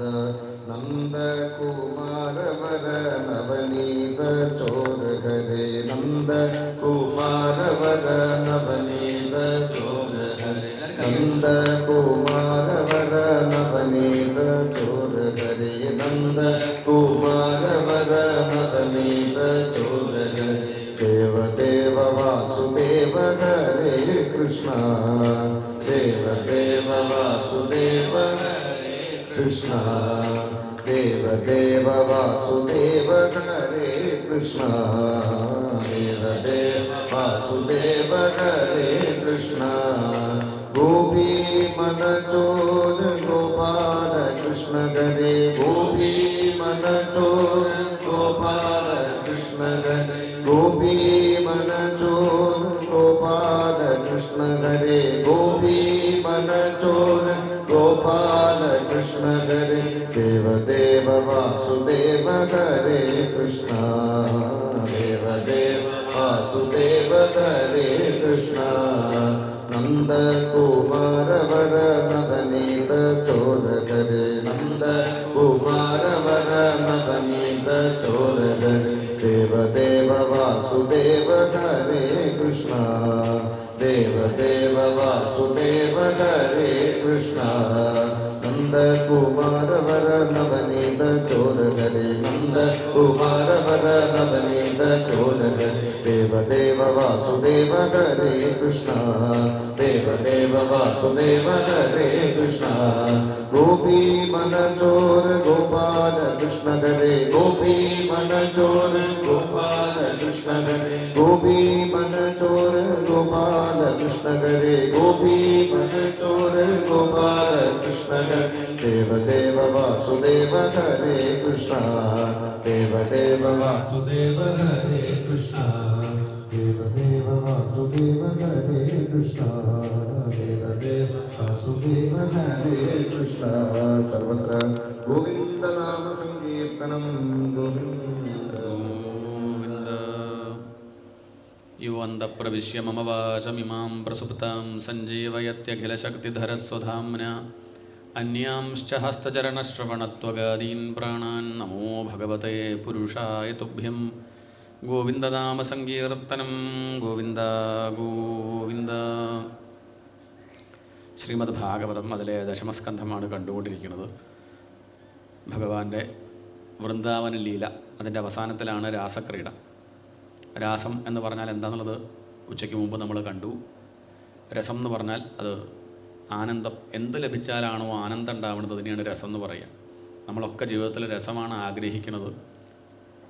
नंद कुमार वर नवनीत चोर हरे नंद कुमार वर नवनीत चोर हरे नंद कुमार वर नवनीत चोर हरे नंद कुमार वर नवनीत चोर हरे देव देव वासुदेव हरे कृष्णा देव देव वासुदेव हरे कृष्णा देव देव वासुदेव हरे कृष्णा देव देव वासुदेव हरे कृष्णा गोपी मन चोर गोपाल कृष्ण हरे गोपी मन चोर गोपाल कृष्ण हरे गोपी मन चोर गोपाल कृष्ण हरे गोपी मन चोर गोपाल कृष्ण हरे देव देव वासुदेव हरे कृष्णा देव देव वासुदेव हरे कृष्णा नंद कुमार वर नवनीत चोर हरे नंद कुमार वर नवनीत चोर हरे देव देव वासुदेव हरे कृष्णा देव देव वासुदेव हरे कृष्णा नंद कुमार वर नवनीत चोर हरे नंद कुमार वर नवनीत चोर हरे देव देव वासुदेव हरे कृष्णा देव देव वासुदेव हरे कृष्णा गोपी मन चोर गोपाल कृष्ण हरे गोपी मन चोर गोपाल कृष्ण हरे गोपी मन चोर गोपाल कृष्ण हरे गोपी मन चोर गोपाल कृष्ण हरे देव देव वासुदेव हरे कृष्णा देव देव वासुदेव हरे कृष्णा देव देव वासुदेव हरे कृष्णा देव देव वासुदेव हरे कृष्णा सर्वत्र गोविंद नाम संकीर्तनं गोविंद गोविंद युवन्द प्रविश्य मम वाचमिमां प्रसुप्तां सञ्जीवयत्यखिलशक्तिधरस्वधाम्ना अन्यांश्च हस्तचरणश्रवणत्वगादीन् प्राणान् नमो भगवते पुरुषाय तुभ्यं गोविन्दनाम सङ्कीर्तनं गोविन्द गोविन्द ശ്രീമദ് ഭാഗവതം അതിലെ ദശമസ്കന്ധമാണ് കണ്ടുകൊണ്ടിരിക്കുന്നത്. ഭഗവാന്റെ വൃന്ദാവന ലീല അതിൻ്റെ അവസാനത്തിലാണ് രാസക്രീഡ. രാസം എന്ന് പറഞ്ഞാൽ എന്താണെന്നുള്ളത് ഉച്ചയ്ക്ക് മുമ്പ് നമ്മൾ കണ്ടു. രസം എന്ന് പറഞ്ഞാൽ അത് ആനന്ദം, എന്ത് ലഭിച്ചാലാണോ ആനന്ദം ഉണ്ടാവുന്നത് അതിനെയാണ് രസം എന്ന് പറയുക. നമ്മളൊക്കെ ജീവിതത്തിൽ രസമാണ് ആഗ്രഹിക്കുന്നത്.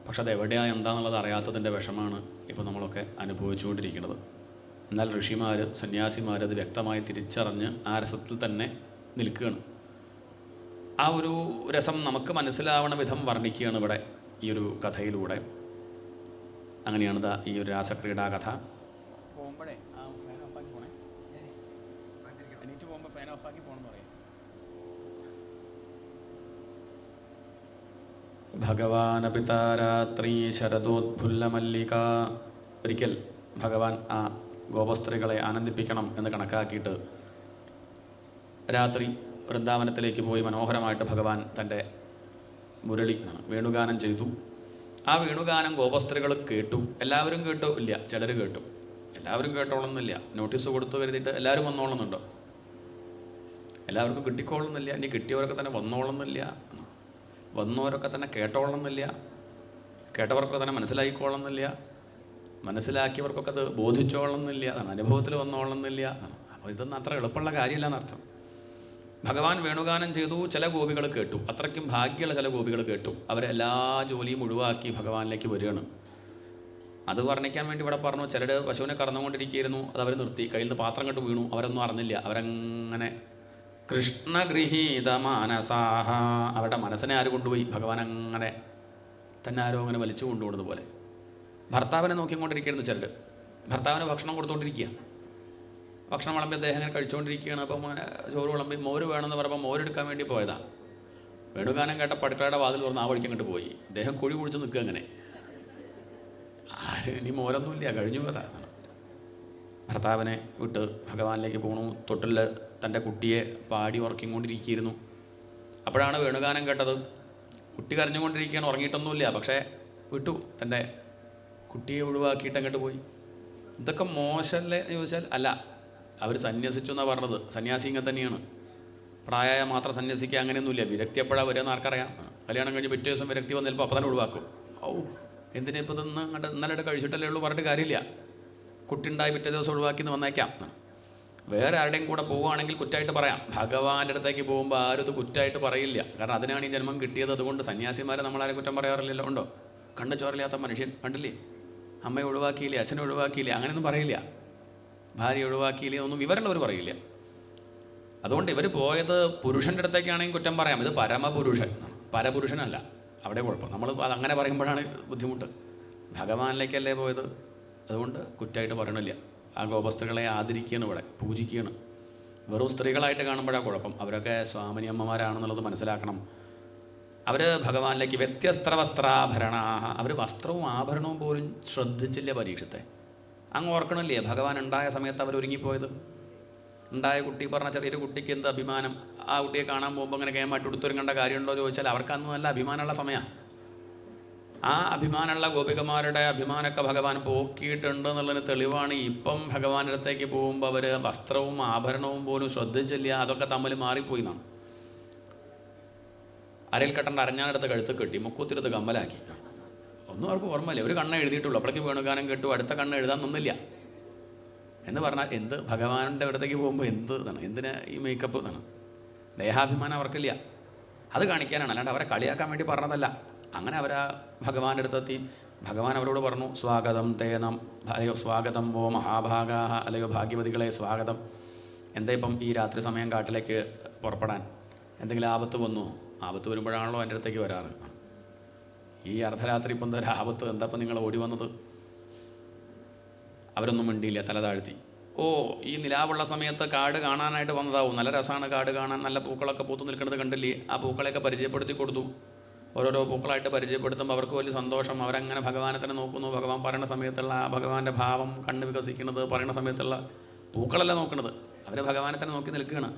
പക്ഷെ അത് എവിടെയാണ് എന്താണെന്നുള്ളത് അറിയാത്തതിൻ്റെ വിഷമാണ് ഇപ്പോൾ നമ്മളൊക്കെ അനുഭവിച്ചുകൊണ്ടിരിക്കുന്നത്. എന്നാൽ ഋഷിമാർ സന്യാസിമാർ അത് വ്യക്തമായി തിരിച്ചറിഞ്ഞ് ആ രസത്തിൽ തന്നെ നിൽക്കുകയാണ്. ആ ഒരു രസം നമുക്ക് മനസ്സിലാവണ വിധം വർണ്ണിക്കുകയാണ് ഇവിടെ ഈ ഒരു കഥയിലൂടെ. അങ്ങനെയാണ് ഈ ഒരു രാസക്രീഡാ കഥ. ഭഗവാനപിതാരാത്രീ ശരദോദ്ഫുല്ലമല്ലിക. ഒരിക്കൽ ഭഗവാൻ ആ ഗോപസ്ത്രീകളെ ആനന്ദിപ്പിക്കണം എന്ന് കണക്കാക്കിയിട്ട് രാത്രി വൃന്ദാവനത്തിലേക്ക് പോയി മനോഹരമായിട്ട് ഭഗവാൻ തൻ്റെ മുരളി വേണുഗാനം ചെയ്തു. ആ വേണുഗാനം ഗോപസ്ത്രീകൾ കേട്ടു. എല്ലാവരും കേട്ടോ? ഇല്ല, ചിലർ കേട്ടു. എല്ലാവരും കേട്ടോളന്നില്ല. നോട്ടീസ് കൊടുത്തു കരുതിയിട്ട് എല്ലാവരും വന്നോളുന്നുണ്ടോ? എല്ലാവർക്കും കിട്ടിക്കോളുന്നില്ല. ഇനി കിട്ടിയവരൊക്കെ തന്നെ വന്നോളുന്നില്ല. വന്നവരൊക്കെ തന്നെ കേട്ടോളുന്നില്ല. കേട്ടവർക്കൊക്കെ തന്നെ മനസ്സിലാക്കിക്കോളുന്നില്ല. മനസ്സിലാക്കിയവർക്കൊക്കെ അത് ബോധിച്ചോളുന്നില്ല. അതാണ് അനുഭവത്തിൽ വന്നോളുന്നില്ല. അപ്പോൾ ഇതൊന്നും അത്ര എളുപ്പമുള്ള കാര്യമില്ല എന്നർത്ഥം. ഭഗവാൻ വേണുഗാനം ചെയ്തു. ചില ഗോപികൾ കേട്ടു. അത്രയ്ക്കും ഭാഗ്യമുള്ള ചില ഗോപികൾ കേട്ടു. അവരെല്ലാ ജോലിയും ഒഴിവാക്കി ഭഗവാനിലേക്ക് വരികയാണ്. അത് വർണ്ണിക്കാൻ വേണ്ടി ഇവിടെ പറഞ്ഞു. ചിലർ പശുവിനെ കറന്നുകൊണ്ടിരിക്കുകയായിരുന്നു. അത് അവർ നിർത്തി. കയ്യിൽ നിന്ന് പാത്രം കെട്ട് വീണു. അവരൊന്നും അറിഞ്ഞില്ല. അവരങ്ങനെ കൃഷ്ണഗൃഹീത മാനസാഹ. അവരുടെ മനസ്സിനെ ആര് കൊണ്ടുപോയി? ഭഗവാൻ അങ്ങനെ തന്നെ ആരോ അങ്ങനെ വലിച്ചു കൊണ്ടുപോകുന്നത് പോലെ. ഭർത്താവിനെ നോക്കിക്കൊണ്ടിരിക്കുകയായിരുന്നു ചിലർ. ഭർത്താവിന് ഭക്ഷണം കൊടുത്തുകൊണ്ടിരിക്കുക. ഭക്ഷണം വിളമ്പി അദ്ദേഹം അങ്ങനെ കഴിച്ചുകൊണ്ടിരിക്കുകയാണ്. അപ്പം ചോറ് വിളമ്പി മോര് വേണമെന്ന് പറയുമ്പോൾ മോരെടുക്കാൻ വേണ്ടി പോയതാണ്. വേണുഗാനം കേട്ട പടുക്കളയുടെ വാതിൽ തുറന്ന് ആ വഴിക്ക് അങ്ങോട്ട് പോയി. അദ്ദേഹം കുഴി കുഴിച്ച് നിൽക്കുക. അങ്ങനെ ഇനി മോരൊന്നുമില്ല, കഴിഞ്ഞു കഥ. ഭർത്താവിനെ വിട്ട് ഭഗവാനിലേക്ക് പോകണു. തൊട്ടിൽ തൻ്റെ കുട്ടിയെ പാടി ഉറക്കിക്കൊണ്ടിരിക്കുകയായിരുന്നു. അപ്പോഴാണ് വേണുഗാനം കേട്ടത്. കുട്ടി കരഞ്ഞുകൊണ്ടിരിക്കുകയാണ്, ഉറങ്ങിയിട്ടൊന്നുമില്ല. പക്ഷേ വിട്ടു, തൻ്റെ കുട്ടിയെ ഒഴിവാക്കിയിട്ട് അങ്ങോട്ട് പോയി. ഇതൊക്കെ മോശമല്ലേ എന്ന് ചോദിച്ചാൽ അല്ല. അവർ സന്യസിച്ചു എന്നാണ് പറഞ്ഞത്. സന്യാസി ഇങ്ങനെ തന്നെയാണ്. പ്രായമായ മാത്രം സന്യസിക്കുക അങ്ങനെയൊന്നുമില്ല. വിരക്തി എപ്പോഴാണ് വരിക എന്ന് ആർക്കറിയാം. കല്യാണം കഴിഞ്ഞ് പിറ്റേ ദിവസം വിരക്തി വന്നപ്പോൾ അപ്പം തന്നെ ഒഴിവാക്കും. ഓ എന്തിനാ ഇപ്പോൾ ഇതൊന്ന് അങ്ങോട്ട് ഇന്നലെ കഴിച്ചിട്ടല്ലേ ഉള്ളൂ പറഞ്ഞിട്ട് കാര്യമില്ല. കുട്ടി ഉണ്ടായി പിറ്റേ ദിവസം ഒഴിവാക്കി എന്ന് വന്നേക്കാം. വേറെ ആരുടെയും കൂടെ പോവുകയാണെങ്കിൽ കുറ്റമായിട്ട് പറയാം. ഭഗവാന്റെ അടുത്തേക്ക് പോകുമ്പോൾ ആരും ഇത് കുറ്റമായിട്ട് പറയില്ല. കാരണം അതിനാണ് ഈ ജന്മം കിട്ടിയത്. അതുകൊണ്ട് സന്യാസിമാരെ നമ്മളാരും കുറ്റം പറയാറില്ലല്ലോ. ഉണ്ടോ? കണ്ണ് ചോറില്ലാത്ത മനുഷ്യൻ കണ്ടില്ലേ, അമ്മയെ ഒഴിവാക്കിയില്ലേ, അച്ഛനെ ഒഴിവാക്കിയില്ലേ, അങ്ങനെയൊന്നും പറയില്ല. ഭാര്യ ഒഴിവാക്കിയില്ലേ ഒന്നും വിവരമുള്ളവർ പറയില്ല. അതുകൊണ്ട് ഇവർ പോയത് പുരുഷൻ്റെ അടുത്തേക്കാണെങ്കിൽ കുറ്റം പറയാം. ഇത് പരമപുരുഷൻ, പരപുരുഷനല്ല. അവിടെ കുഴപ്പം. നമ്മൾ അതങ്ങനെ പറയുമ്പോഴാണ് ബുദ്ധിമുട്ട്. ഭഗവാനിലേക്കല്ലേ പോയത്, അതുകൊണ്ട് കുറ്റമായിട്ട് പറയണില്ല. ആ ഗോപസ്ത്രീകളെ ആദരിക്കുകയാണ്, ഇവിടെ പൂജിക്കുകയാണ്. വെറും സ്ത്രീകളായിട്ട് കാണുമ്പോഴാണ് കുഴപ്പം. അവരൊക്കെ സ്വാമിനി അമ്മമാരാണെന്നുള്ളത് മനസ്സിലാക്കണം. അവർ ഭഗവാനിലേക്ക് വ്യത്യസ്ത വസ്ത്രാഭരണ, അവർ വസ്ത്രവും ആഭരണവും പോലും ശ്രദ്ധിച്ചില്ല പരീക്ഷത്തെ. അങ്ങ് ഓർക്കണില്ലേ ഭഗവാൻ ഉണ്ടായ സമയത്ത് അവർ ഒരുങ്ങിപ്പോയത്? ഉണ്ടായ കുട്ടി പറഞ്ഞ ചെറിയൊരു കുട്ടിക്ക് എന്ത് അഭിമാനം. ആ കുട്ടിയെ കാണാൻ പോകുമ്പോൾ അങ്ങനെ കേമായിട്ട് കൊടുത്തൊരുങ്ങേണ്ട കാര്യമുണ്ടോ എന്ന് ചോദിച്ചാൽ അവർക്ക് അന്ന് നല്ല അഭിമാനമുള്ള സമയമാണ്. ആ അഭിമാനമുള്ള ഗോപികമാരുടെ അഭിമാനമൊക്കെ ഭഗവാൻ പോക്കിയിട്ടുണ്ട് എന്നുള്ളതിന് തെളിവാണ്. ഇപ്പം ഭഗവാന്റെ അടുത്തേക്ക് പോകുമ്പോൾ അവർ വസ്ത്രവും ആഭരണവും പോലും ശ്രദ്ധിച്ചില്ല. അതൊക്കെ തമ്മിൽ മാറിപ്പോയി എന്നാണ്. അരയിൽ കെട്ടേണ്ട അരഞ്ഞാനെടുത്ത് കഴുത്ത് കെട്ടി, മുക്കൂത്തിരുത്ത് കമ്മലാക്കി. ഒന്നും അവർക്ക് ഓർമ്മയില്ല. ഒരു കണ്ണ് എഴുതിയിട്ടുള്ളൂ. അപ്പോഴേക്ക് വേണുഗാനം കേട്ടു, അടുത്ത കണ്ണ് എഴുതാൻ നിന്നില്ല എന്ന് പറഞ്ഞാൽ എന്ത്? ഭഗവാന്റെ അടുത്തേക്ക് പോകുമ്പോൾ എന്ത് ഇതാണ്? എന്തിനാ ഈ മേക്കപ്പ് എന്നാണ്? ദേഹാഭിമാനം അവർക്കില്ല. അത് കാണിക്കാനാണ്, അല്ലാണ്ട് അവരെ കളിയാക്കാൻ വേണ്ടി പറഞ്ഞതല്ല. അങ്ങനെ അവരാ ഭഗവാന്റെ അടുത്തെത്തി. ഭഗവാൻ അവരോട് പറഞ്ഞു, സ്വാഗതം തേനം, അല്ലയോ സ്വാഗതം ഓ മഹാഭാഗാ, അല്ലയോ ഭാഗ്യവതികളെ സ്വാഗതം. എന്താ ഇപ്പം ഈ രാത്രി സമയം കാട്ടിലേക്ക് പുറപ്പെടാൻ എന്തെങ്കിലും ആപത്ത് വന്നു? ആപത്ത് വരുമ്പോഴാണല്ലോ എൻ്റെ അടുത്തേക്ക് വരാറ്. ഈ അർദ്ധരാത്രി ഇപ്പം എന്താ ആപത്ത്? എന്താ ഇപ്പം നിങ്ങൾ ഓടി വന്നത്? അവരൊന്നും മിണ്ടിയില്ല, തല താഴ്ത്തി. ഓ ഈ നിലാവുള്ള സമയത്ത് കാട് കാണാനായിട്ട് വന്നതാവും, നല്ല രസമാണ് കാട് കാണാൻ, നല്ല പൂക്കളൊക്കെ പൂത്തു നിൽക്കുന്നത് കണ്ടില്ലേ? ആ പൂക്കളെയൊക്കെ പരിചയപ്പെടുത്തി കൊടുത്തു. ഓരോരോ പൂക്കളായിട്ട് പരിചയപ്പെടുത്തുമ്പോൾ അവർക്ക് വലിയ സന്തോഷം. അവരങ്ങനെ ഭഗവാനെ തന്നെ നോക്കുന്നു. ഭഗവാൻ പറയുന്ന സമയത്തുള്ള ആ ഭഗവാന്റെ ഭാവം കണ്ണ് വികസിക്കുന്നത്, പറയുന്ന സമയത്തുള്ള പൂക്കളല്ല നോക്കുന്നത്, അവർ ഭഗവാനെ തന്നെ നോക്കി നിൽക്കുകയാണ്.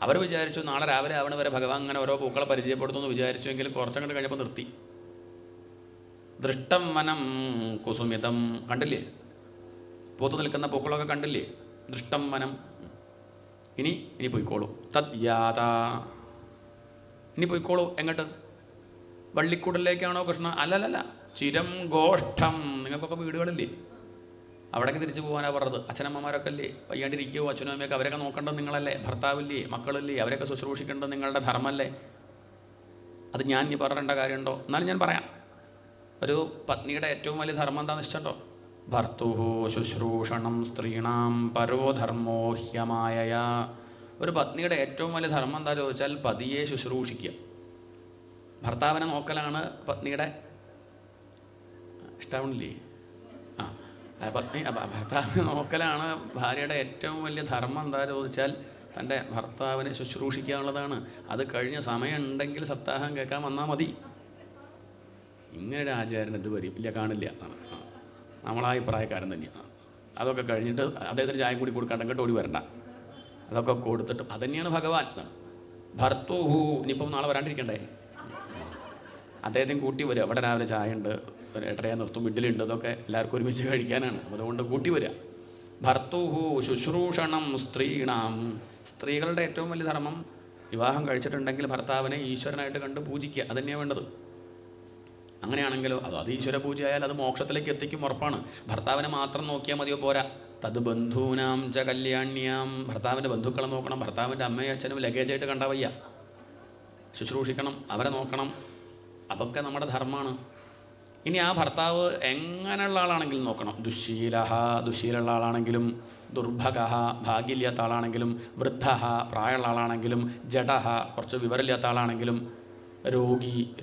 അവർ വിചാരിച്ചു നാളെ രാവിലെ ആവണ വരെ ഭഗവാൻ അങ്ങനെ ഓരോ പൂക്കളെ പരിചയപ്പെടുത്തുമെന്ന് വിചാരിച്ചു. എങ്കിലും കുറച്ചങ്ങോട്ട് കഴിഞ്ഞപ്പോൾ നിർത്തി. ദൃഷ്ടം വനം കുസുമിതം, കണ്ടില്ലേ? പൂത്തു നിൽക്കുന്ന പൂക്കളൊക്കെ കണ്ടില്ലേ? ദൃഷ്ടം വനം. ഇനി പോയിക്കോളൂ. തദ്യാത, ഇനി പോയിക്കോളൂ. എങ്ങോട്ട്? വള്ളിക്കൂടലിലേക്കാണോ കൃഷ്ണ? അല്ലല്ല, ചിരം ഗോഷ്ഠം. നിങ്ങൾക്കൊക്കെ വീടുകളില്ലേ? അവിടേക്ക് തിരിച്ചു പോകാനാണ് പറഞ്ഞത്. അച്ഛനമ്മമാരൊക്കെ അല്ലേ വയ്യാണ്ടിരിക്കുകയോ? അച്ഛനും അമ്മയൊക്കെ അവരൊക്കെ നോക്കേണ്ടത് നിങ്ങളല്ലേ? ഭർത്താവില്ലേ? മക്കളില്ലേ? അവരൊക്കെ ശുശ്രൂഷിക്കേണ്ടത് നിങ്ങളുടെ ധർമ്മമല്ലേ? അത് ഞാൻ ഇനി പറയേണ്ട കാര്യമുണ്ടോ? എന്നാലും ഞാൻ പറയാം. ഒരു പത്നിയുടെ ഏറ്റവും വലിയ ധർമ്മം എന്താണെന്ന് വെച്ചിട്ടുണ്ടോ? ഭർത്തുഹു ശുശ്രൂഷണം സ്ത്രീണാം പരോധർമ്മോ ഹ്യമായ. ഒരു പത്നിയുടെ ഏറ്റവും വലിയ ധർമ്മം എന്താ ചോദിച്ചാൽ പതിയെ ശുശ്രൂഷിക്കുക. ഭർത്താവിനെ നോക്കലാണ് പത്നിയുടെ ഇഷ്ടാവണില്ലേ? ഭർത്താവിനെ നോക്കലാണ് ഭാര്യയുടെ ഏറ്റവും വലിയ ധർമ്മം. എന്താ ചോദിച്ചാൽ തൻ്റെ ഭർത്താവിനെ ശുശ്രൂഷിക്കാനുള്ളതാണ്. അത് കഴിഞ്ഞ സമയം ഉണ്ടെങ്കിൽ സപ്താഹം കേൾക്കാൻ വന്നാൽ മതി. ഇങ്ങനൊരു ആചാരൻ ഇത് വരും ഇല്ല, കാണില്ല. നമ്മളാ അഭിപ്രായക്കാരൻ തന്നെയാണ്. അതൊക്കെ കഴിഞ്ഞിട്ട് അദ്ദേഹത്തിന് ചായ കൂടി കൊടുക്കാണ്ട് അങ്ങോട്ട് ഓടി വരണ്ട. അതൊക്കെ കൊടുത്തിട്ട് അതന്നെയാണ് ഭഗവാൻ. ഭർത്തുഹു, ഇനിയിപ്പം നാളെ വരാണ്ടിരിക്കണ്ടേ? അദ്ദേഹത്തിന് കൂട്ടി വരിക. അവിടെ രാവിലെ ചായ ഉണ്ട്, എട്ടരയാ നിർത്തും, ഇഡ്ഡലിയുണ്ട്, അതൊക്കെ എല്ലാവർക്കും ഒരുമിച്ച് കഴിക്കാനാണ്. അതുകൊണ്ട് കൂട്ടി വരിക. ഭർത്തുഹു ശുശ്രൂഷണം സ്ത്രീണാം. സ്ത്രീകളുടെ ഏറ്റവും വലിയ ധർമ്മം വിവാഹം കഴിച്ചിട്ടുണ്ടെങ്കിൽ ഭർത്താവിനെ ഈശ്വരനായിട്ട് കണ്ട് പൂജിക്കുക. അതന്നെയാണ് വേണ്ടത്. അങ്ങനെയാണെങ്കിലോ അത് ഈശ്വര പൂജയായാൽ അത് മോക്ഷത്തിലേക്ക് എത്തിക്കും, ഉറപ്പാണ്. ഭർത്താവിനെ മാത്രം നോക്കിയാൽ മതിയോ? പോരാ. തത് ബന്ധൂനാം ച കല്യാണ്യാം. ഭർത്താവിൻ്റെ ബന്ധുക്കളെ നോക്കണം. ഭർത്താവിൻ്റെ അമ്മയും അച്ഛനും ലഗേജായിട്ട് കണ്ടാൽ വയ്യ. ശുശ്രൂഷിക്കണം, അവരെ നോക്കണം. അതൊക്കെ നമ്മുടെ ധർമ്മമാണ്. ഇനി ആ ഭർത്താവ് എങ്ങനെയുള്ള ആളാണെങ്കിലും നോക്കണം. ദുശ്ശീലുള്ള ആളാണെങ്കിലും, ദുർഭഗ ഭാഗ്യമില്ലാത്ത ആളാണെങ്കിലും, വൃദ്ധ പ്രായമുള്ള ആളാണെങ്കിലും, ജഡഹ കുറച്ച് വിവരമില്ലാത്ത ആളാണെങ്കിലും,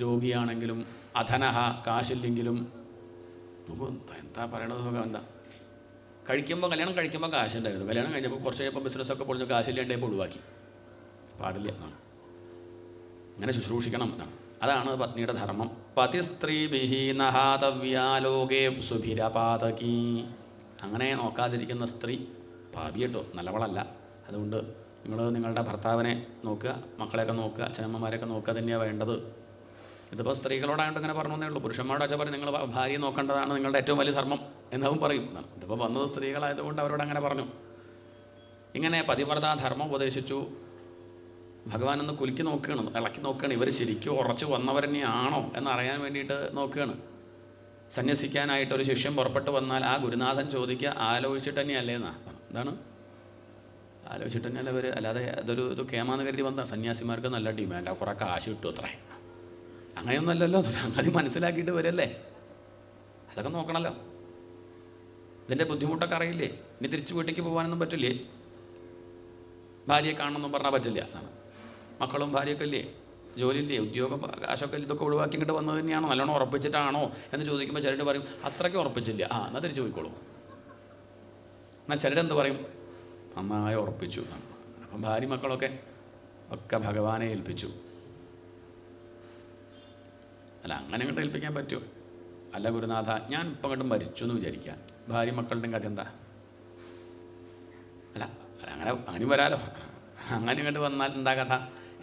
രോഗിയാണെങ്കിലും, അധനഹ കാശില്ലെങ്കിലും. എന്താ പറയണത്? എന്താ കല്യാണം കഴിക്കുമ്പോൾ കാശുണ്ടായിരുന്നു. കല്യാണം കഴിഞ്ഞപ്പോൾ കുറച്ച് കഴിയുമ്പോൾ ബിസിനസ്സൊക്കെ പൊളിഞ്ഞു, കാശില്ലാണ്ടപ്പോൾ ഒഴിവാക്കി. പാടില്ല എന്നാണ്. അങ്ങനെ ശുശ്രൂഷിക്കണം എന്നാണ്. അതാണ് പത്നിയുടെ ധർമ്മം. പതിസ്ത്രീഭിഹി നഹാതവ്യാലോകേ സുഭിരപാതകീ. അങ്ങനെ നോക്കാതിരിക്കുന്ന സ്ത്രീ പാപി കേട്ടോ, നല്ലവളല്ല. അതുകൊണ്ട് നിങ്ങൾ നിങ്ങളുടെ ഭർത്താവിനെ നോക്കുക, മക്കളെയൊക്കെ നോക്കുക, അച്ഛനമ്മമാരെയൊക്കെ നോക്കുക തന്നെയാണ് വേണ്ടത്. ഇതിപ്പോൾ സ്ത്രീകളോടായിട്ട് ഇങ്ങനെ പറഞ്ഞേ ഉള്ളൂ. പുരുഷന്മാരോട് വെച്ചാൽ പറയും നിങ്ങൾ ഭാര്യയെ നോക്കേണ്ടതാണ് നിങ്ങളുടെ ഏറ്റവും വലിയ ധർമ്മം എന്നവും പറയും. ഇതിപ്പോൾ വന്നത് സ്ത്രീകളായതുകൊണ്ട് അവരോട് അങ്ങനെ പറഞ്ഞു. ഇങ്ങനെ പതിവ്രതാ ധർമ്മം ഉപദേശിച്ചു. ഭഗവാൻ ഒന്ന് കുലുക്കി നോക്കുകയാണ്, ഇളക്കി നോക്കുകയാണ്. ഇവർ ശരിക്കും ഉറച്ചു വന്നവർ തന്നെയാണോ എന്നറിയാൻ വേണ്ടിയിട്ട് നോക്കുകയാണ്. സന്യസിക്കാനായിട്ട് ഒരു ശിഷ്യൻ പുറപ്പെട്ട് വന്നാൽ ആ ഗുരുനാഥൻ ചോദിക്കുക, ആലോചിച്ചിട്ട് തന്നെയല്ലേ എന്നാ. എന്താണ് ആലോചിച്ചിട്ട് തന്നെയല്ല ഇവർ, അല്ലാതെ ഇത് കേമാന്ന് കരുതി വന്ന സന്യാസിമാർക്ക് നല്ല ഡിമാൻഡാണ്, കുറേ കാശ് കിട്ടും അത്രേ. അങ്ങനെയൊന്നും അല്ലല്ലോ, സംഗതി മനസ്സിലാക്കിയിട്ട് വരല്ലേ. അതൊക്കെ നോക്കണമല്ലോ. ഇതിൻ്റെ ബുദ്ധിമുട്ടൊക്കെ അറിയില്ലേ. ഇനി തിരിച്ച് വീട്ടിലേക്ക് പോകാനൊന്നും പറ്റില്ലേ. ഭാര്യയെ കാണണമെന്നും പറഞ്ഞാൽ പറ്റില്ല. മക്കളും ഭാര്യയൊക്കെ ഇല്ലേ, ജോലിയില്ലേ, ഉദ്യോഗം, കാശൊക്കെ ഇതൊക്കെ ഒഴിവാക്കി ഇങ്ങോട്ട് വന്നത് തന്നെയാണോ, നല്ലോണം ഉറപ്പിച്ചിട്ടാണോ എന്ന് ചോദിക്കുമ്പോൾ ചിലർ പറയും അത്രയ്ക്ക് ഉറപ്പിച്ചില്ല. എന്നാൽ തിരിച്ച് പോയിക്കോളൂ. എന്നാൽ ചിലരെന്ത് പറയും, നന്നായി ഉറപ്പിച്ചു. അപ്പം ഭാര്യ മക്കളൊക്കെ ഭഗവാനെ ഏൽപ്പിച്ചു. അല്ല, അങ്ങനെ ഇങ്ങോട്ട് ഏൽപ്പിക്കാൻ പറ്റുമോ? അല്ല ഗുരുനാഥ, ഞാൻ ഇപ്പം അങ്ങോട്ട് മരിച്ചു എന്ന് വിചാരിക്കാം, ഭാര്യ മക്കളുടെ കഥ എന്താ? അല്ല അങ്ങനെയും വരാലോ. അങ്ങനെ ഇങ്ങോട്ട് വന്നാൽ എന്താ കഥ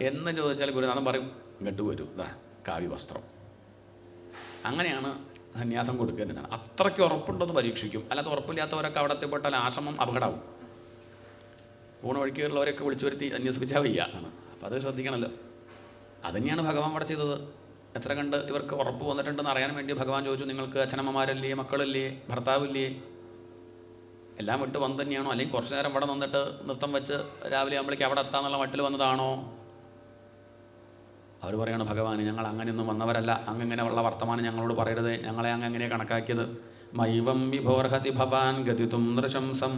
എന്ന് ചോദിച്ചാൽ ഗുരുനാഥൻ പറയും ഇങ്ങോട്ട് വരൂ, ഇതാ കാവ്യ വസ്ത്രം. അങ്ങനെയാണ് സന്യാസം കൊടുക്കേണ്ടത്. അത്രയ്ക്ക് ഉറപ്പുണ്ടെന്ന് പരീക്ഷിക്കും. അല്ലാതെ ഉറപ്പില്ലാത്തവരൊക്കെ അവിടെ എത്തിപ്പെട്ടാൽ ആശ്രമം അപകടമാവും. ഊണ് വഴിക്കുള്ളവരൊക്കെ വിളിച്ചു വരുത്തി അന്വേഷിപ്പിച്ചാൽ വയ്യ. അപ്പം അത് ശ്രദ്ധിക്കണമല്ലോ. അതുതന്നെയാണ് ഭഗവാൻ അവിടെ ചെയ്തത്. എത്ര കണ്ട് ഇവർക്ക് ഉറപ്പ് വന്നിട്ടുണ്ടെന്ന് അറിയാൻ വേണ്ടി ഭഗവാൻ ചോദിച്ചു, നിങ്ങൾക്ക് അച്ഛനമ്മമാരല്ലേ, മക്കളില്ലേ, ഭർത്താവില്ലേ, എല്ലാം വിട്ട് വന്ന് തന്നെയാണോ, അല്ലെങ്കിൽ കുറച്ച് നേരം ഇവിടെ നിന്നിട്ട് നൃത്തം വെച്ച് രാവിലെ ആകുമ്പോഴേക്ക് അവിടെ എത്താന്നുള്ള മട്ടിൽ വന്നതാണോ? അവർ പറയാണ്, ഭഗവാൻ ഞങ്ങൾ അങ്ങനെയൊന്നും വന്നവരല്ല, അങ്ങനെയുള്ള വർത്തമാനം ഞങ്ങളോട് പറയരുത്, ഞങ്ങളെ അങ്ങനെ കണക്കാക്കിയത്. മൈവം വിഭോർഹതി ഭവാൻ ഗതിതും നൃശംസം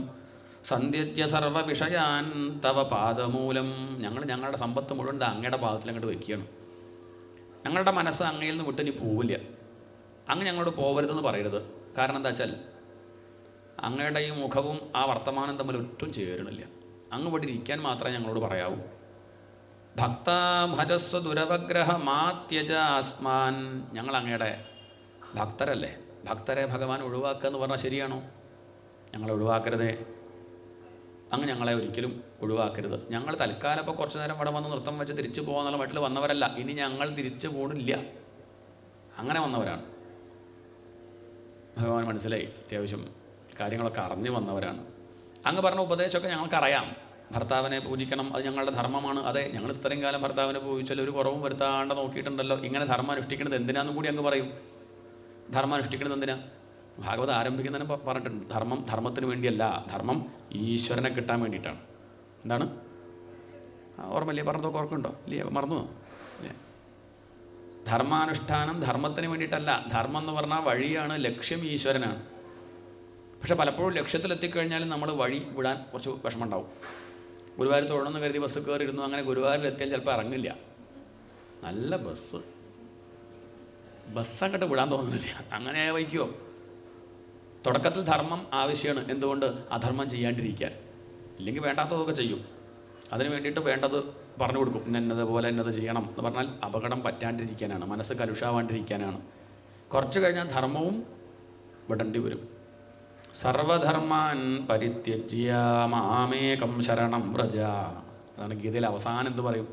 സന്ധ്യജ്യ സർവ വിഷയാൻ തവ പാദമൂലം. ഞങ്ങളുടെ സമ്പത്ത് മുഴുവൻ അങ്ങയുടെ പാദത്തിൽ അങ്ങോട്ട് വയ്ക്കുകയാണ്. ഞങ്ങളുടെ മനസ്സ് അങ്ങയിൽ നിന്ന് വിട്ടിനി പോവില്ല. അങ്ങ് ഞങ്ങളോട് പോകരുതെന്ന് പറയരുത്. കാരണം എന്താ വെച്ചാൽ അങ്ങയുടെ ഈ മുഖവും ആ വർത്തമാനം തമ്മിൽ ഒട്ടും ചേരണില്ല. അങ്ങ് ഇവിടെ ഇരിക്കാൻ മാത്രമേ ഞങ്ങളോട് പറയാവൂ. ഭക്ത ഭജസ്വ ദുരവഗ്രഹ മാത്യജ അസ്മാൻ. ഞങ്ങൾ അങ്ങയുടെ ഭക്തരല്ലേ, ഭക്തരെ ഭഗവാൻ ഒഴിവാക്കുക എന്ന് പറഞ്ഞാൽ ശരിയാണോ? ഞങ്ങളെ ഒഴിവാക്കരുതേ, അങ്ങ് ഞങ്ങളെ ഒരിക്കലും ഒഴിവാക്കരുത്. ഞങ്ങൾ തൽക്കാലം ഇപ്പോൾ കുറച്ച് നേരം ഇവിടെ വന്ന് നൃത്തം വെച്ച് തിരിച്ചു പോകാന്നുള്ള മട്ടിൽ വന്നവരല്ല. ഇനി ഞങ്ങൾ തിരിച്ചു പോകണില്ല. അങ്ങനെ വന്നവരാണ്. ഭഗവാൻ മനസ്സിലായി, അത്യാവശ്യം കാര്യങ്ങളൊക്കെ അറിഞ്ഞു വന്നവരാണ്. അങ്ങ് പറഞ്ഞ ഉപദേശമൊക്കെ ഞങ്ങൾക്കറിയാം. ഭർത്താവിനെ പൂജിക്കണം, അത് ഞങ്ങളുടെ ധർമ്മമാണ്. അതെ, ഞങ്ങൾ ഇത്രയും കാലം ഭർത്താവിനെ പൂജിച്ചാൽ ഒരു കുറവും വരുത്താണ്ട് നോക്കിയിട്ടുണ്ടല്ലോ. ഇങ്ങനെ ധർമ്മം അനുഷ്ഠിക്കുന്നത് എന്തിനാന്നും കൂടി അങ്ങ് പറയും. ധർമ്മം അനുഷ്ഠിക്കുന്നത് എന്തിനാ? ഭാഗവത് ആരംഭിക്കുന്നതിന് പറഞ്ഞിട്ടുണ്ട്, ധർമ്മത്തിന് വേണ്ടിയല്ല, ധർമ്മം ഈശ്വരനെ കിട്ടാൻ വേണ്ടിയിട്ടാണ്. എന്താണ് ഓർമ്മയില്ലേ? പറഞ്ഞതൊക്കെ ഓർക്കുന്നുണ്ടോ? ഇല്ലേ? മറന്നു ഇല്ലേ? ധർമാനുഷ്ഠാനം ധർമ്മത്തിന് വേണ്ടിയിട്ടല്ല. ധർമ്മം എന്ന് പറഞ്ഞാൽ വഴിയാണ്, ലക്ഷ്യം ഈശ്വരനാണ്. പക്ഷെ പലപ്പോഴും ലക്ഷ്യത്തിലെത്തിക്കഴിഞ്ഞാലും നമ്മൾ വഴി വിടാൻ കുറച്ച് വിഷമമുണ്ടാവും. ഗുരുവായൂർ തൊഴണമെന്ന് കരുതി ബസ് കയറിയിരുന്നു, അങ്ങനെ ഗുരുവായൂരിലെത്തിയാൽ ചിലപ്പോൾ ഇറങ്ങില്ല. നല്ല ബസ് അങ്ങോട്ട് വിടാൻ തോന്നുന്നില്ല. അങ്ങനെ വയ്ക്കുമോ? തുടക്കത്തിൽ ധർമ്മം ആവശ്യമാണ്. എന്തുകൊണ്ട്? അധർമ്മം ചെയ്യാണ്ടിരിക്കാൻ. ഇല്ലെങ്കിൽ വേണ്ടാത്തതൊക്കെ ചെയ്യും. അതിന് വേണ്ടിയിട്ട് വേണ്ടത് പറഞ്ഞു കൊടുക്കും. ഇന്നതുപോലെ എന്നത് ചെയ്യണം എന്ന് പറഞ്ഞാൽ അപകടം പറ്റാണ്ടിരിക്കാനാണ്, മനസ്സ് കലുഷാവാണ്ടിരിക്കാനാണ്. കുറച്ച് കഴിഞ്ഞാൽ ധർമ്മവും വിടേണ്ടി വരും. സർവധർമാൻ പരിത്യജ്യ മാമേകം ശരണം വ്രജ. അതാണ് ഗീതയിൽ അവസാനം എന്ത് പറയും?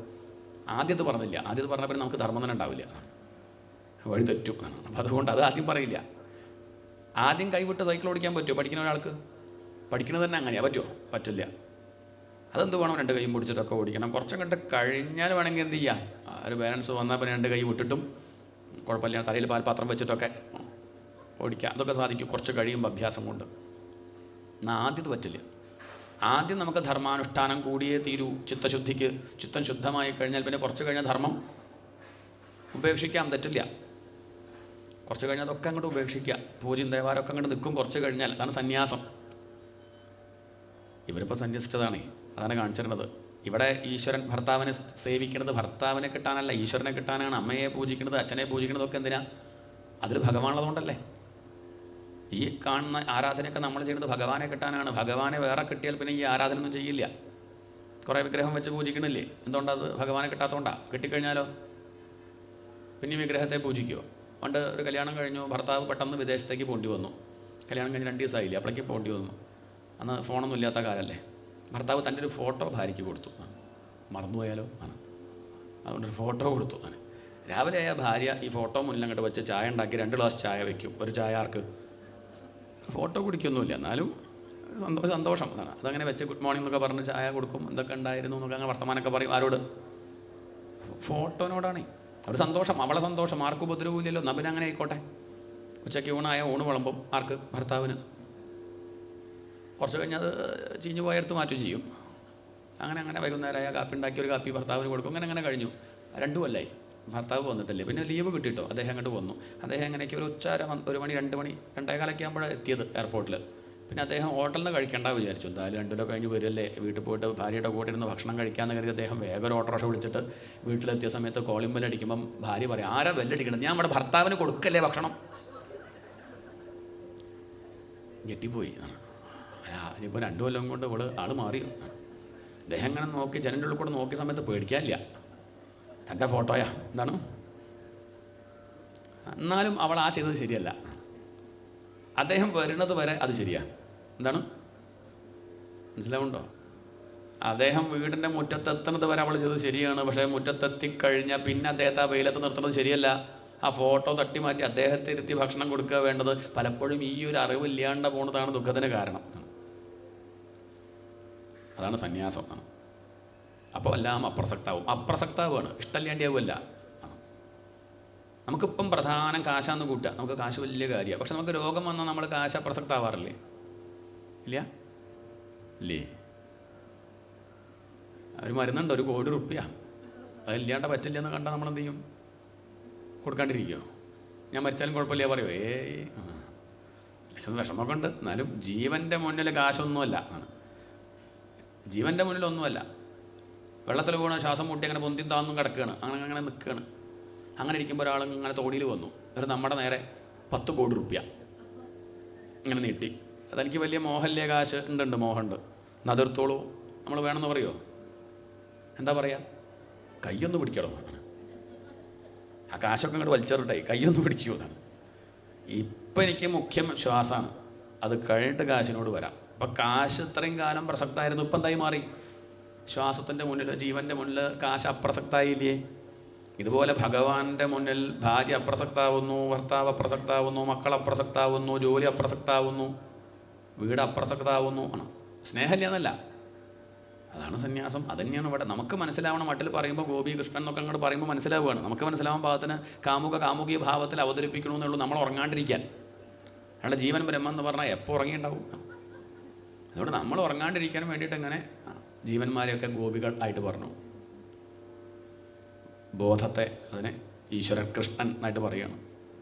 ആദ്യത്ത് പറഞ്ഞില്ല. ആദ്യത്ത് പറഞ്ഞ പിന്നെ നമുക്ക് ധർമ്മം തന്നെ ഉണ്ടാവില്ല, വഴി തെറ്റും. അപ്പം അതുകൊണ്ട് അത് ആദ്യം പറയില്ല. ആദ്യം കൈവിട്ട് സൈക്കിൾ ഓടിക്കാൻ പറ്റുമോ പഠിക്കുന്ന ഒരാൾക്ക്? പഠിക്കുന്നത് തന്നെ അങ്ങനെയാണ്. പറ്റുമോ? പറ്റില്ല. അതെന്ത് വേണം? രണ്ട് കൈയും പിടിച്ചിട്ടൊക്കെ ഓടിക്കണം. കുറച്ചും കണ്ട് കഴിഞ്ഞാൽ വേണമെങ്കിൽ എന്ത് ചെയ്യാം, ഒരു ബാലൻസ് വന്നാൽ പിന്നെ രണ്ട് കൈ വിട്ടിട്ടും കുഴപ്പമില്ല, തലയിൽ പാൽപാത്രം വെച്ചിട്ടൊക്കെ ഓടിക്കാം. അതൊക്കെ സാധിക്കും കുറച്ച് കഴിയുമ്പോൾ അഭ്യാസം കൊണ്ട്. എന്നാൽ ആദ്യത്ത് പറ്റില്ല. ആദ്യം നമുക്ക് ധർമാനുഷ്ഠാനം കൂടിയേ തീരൂ. ചിത്തശുദ്ധിക്ക് ചിത്തം ശുദ്ധമായി കഴിഞ്ഞാൽ പിന്നെ കുറച്ച് കഴിഞ്ഞാൽ ധർമ്മം ഉപേക്ഷിക്കാം, തെറ്റില്ല. കുറച്ച് കഴിഞ്ഞാൽ അതൊക്കെ അങ്ങോട്ട് ഉപേക്ഷിക്കുക. പൂജയും ദേവാലയമൊക്കെ അങ്ങോട്ട് നിൽക്കും കുറച്ച് കഴിഞ്ഞാൽ. അതാണ് സന്യാസം. ഇവരിപ്പോൾ സന്യസിച്ചതാണ്, അതാണ് കാണിച്ചിരുന്നത്. ഇവിടെ ഈശ്വരൻ ഭർത്താവിനെ സേവിക്കുന്നത് ഭർത്താവിനെ കിട്ടാനല്ല, ഈശ്വരനെ കിട്ടാനാണ്. അമ്മയെ പൂജിക്കുന്നത്, അച്ഛനെ പൂജിക്കുന്നതൊക്കെ എന്തിനാ? അതിൽ ഭഗവാനുള്ളതുകൊണ്ടല്ലേ. ഈ കാണുന്ന ആരാധനയൊക്കെ നമ്മൾ ചെയ്യുന്നത് ഭഗവാനെ കിട്ടാനാണ്. ഭഗവാനെ വേറെ കിട്ടിയാൽ പിന്നെ ഈ ആരാധനയൊന്നും ചെയ്യില്ല. കുറേ വിഗ്രഹം വെച്ച് പൂജിക്കണില്ലേ? എന്തുകൊണ്ടത്? ഭഗവാനെ കിട്ടാത്തതുകൊണ്ടാണ്. കിട്ടിക്കഴിഞ്ഞാലോ പിന്നെ ഈ വിഗ്രഹത്തെ പൂജിക്കുമോ? പണ്ട് ഒരു കല്യാണം കഴിഞ്ഞു, ഭർത്താവ് പെട്ടെന്ന് വിദേശത്തേക്ക് പോകേണ്ടി വന്നു. കല്യാണം കഴിഞ്ഞ് 2 ദിവസമായില്ലേ, അപ്പോഴേക്കും പോകേണ്ടി വന്നു. അന്ന് ഫോണൊന്നും ഇല്ലാത്ത കാലമല്ലേ. ഭർത്താവ് തൻ്റെ ഒരു ഫോട്ടോ ഭാര്യയ്ക്ക് കൊടുത്തു. മറന്നുപോയാലോ ആണ്, അതുകൊണ്ടൊരു ഫോട്ടോ കൊടുത്തു. രാവിലെ ആയ ഭാര്യ ഈ ഫോട്ടോ മുന്നിൽ അങ്ങോട്ട് വെച്ച് ചായ ഉണ്ടാക്കി 2 ഗ്ലാസ് ചായ വയ്ക്കും. ഒരു ചായ ആർക്ക്? ഫോട്ടോ കുടിക്കൊന്നുമില്ല, എന്നാലും സന്തോഷം. അതങ്ങനെ വെച്ച് ഗുഡ് മോർണിംഗ് എന്നൊക്കെ പറഞ്ഞ് ചായ കൊടുക്കും. എന്തൊക്കെ ഉണ്ടായിരുന്നു എന്നൊക്കെ അങ്ങനെ വർത്തമാനമൊക്കെ പറയും. ആരോട്? ഫോട്ടോനോടാണ് ഒരു സന്തോഷം, അവളെ സന്തോഷം. ആർക്കും ഉപദ്രവമില്ലല്ലോ, എന്നാൽ പിന്നെ അങ്ങനെ ആയിക്കോട്ടെ. ഉച്ചയ്ക്ക് ഊണായ ഊണ് വിളമ്പും. ആർക്ക്? ഭർത്താവിന്. കുറച്ച് കഴിഞ്ഞ് അത് ചീഞ്ഞു പോയെടുത്ത് മാറ്റും ചെയ്യും. അങ്ങനെ വൈകുന്നേരമായ കാപ്പി ഉണ്ടാക്കി ഒരു കാപ്പി ഭർത്താവിന് കൊടുക്കും. അങ്ങനെ കഴിഞ്ഞു. 2 കൊല്ലമായി. ഭർത്താവ് വന്നിട്ടില്ലേ. പിന്നെ ലീവ് കിട്ടിയിട്ടോ, അദ്ദേഹം അങ്ങോട്ട് വന്നു. അദ്ദേഹം എങ്ങനെയൊക്കെ ഒരു ഉച്ചവരെ 1 മണി 2 മണി 2:15 ആകുമ്പോഴാണ് എത്തിയത് എയർപോർട്ടിൽ. പിന്നെ അദ്ദേഹം ഹോട്ടലിൽ നിന്ന് കഴിക്കേണ്ട വിചാരിച്ചു. എന്തായാലും 2 കിലോ കഴിഞ്ഞ് വരുമല്ലേ, വീട്ടിൽ പോയിട്ട് ഭാര്യയുടെ കൂടെ ഇരുന്ന് ഭക്ഷണം കഴിക്കാമെന്ന് കരുതി അദ്ദേഹം വേഗം ഒരു ഓട്ടോറിക്ഷ വിളിച്ചിട്ട് വീട്ടിലെത്തിയ സമയത്ത് കോളിംഗ് ബെല്ലടിക്കുമ്പം ഭാര്യ പറയും, ആരാ ബെല്ലടിക്കണത്? ഞാൻ നമ്മുടെ ഭർത്താവിന് കൊടുക്കല്ലേ ഭക്ഷണം. ഞെട്ടിപ്പോയി. ഇനിയിപ്പോൾ 2 കൊല്ലം കൊണ്ട് ആൾ മാറി. അദ്ദേഹം ഇങ്ങനെ നോക്കി, ജനൻ്റെ ഉള്ളിൽ കൂടെ നോക്കിയ സമയത്ത് പേടിക്കാനില്ല. തൻ്റെ ഫോട്ടോയാ എന്താണ്. എന്നാലും അവൾ ആ ചെയ്തത് ശരിയല്ല. അദ്ദേഹം വരുന്നത് വരെ അത് ശരിയാ. എന്താണ് മനസ്സിലാവുണ്ടോ? അദ്ദേഹം വീടിൻ്റെ മുറ്റത്തെത്തുന്നത് വരെ അവൾ ചെയ്തത് ശരിയാണ്. പക്ഷേ മുറ്റത്തെത്തിക്കഴിഞ്ഞാൽ പിന്നെ അദ്ദേഹത്തെ ആ വെയിലത്ത് നിർത്തുന്നത് ശരിയല്ല. ആ ഫോട്ടോ തട്ടി മാറ്റി അദ്ദേഹത്തെ ഇരുത്തി ഭക്ഷണം കൊടുക്കുക വേണ്ടത്. പലപ്പോഴും ഈ ഒരു അറിവില്ലാണ്ട് പോകുന്നതാണ് ദുഃഖത്തിന് കാരണം. അതാണ് സന്യാസം. അപ്പോൾ എല്ലാം അപ്രസക്താവുകയാണ്. ഇഷ്ടമില്ലാണ്ടിയാവുമല്ല. നമുക്കിപ്പം പ്രധാനം കാശാന്ന് കൂട്ടുക. നമുക്ക് കാശ് വലിയ കാര്യമാണ്. പക്ഷെ നമുക്ക് രോഗം വന്നാൽ നമ്മൾ കാശ് അപ്രസക്താവാറില്ലേ? ഇല്ലേ? ഒരു മരുന്നുണ്ട്, 1 കോടി റുപ്യ. അതില്ലാണ്ട് പറ്റില്ല എന്ന് കണ്ടാൽ നമ്മളെന്ത് ചെയ്യും? കൊടുക്കാണ്ടിരിക്കുമോ? ഞാൻ മരിച്ചാലും കുഴപ്പമില്ല പറയുമോ? വിഷമമൊക്കെ ഉണ്ട്. എന്നാലും ജീവൻ്റെ മുന്നിൽ കാശൊന്നുമല്ല. ജീവൻ്റെ മുന്നിലൊന്നുമല്ല. വെള്ളത്തിൽ വീണ് ശ്വാസം മുട്ടി അങ്ങനെ പൊന്തിയും താന്നും കിടക്കുകയാണ്. അങ്ങനെ നിൽക്കുകയാണ്. അങ്ങനെ ഇരിക്കുമ്പോൾ ഒരാൾ ഇങ്ങനെ തോണിയിൽ വന്നു. എന്നിട്ട് നമ്മുടെ നേരെ 10 കോടി റുപ്യ ഇങ്ങനെ നീട്ടി. അതെനിക്ക് വലിയ മോഹല്ലേ, കാശ് ഉണ്ട്, മോഹമുണ്ട്, നതിർത്തോളൂ, നമ്മൾ വേണമെന്ന് പറയുമോ? എന്താ പറയുക? കയ്യൊന്ന് പിടിക്കണം. ആ കാശൊക്കെ അങ്ങോട്ട് വലിച്ചെറിട്ടെ, കയ്യൊന്ന് പിടിക്കൂ. അതാണ് ഇപ്പം എനിക്ക് മുഖ്യം ശ്വാസമാണ്. അത് കഴിഞ്ഞിട്ട് കാശിനോട് വരാം. അപ്പം കാശ് ഇത്രയും കാലം പ്രസക്തമായിരുന്നു. ഇപ്പം എന്തായി മാറി? ശ്വാസത്തിൻ്റെ മുന്നിൽ, ജീവൻ്റെ മുന്നിൽ കാശ് അപ്രസക്തായില്ലേ? ഇതുപോലെ ഭഗവാന്റെ മുന്നിൽ ഭാര്യ അപ്രസക്താവുന്നു, ഭർത്താവ് അപ്രസക്താവുന്നു, മക്കൾ അപ്രസക്താവുന്നു, ജോലി അപ്രസക്താവുന്നു, വീട് അപ്രസക്താവുന്നു. ആണ് സ്നേഹമില്ല എന്നല്ല. അതാണ് സന്യാസം. അതുതന്നെയാണ് ഇവിടെ നമുക്ക് മനസ്സിലാവണം. മട്ടിൽ പറയുമ്പോൾ ഗോപി കൃഷ്ണൻ എന്നൊക്കെ അങ്ങോട്ട് പറയുമ്പോൾ മനസ്സിലാവുകയാണ്. നമുക്ക് മനസ്സിലാവാൻ പാകത്തിന് കാമുകീയ ഭാവത്തിൽ അവതരിപ്പിക്കണമെന്നുള്ളൂ, നമ്മൾ ഉറങ്ങാണ്ടിരിക്കാൻ. അയാളുടെ ജീവൻ ബ്രഹ്മം എന്ന് പറഞ്ഞാൽ എപ്പോൾ ഉറങ്ങിയിട്ടുണ്ടാവും. അതുകൊണ്ട് നമ്മൾ ഉറങ്ങാണ്ടിരിക്കാൻ വേണ്ടിയിട്ട് എങ്ങനെ ജീവന്മാരെയൊക്കെ ഗോപികൾ ആയിട്ട് പറഞ്ഞു. ബോധത്തെ അതിനെ ഈശ്വരൻ കൃഷ്ണൻ എന്നായിട്ട് പറയുകയാണ്.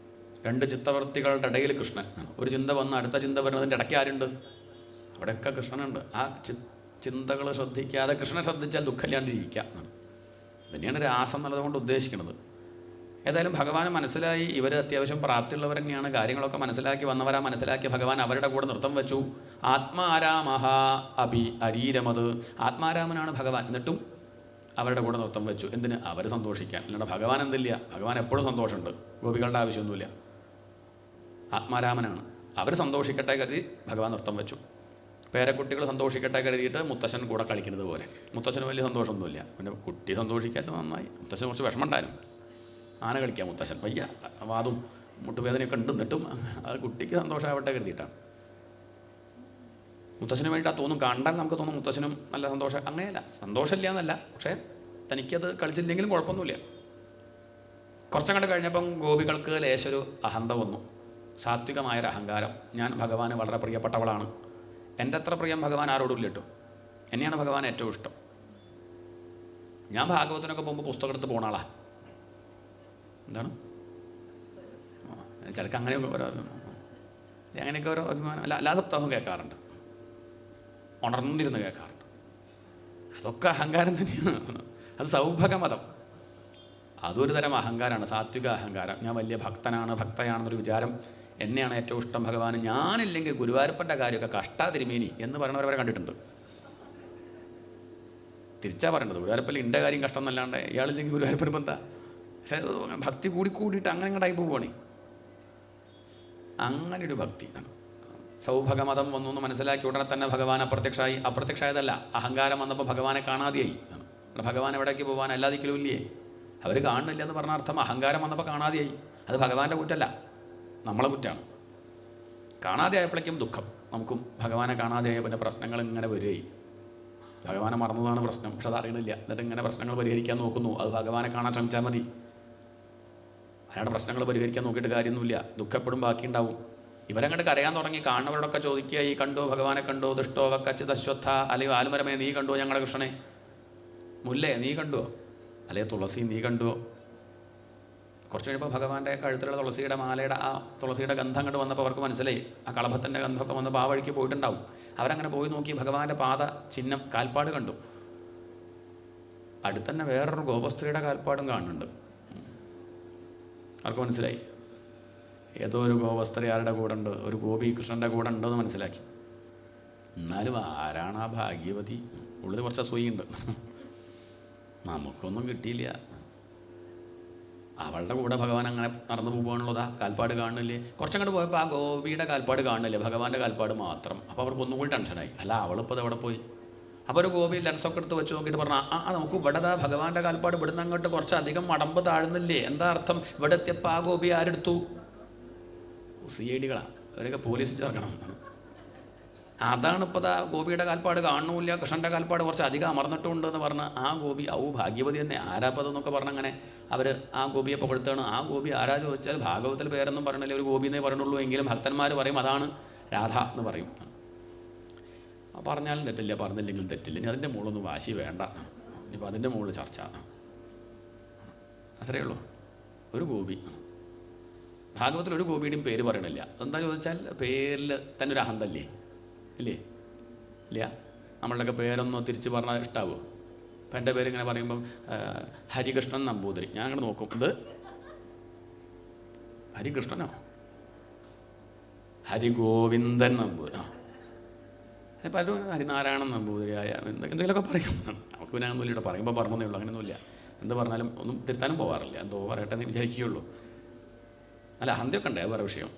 2 ചിത്തവൃത്തികളുടെ ഇടയിൽ കൃഷ്ണൻ. ഒരു ചിന്ത വന്ന് അടുത്ത ചിന്ത വരുന്നതിൻ്റെ ഇടയ്ക്ക് ആരുണ്ട്? അവിടെയൊക്കെ കൃഷ്ണനുണ്ട്. ആ ചിന്തകൾ ശ്രദ്ധിക്കാതെ കൃഷ്ണനെ ശ്രദ്ധിച്ചാൽ ദുഃഖമില്ലാണ്ടിരിക്കാം. തന്നെയാണ് രാസം എന്നുള്ളതുകൊണ്ട് ഉദ്ദേശിക്കുന്നത്. ഏതായാലും ഭഗവാന് മനസ്സിലായി ഇവർ അത്യാവശ്യം പ്രാപ്തിയുള്ളവർ തന്നെയാണ്. കാര്യങ്ങളൊക്കെ മനസ്സിലാക്കി വന്നവരാ. മനസ്സിലാക്കി ഭഗവാൻ അവരുടെ കൂടെ നൃത്തം വെച്ചു. ആത്മാരാമഹ അഭി അരീരമത്. ആത്മാരാമനാണ് ഭഗവാൻ. എന്നിട്ടും അവരുടെ കൂടെ നൃത്തം വെച്ചു. എന്തിന്? അവർ സന്തോഷിക്കാൻ. അല്ലാണ്ട് ഭഗവാൻ എന്തില്ല, ഭഗവാൻ എപ്പോഴും സന്തോഷമുണ്ട്. ഗോപികളുടെ ആവശ്യമൊന്നുമില്ല. ആത്മാരാമനാണ്. അവർ സന്തോഷിക്കട്ടെ കരുതി ഭഗവാൻ നൃത്തം വെച്ചു. പേരക്കുട്ടികൾ സന്തോഷിക്കട്ടെ കരുതിയിട്ട് മുത്തശ്ശൻ കൂടെ കളിക്കുന്നത് പോലെ. മുത്തശ്ശന് വലിയ സന്തോഷമൊന്നുമില്ല. പിന്നെ കുട്ടി സന്തോഷിക്കാത്ത നന്നായി. മുത്തശ്ശന് കുറച്ച് വിഷമം ഉണ്ടായിരുന്നു. ആന കളിക്കാം മുത്തശ്ശൻ. വയ്യ, വാതും മുട്ടുവേദനയൊക്കെ ഉണ്ട്. എന്നിട്ടും അത് കുട്ടിക്ക് സന്തോഷമാവട്ടെ കരുതിയിട്ടാണ്. മുത്തശ്ശന് വേണ്ടിയിട്ട് തോന്നും, കണ്ടാൽ നമുക്ക് തോന്നും മുത്തശ്ശനും നല്ല സന്തോഷം. അങ്ങനെയല്ല, സന്തോഷമില്ല എന്നല്ല, പക്ഷേ തനിക്കത് കളിച്ചില്ലെങ്കിലും കുഴപ്പമൊന്നുമില്ല. കുറച്ചങ്ങോട്ട് കഴിഞ്ഞപ്പം ഗോപികൾക്ക് ലേശൊരു അഹന്ത വന്നു. സാത്വികമായൊരു അഹങ്കാരം. ഞാൻ ഭഗവാന് വളരെ പ്രിയപ്പെട്ടവളാണ്. എൻ്റെ അത്ര പ്രിയം ഭഗവാൻ ആരോടും ഇല്ല കേട്ടോ. എന്നെയാണ് ഭഗവാൻ ഏറ്റവും ഇഷ്ടം. ഞാൻ ഭാഗവതനൊക്കെ പോകുമ്പോൾ പുസ്തകം എടുത്ത് പോകണ ആളാ. എന്താണ് ചിലക്ക് അങ്ങനെ അങ്ങനെയൊക്കെ ഓരോ അഭിമാനം. എല്ലാ സപ്താഹവും കേൾക്കാറുണ്ട്, ഉണർന്നിരുന്ന് കേൾക്കാറുണ്ട്. അതൊക്കെ അഹങ്കാരം തന്നെയാണ്. അത് സൗഭഗമതം. അതൊരു തരം അഹങ്കാരമാണ്, സാത്വിക അഹങ്കാരം. ഞാൻ വലിയ ഭക്തയാണെന്നൊരു വിചാരം. എന്നെയാണ് ഏറ്റവും ഇഷ്ടം ഭഗവാൻ. ഞാനില്ലെങ്കിൽ ഗുരുവായൂരപ്പൻ്റെ കാര്യമൊക്കെ കഷ്ടാ തിരുമേനി എന്ന് പറയുന്നവരെ കണ്ടിട്ടുണ്ട്. തിരിച്ചാ പറയേണ്ടത്. ഗുരുവായൂരപ്പൻ്റെ ഇൻ്റെ കാര്യം കഷ്ടം എന്നല്ലാണ്ട് ഇയാളില്ലെങ്കിൽ ഗുരുവായൂരപ്പൻ എന്താ. പക്ഷേ ഭക്തി കൂടിയിട്ട് അങ്ങനെ അങ്ങോട്ടായി പോവുകയാണ്. അങ്ങനെയൊരു ഭക്തി ആണ്. സൗഭഗമതം വന്നു എന്ന് മനസ്സിലാക്കി ഉടനെ തന്നെ ഭഗവാൻ അപ്രത്യക്ഷമായി. അപ്രത്യക്ഷമായതല്ല, അഹങ്കാരം വന്നപ്പോൾ ഭഗവാനെ കാണാതെയായി. ഭഗവാൻ എവിടേക്ക് പോകാൻ എല്ലാതിക്കലും ഇല്ലേ? അവർ കാണുന്നില്ല എന്ന് പറഞ്ഞ അർത്ഥം അഹങ്കാരം വന്നപ്പോൾ കാണാതെയായി. അത് ഭഗവാന്റെ കുറ്റമല്ല, നമ്മളെ കുറ്റമാണ്. കാണാതെ ആയപ്പോഴേക്കും ദുഃഖം. നമുക്കും ഭഗവാനെ കാണാതെയായ പിന്നെ പ്രശ്നങ്ങൾ ഇങ്ങനെ വരികയായി. ഭഗവാനെ മറന്നതാണ് പ്രശ്നം, പക്ഷെ അത് അറിയണില്ല. എന്നിട്ട് ഇങ്ങനെ പ്രശ്നങ്ങൾ പരിഹരിക്കാൻ നോക്കുന്നു. അത് ഭഗവാനെ കാണാൻ ശ്രമിച്ചാൽ മതി. അയാളുടെ പ്രശ്നങ്ങൾ പരിഹരിക്കാൻ നോക്കിയിട്ട് കാര്യമൊന്നുമില്ല, ദുഃഖപ്പെടും ബാക്കിയുണ്ടാവും. ഇവരങ്ങോട്ട് കരയാൻ തുടങ്ങി. കാണുന്നവരോടൊക്കെ ചോദിക്കുക, ഈ കണ്ടോ ഭഗവാനെ കണ്ടോ? ദുഷ്ടോ വക്കച്ചിത് അശ്വത്ഥ, അല്ലെങ്കിൽ ആലുമരമേ നീ കണ്ടോ ഞങ്ങളുടെ കൃഷ്ണനെ? മുല്ലേ നീ കണ്ടുവോ? അല്ലെങ്കിൽ തുളസി നീ കണ്ടുവോ? കുറച്ച് കഴിയുമ്പോൾ ഭഗവാന്റെ കഴുത്തിലുള്ള തുളസിയുടെ മാലയുടെ ആ തുളസിയുടെ ഗന്ധം കണ്ട് വന്നപ്പോൾ അവർക്ക് മനസ്സിലായി. ആ കളഭത്തിൻ്റെ ഗന്ധമൊക്കെ വന്നപ്പോൾ ആ വഴിക്ക് പോയിട്ടുണ്ടാവും. അവരങ്ങനെ പോയി നോക്കി ഭഗവാന്റെ പാദ ചിഹ്നം കാൽപ്പാട് കണ്ടു. അടുത്തന്നെ വേറൊരു ഗോപസ്ത്രീയുടെ കാൽപ്പാടും കാണുന്നുണ്ട്. അവർക്ക് മനസ്സിലായി ഏതോ ഒരു ഗോപസ്ത്രീ ആരുടെ കൂടെ ഉണ്ട്, ഒരു ഗോപി കൃഷ്ണൻ്റെ കൂടെ ഉണ്ടെന്ന് മനസ്സിലാക്കി. എന്നാലും ആരാണ് ആ ഭാഗ്യവതി? ഉള്ളിൽ കുറച്ച് അസൂയുണ്ട്. നമുക്കൊന്നും കിട്ടിയില്ല. അവളുടെ കൂടെ ഭഗവാൻ അങ്ങനെ നടന്നു പോകുകയാണുള്ളതാ, കാൽപ്പാട് കാണുന്നില്ലേ? കുറച്ചങ്ങോട്ട് പോയപ്പോൾ ആ ഗോപിയുടെ കാൽപ്പാട് കാണുന്നില്ലേ, ഭഗവാന്റെ കാൽപ്പാട് മാത്രം. അപ്പോൾ അവർക്ക് ഒന്നും കൂടി ടെൻഷനായി. അല്ല അവളിപ്പോൾ അത് എവിടെ പോയി? അപ്പോൾ ഒരു ഗോപി ലെൻസൊക്കെ എടുത്ത് വെച്ച് നോക്കിയിട്ട് പറഞ്ഞു, നമുക്ക് ഇവിടെ ഭഗവാന്റെ കാൽപ്പാട് ഇവിടുന്ന് അങ്ങോട്ട് കുറച്ചധികം മടമ്പ് താഴുന്നില്ലേ? എന്താ അർത്ഥം? ഇവിടെ എത്തിയപ്പോൾ ആ ഗോപി ആരെടുത്തു? CID-കളാണ്, അവരൊക്കെ പോലീസ് ചേർക്കണം. അതാണ് ഇപ്പോൾ ആ ഗോപിയുടെ കാൽപ്പാട് കാണുന്നില്ല, കൃഷ്ണൻ്റെ കാൽപ്പാട് കുറച്ച് അധികം അമർന്നിട്ടുണ്ടെന്ന് പറഞ്ഞ് ആ ഗോപി ഭാഗ്യവതി തന്നെ ആരാപ്പതെന്നൊക്കെ പറഞ്ഞങ്ങനെ അവർ ആ ഗോപിയെ പുകഴ്ത്താണ്. ആ ഗോപി ആരാ ചോദിച്ചാൽ ഭാഗവത്തിൽ പേരൊന്നും പറയണില്ല, ഒരു ഗോപിന്നേ പറഞ്ഞുള്ളൂ. എങ്കിലും ഭക്തന്മാർ പറയും അതാണ് രാധ എന്ന് പറയും. പറഞ്ഞാലും തെറ്റില്ല, പറഞ്ഞില്ലെങ്കിലും തെറ്റില്ല. ഇനി അതിൻ്റെ മുകളിലൊന്നും വാശി വേണ്ട. ഇനിയിപ്പോൾ അതിൻ്റെ മുകളിൽ ചർച്ച അത്രയേ ഉള്ളൂ. ഒരു ഗോപി ഭാഗവത്തിൽ ഒരു ഗോപിയുടെയും പേര് പറയണില്ല. എന്താ ചോദിച്ചാൽ പേരിൽ തന്നെ ഒരു അഹന്തല്ലേ? ഇല്ലേ? ഇല്ല. നമ്മളുടെയൊക്കെ പേരൊന്നും തിരിച്ച് പറഞ്ഞാൽ ഇഷ്ടാവുമോ? ഇപ്പം എൻ്റെ പേര് ഇങ്ങനെ പറയുമ്പം ഹരികൃഷ്ണൻ നമ്പൂതിരി, ഞാൻ അങ്ങനെ നോക്കും, ഇത് ഹരികൃഷ്ണനോ ഹരിഗോവിന്ദൻ നമ്പൂതിരി, പലരും ഹരിനാരായണൻ നമ്പൂതിരിയായ എന്തെങ്കിലുമൊക്കെ പറയും. നമുക്ക് പിന്നെ ഒന്നുമില്ല, ഇവിടെ പറയുമ്പോൾ പറഞ്ഞതേ ഉള്ളൂ, അങ്ങനെയൊന്നുമില്ല. എന്ത് പറഞ്ഞാലും ഒന്നും തിരുത്താനും പോകാറില്ല. എന്തോ പറയട്ടെ എന്ന് വിചാരിക്കുകയുള്ളൂ. അല്ല അഹന്തയൊക്കെ ഉണ്ട്, വേറെ വിഷയം.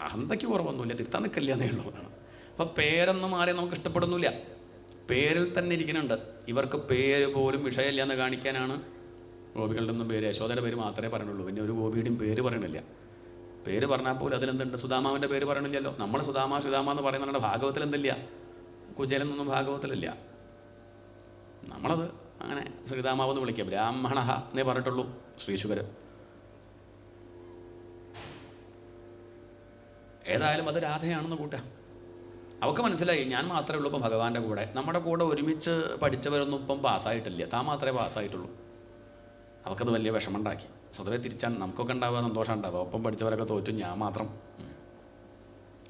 അഹന്തയ്ക്ക് കുറവൊന്നുമില്ല, തിരുത്താൻ നിൽക്കില്ല എന്നേ ഉള്ളൂ. അപ്പോൾ പേരൊന്നും ആരെയും നമുക്ക് ഇഷ്ടപ്പെടുന്നില്ല. പേരിൽ തന്നെ ഇരിക്കുന്നുണ്ട്. ഇവർക്ക് പേര് പോലും വിഷയമില്ല എന്ന് കാണിക്കാനാണ് ഗോപികളുടെ ഒന്നും പേര്. യശോദയുടെ പേര് മാത്രമേ പറയുന്നുള്ളൂ, പിന്നെ ഒരു ഗോപിയുടെയും പേര് പറയണില്ല. പേര് പറഞ്ഞാൽ പോലും അതിലെന്തുണ്ട്? സുധാമാവിൻ്റെ പേര് പറയണില്ലല്ലോ. നമ്മൾ സുധാമ എന്ന് പറയുന്നുണ്ട്. ഭാഗവത്തിൽ എന്തില്ല? കുചേലനൊന്നും ഭാഗവത്തിലില്ല. നമ്മളത് അങ്ങനെ ശ്രീതാമാവെന്ന് വിളിക്കുക. ബ്രാഹ്മണ എന്നേ പറഞ്ഞിട്ടുള്ളൂ ശ്രീശുകർ. ഏതായാലും അത് രാധയാണെന്ന് കൂട്ടാം. അവൾക്ക് മനസ്സിലായി ഞാൻ മാത്രമേ ഉള്ളൂ ഇപ്പം ഭഗവാന്റെ കൂടെ. നമ്മുടെ കൂടെ ഒരുമിച്ച് പഠിച്ചവരൊന്നും ഇപ്പം പാസ്സായിട്ടില്ല, താൻ മാത്രമേ പാസ്സായിട്ടുള്ളൂ. അവൾക്കത് വലിയ വിഷമമുണ്ടാക്കി. സ്വതവേ തിരിച്ചാണ് നമുക്കൊക്കെ ഉണ്ടാവുക, സന്തോഷം ഉണ്ടാവുക. ഒപ്പം പഠിച്ചവരൊക്കെ തോറ്റു, ഞാൻ മാത്രം.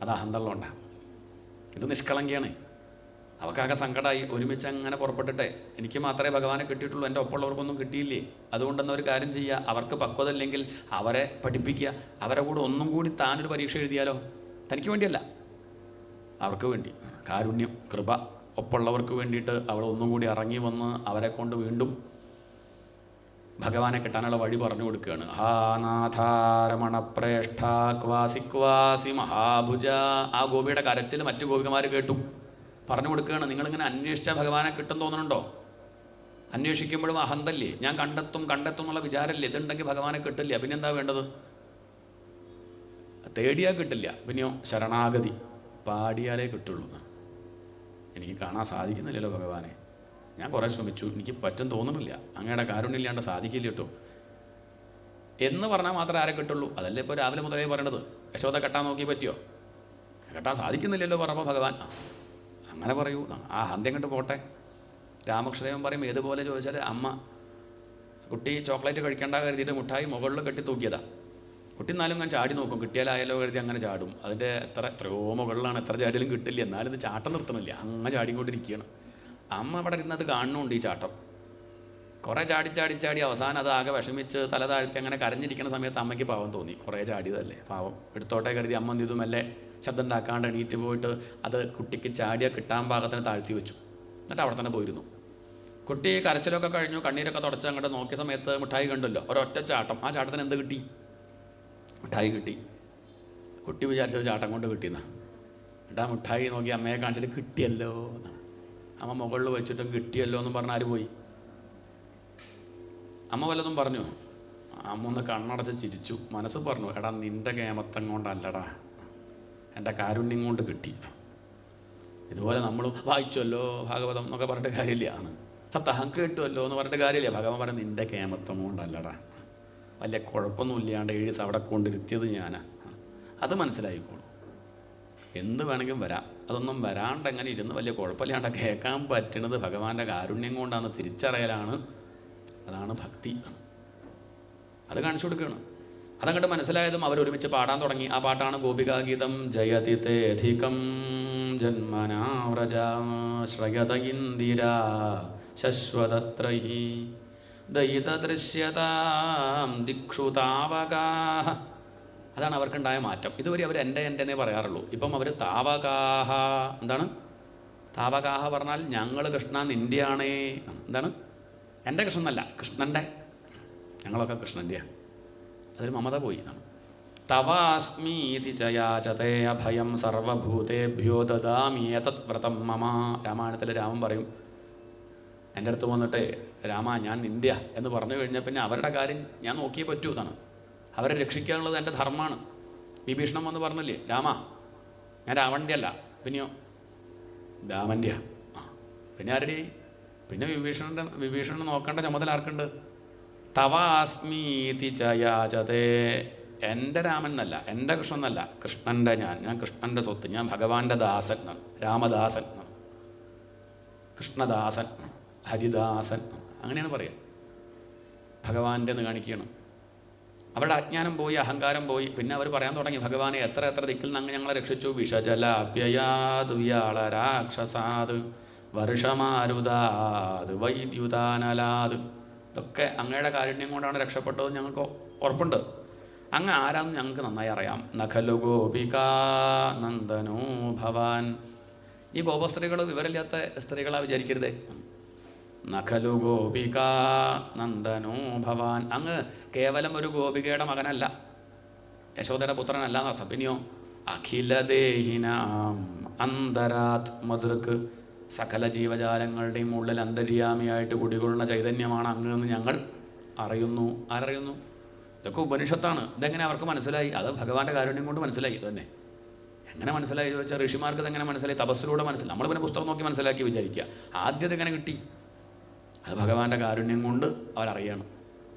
അത് അഹന്തള്ളോണ്ടാണ്. ഇത് നിഷ്കളങ്കിയാണ്. അവൾക്കാകെ സങ്കടമായി. ഒരുമിച്ച് അങ്ങനെ പുറപ്പെട്ടിട്ടെ എനിക്ക് മാത്രമേ ഭഗവാനെ കിട്ടിയിട്ടുള്ളൂ, എൻ്റെ ഒപ്പമുള്ളവർക്കൊന്നും കിട്ടിയില്ലേ. അതുകൊണ്ടെന്ന് ഒരു കാര്യം ചെയ്യുക, അവർക്ക് പക്വത ഇല്ലെങ്കിൽ അവരെ പഠിപ്പിക്കുക. അവരെ കൂടെ ഒന്നും കൂടി താനൊരു പരീക്ഷ എഴുതിയാലോ? തനിക്ക് വേണ്ടിയല്ല, അവർക്ക് വേണ്ടി. കാരുണ്യം, കൃപ, ഒപ്പമുള്ളവർക്ക് വേണ്ടിയിട്ട് അവൾ ഒന്നും കൂടി ഇറങ്ങി വന്ന് അവരെ കൊണ്ട് വീണ്ടും ഭഗവാനെ കിട്ടാനുള്ള വഴി പറഞ്ഞു കൊടുക്കുകയാണ്. ഹാ നാഥാരമണ പ്രേഷ്ഠ ക്വാസി ക്വാസി മഹാഭുജ. ആ ഗോപിയുടെ കരച്ചിൽ മറ്റു ഗോപികമാർ കേട്ടു. പറഞ്ഞു കൊടുക്കുകയാണ്, നിങ്ങളിങ്ങനെ അന്വേഷിച്ചാൽ ഭഗവാനെ കിട്ടും തോന്നുന്നുണ്ടോ? അന്വേഷിക്കുമ്പോഴും അഹന്തല്ലേ? ഞാൻ കണ്ടെത്തും എന്നുള്ള വിചാരമല്ലേ? ഇതുണ്ടെങ്കിൽ ഭഗവാനെ കിട്ടില്ല, പിന്നെന്താ വേണ്ടത്? തേടിയാൽ കിട്ടില്ല, പിന്നെയോ ശരണാഗതി പാടിയാലേ കിട്ടുള്ളൂ. എനിക്ക് കാണാൻ സാധിക്കുന്നില്ലല്ലോ ഭഗവാനെ. ഞാൻ കുറേ ശ്രമിച്ചു, എനിക്ക് പറ്റും തോന്നുന്നില്ല, അങ്ങയുടെ കാരുണ്യമില്ലാണ്ട് സാധിക്കില്ല കേട്ടോ എന്ന് പറഞ്ഞാൽ മാത്രമേ ആരെ കിട്ടുള്ളൂ. അതല്ലേ ഇപ്പോൾ രാവിലെ മുതലേ പറയണത്. യശോദ കെട്ടാൻ നോക്കി പറ്റിയോ? കെട്ടാൻ സാധിക്കുന്നില്ലല്ലോ പറഞ്ഞപ്പോൾ ഭഗവാൻ അങ്ങനെ പറയൂ, ആ ഹന്ത്യം കണ്ട് പോട്ടെ. രാമകൃഷ്ണദേവൻ പറയും ഏതുപോലെ ചോദിച്ചാൽ, അമ്മ കുട്ടി ചോക്ലേറ്റ് കഴിക്കേണ്ട കരുതിയിട്ട് മുട്ടായി മുകളിൽ കെട്ടി തൂക്കിയതാ. കുട്ടി എന്നാലും ഞാൻ ചാടി നോക്കും, കിട്ടിയാലായാലോ കരുതി അങ്ങനെ ചാടും. അതിൻ്റെ എത്രയോ മുകളിലാണ്, എത്ര ചാടിയാലും കിട്ടില്ല. എന്നാലും ഇത് ചാട്ടം നിർത്തണില്ല, അങ്ങനെ ചാടിക്കൊണ്ടിരിക്കുകയാണ്. അമ്മ അവിടെ ഇരുന്നത് കാണുന്നുണ്ട് ഈ ചാട്ടം. കുറേ ചാടി അവസാനം അത് ആകെ വിഷമിച്ച് തല താഴ്ത്തി അങ്ങനെ കരഞ്ഞിരിക്കുന്ന സമയത്ത് അമ്മയ്ക്ക് പാവം തോന്നി. കുറേ ചാടിയതല്ലേ, പാവം എടുത്തോട്ടെ കരുതി അമ്മ എന്ത് ചെയ്തു, മെല്ലെ ശബ്ദം ഉണ്ടാക്കാണ്ട് എണീറ്റ് പോയിട്ട് അത് കുട്ടിക്ക് ചാടിയാൽ കിട്ടാൻ പാകത്തിന് താഴ്ത്തി വെച്ചു. എന്നിട്ട് അവിടെ തന്നെ പോയിരുന്നു. കുട്ടി കരച്ചിലൊക്കെ കഴിഞ്ഞു, കണ്ണീരൊക്കെ തുടച്ച് അങ്ങോട്ട് നോക്കിയ സമയത്ത് മിഠായി കണ്ടല്ലോ, ഒരൊറ്റ ചാട്ടം. ആ ചാട്ടത്തിന് എന്ത് കിട്ടി? മിഠായി കിട്ടി. കുട്ടി വിചാരിച്ചത് ചാട്ടം കൊണ്ട് കിട്ടിയെന്നാ. എന്നിട്ട് ആ മിഠായി നോക്കി അമ്മയെ കാണിച്ചിട്ട് കിട്ടിയല്ലോ എന്നാണ്. അമ്മ മുകളിൽ വെച്ചിട്ടും കിട്ടിയല്ലോ എന്നും പറഞ്ഞ് ആര് പോയി? അമ്മ വല്ലതും പറഞ്ഞു? അമ്മ ഒന്ന് കണ്ണടച്ച് ചിരിച്ചു. മനസ്സ് പറഞ്ഞു, എടാ നിൻ്റെ കേമത്തം കൊണ്ടല്ലടാ, എൻ്റെ കാരുണ്യം കൊണ്ട് കിട്ടി. ഇതുപോലെ നമ്മൾ വായിച്ചല്ലോ ഭാഗവതം എന്നൊക്കെ പറഞ്ഞിട്ട് കാര്യമില്ല. സപ്താഹം കേട്ടുമല്ലോ എന്ന് പറഞ്ഞിട്ട് കാര്യമില്ല. ഭഗവാൻ പറഞ്ഞു, നിൻ്റെ കേമത്തം കൊണ്ടല്ലടാ, വലിയ കുഴപ്പമൊന്നും ഇല്ലാണ്ട് എഴുതി അവിടെ കൊണ്ടിരുത്തിയത് ഞാനാ. അത് മനസ്സിലായിക്കോളൂ. എന്ത് വേണമെങ്കിലും വരാം. അതൊന്നും വരാണ്ട് എങ്ങനെ ഇരുന്ന് വലിയ കുഴപ്പമില്ലാണ്ട് കേൾക്കാൻ പറ്റുന്നത് ഭഗവാന്റെ കാരുണ്യം കൊണ്ടാണ് തിരിച്ചറിയലാണ്. അതാണ് ഭക്തി. അത് കാണിച്ചു കൊടുക്കുകയാണ്. അതങ്ങോട്ട് മനസ്സിലായതും അവരൊരുമിച്ച് പാടാൻ തുടങ്ങി. ആ പാട്ടാണ് ഗോപികാഗീതം. ജയതി തേ അധികം ജന്മനാ വ്രജാ ശ്രയത ഇന്ദിരാ ശശ്വതത്രൈ ദയിതദൃശ്യതാം ദിക്ഷു താവകാഹ. അതാണ് അവർക്കുണ്ടായ മാറ്റം. ഇതുവരെ അവർ എൻ്റെ എന്നേ പറയാറുള്ളൂ. ഇപ്പം അവർ താവകാഹ. എന്താണ് താവകാഹ പറഞ്ഞാൽ? ഞങ്ങൾ കൃഷ്ണ നിൻ്റെയാണേ. എന്താണ്? എൻ്റെ കൃഷ്ണൻ എന്നല്ല, കൃഷ്ണൻ്റെ. ഞങ്ങളൊക്കെ കൃഷ്ണൻ്റെയാണ്. അതിൽ മമത പോയി. തവാസ്മീതി ചയാചതേ അഭയം സർവഭൂതേഭ്യോ ദദാമി ഏതത് വ്രതം മമ. രാമായണത്തിൽ രാമൻ പറയും, എൻ്റെ അടുത്ത് വന്നിട്ട് രാമ ഞാൻ നിന്ത്യ എന്ന് പറഞ്ഞു കഴിഞ്ഞാൽ പിന്നെ അവരുടെ കാര്യം ഞാൻ നോക്കിയേ പറ്റൂ എന്നാണ്. അവരെ രക്ഷിക്കാനുള്ളത് എൻ്റെ ധർമ്മമാണ്. വിഭീഷണൻ വന്ന് പറഞ്ഞില്ലേ, രാമ ഞാൻ രാവണൻ്റെ അല്ല, പിന്നെയോ രാമൻ്റെ. പിന്നെ ആരുടെ? പിന്നെ വിഭീഷണനെ നോക്കേണ്ട ചുമതല ആർക്കുണ്ട്? തവാസ്മീതി ചയാചതേ. എൻ്റെ രാമൻ എന്നല്ല, എൻ്റെ കൃഷ്ണൻ എന്നല്ല, കൃഷ്ണൻ്റെ ഞാൻ കൃഷ്ണൻ്റെ സ്വത്ത്, ഞാൻ ഭഗവാന്റെ ദാസൻ എന്നാണ്. രാമദാസൻ, കൃഷ്ണദാസൻ, ഹരിദാസൻ, അങ്ങനെയാണ് പറയുക. ഭഗവാന്റെ എന്ന് കാണിക്കുകയാണ്. അവരുടെ അജ്ഞാനം പോയി, അഹങ്കാരം പോയി. പിന്നെ അവർ പറയാൻ തുടങ്ങി, ഭഗവാനെ എത്ര എത്ര ദിക്കിൽ നിന്ന് അങ്ങ് ഞങ്ങളെ രക്ഷിച്ചു. വിഷജലാഭ്യയാത് വ്യാള രാക്ഷസാത് വർഷമാരുതാത് വൈദ്യുതാനലാത്. ഇതൊക്കെ അങ്ങയുടെ കാരുണ്യം കൊണ്ടാണ് രക്ഷപ്പെട്ടത്, ഞങ്ങൾക്ക് ഉറപ്പുണ്ട്. അങ്ങ് ആരാന്ന് ഞങ്ങൾക്ക് നന്നായി അറിയാം. നഖലു ഗോപികാ നന്ദനോ ഭവാൻ. ഈ ഗോപസ്ത്രീകൾ വിവരമില്ലാത്ത സ്ത്രീകളാ വിചാരിക്കരുതേ. നഖലു ഗോപികാ നന്ദനോ ഭവാൻ. അങ്ങ് കേവലം ഒരു ഗോപികയുടെ മകനല്ല, യശോദയുടെ പുത്രനല്ല എന്നർത്ഥം. പിന്നെയോ അഖിലദേഹിനാം അന്തരാത് മധുർക്ക്. സകല ജീവജാലങ്ങളുടെയും ഉള്ളിൽ അന്തര്യാമിയായിട്ട് കുടികൊള്ളുന്ന ചൈതന്യമാണ് അങ്ങ് ഞങ്ങൾ അറിയുന്നു. ആരറിയുന്നു? ഇതൊക്കെ ഉപനിഷത്താണ്. ഇതെങ്ങനെ അവർക്ക് മനസ്സിലായി? അത് ഭഗവാന്റെ കാരുണ്യം കൊണ്ട് മനസ്സിലായി. തന്നെ എങ്ങനെ മനസ്സിലായി ചോദിച്ചാൽ, ഋഷിമാർക്ക് ഇതെങ്ങനെ മനസ്സിലായി? തപസ്സിലൂടെ മനസ്സിലായി. നമ്മൾ പിന്നെ പുസ്തകം നോക്കി മനസ്സിലാക്കി വിചാരിക്കുക. ആദ്യം ഇതെങ്ങനെ കിട്ടി? അത് ഭഗവാന്റെ കാരുണ്യം കൊണ്ട് അവരറിയണം.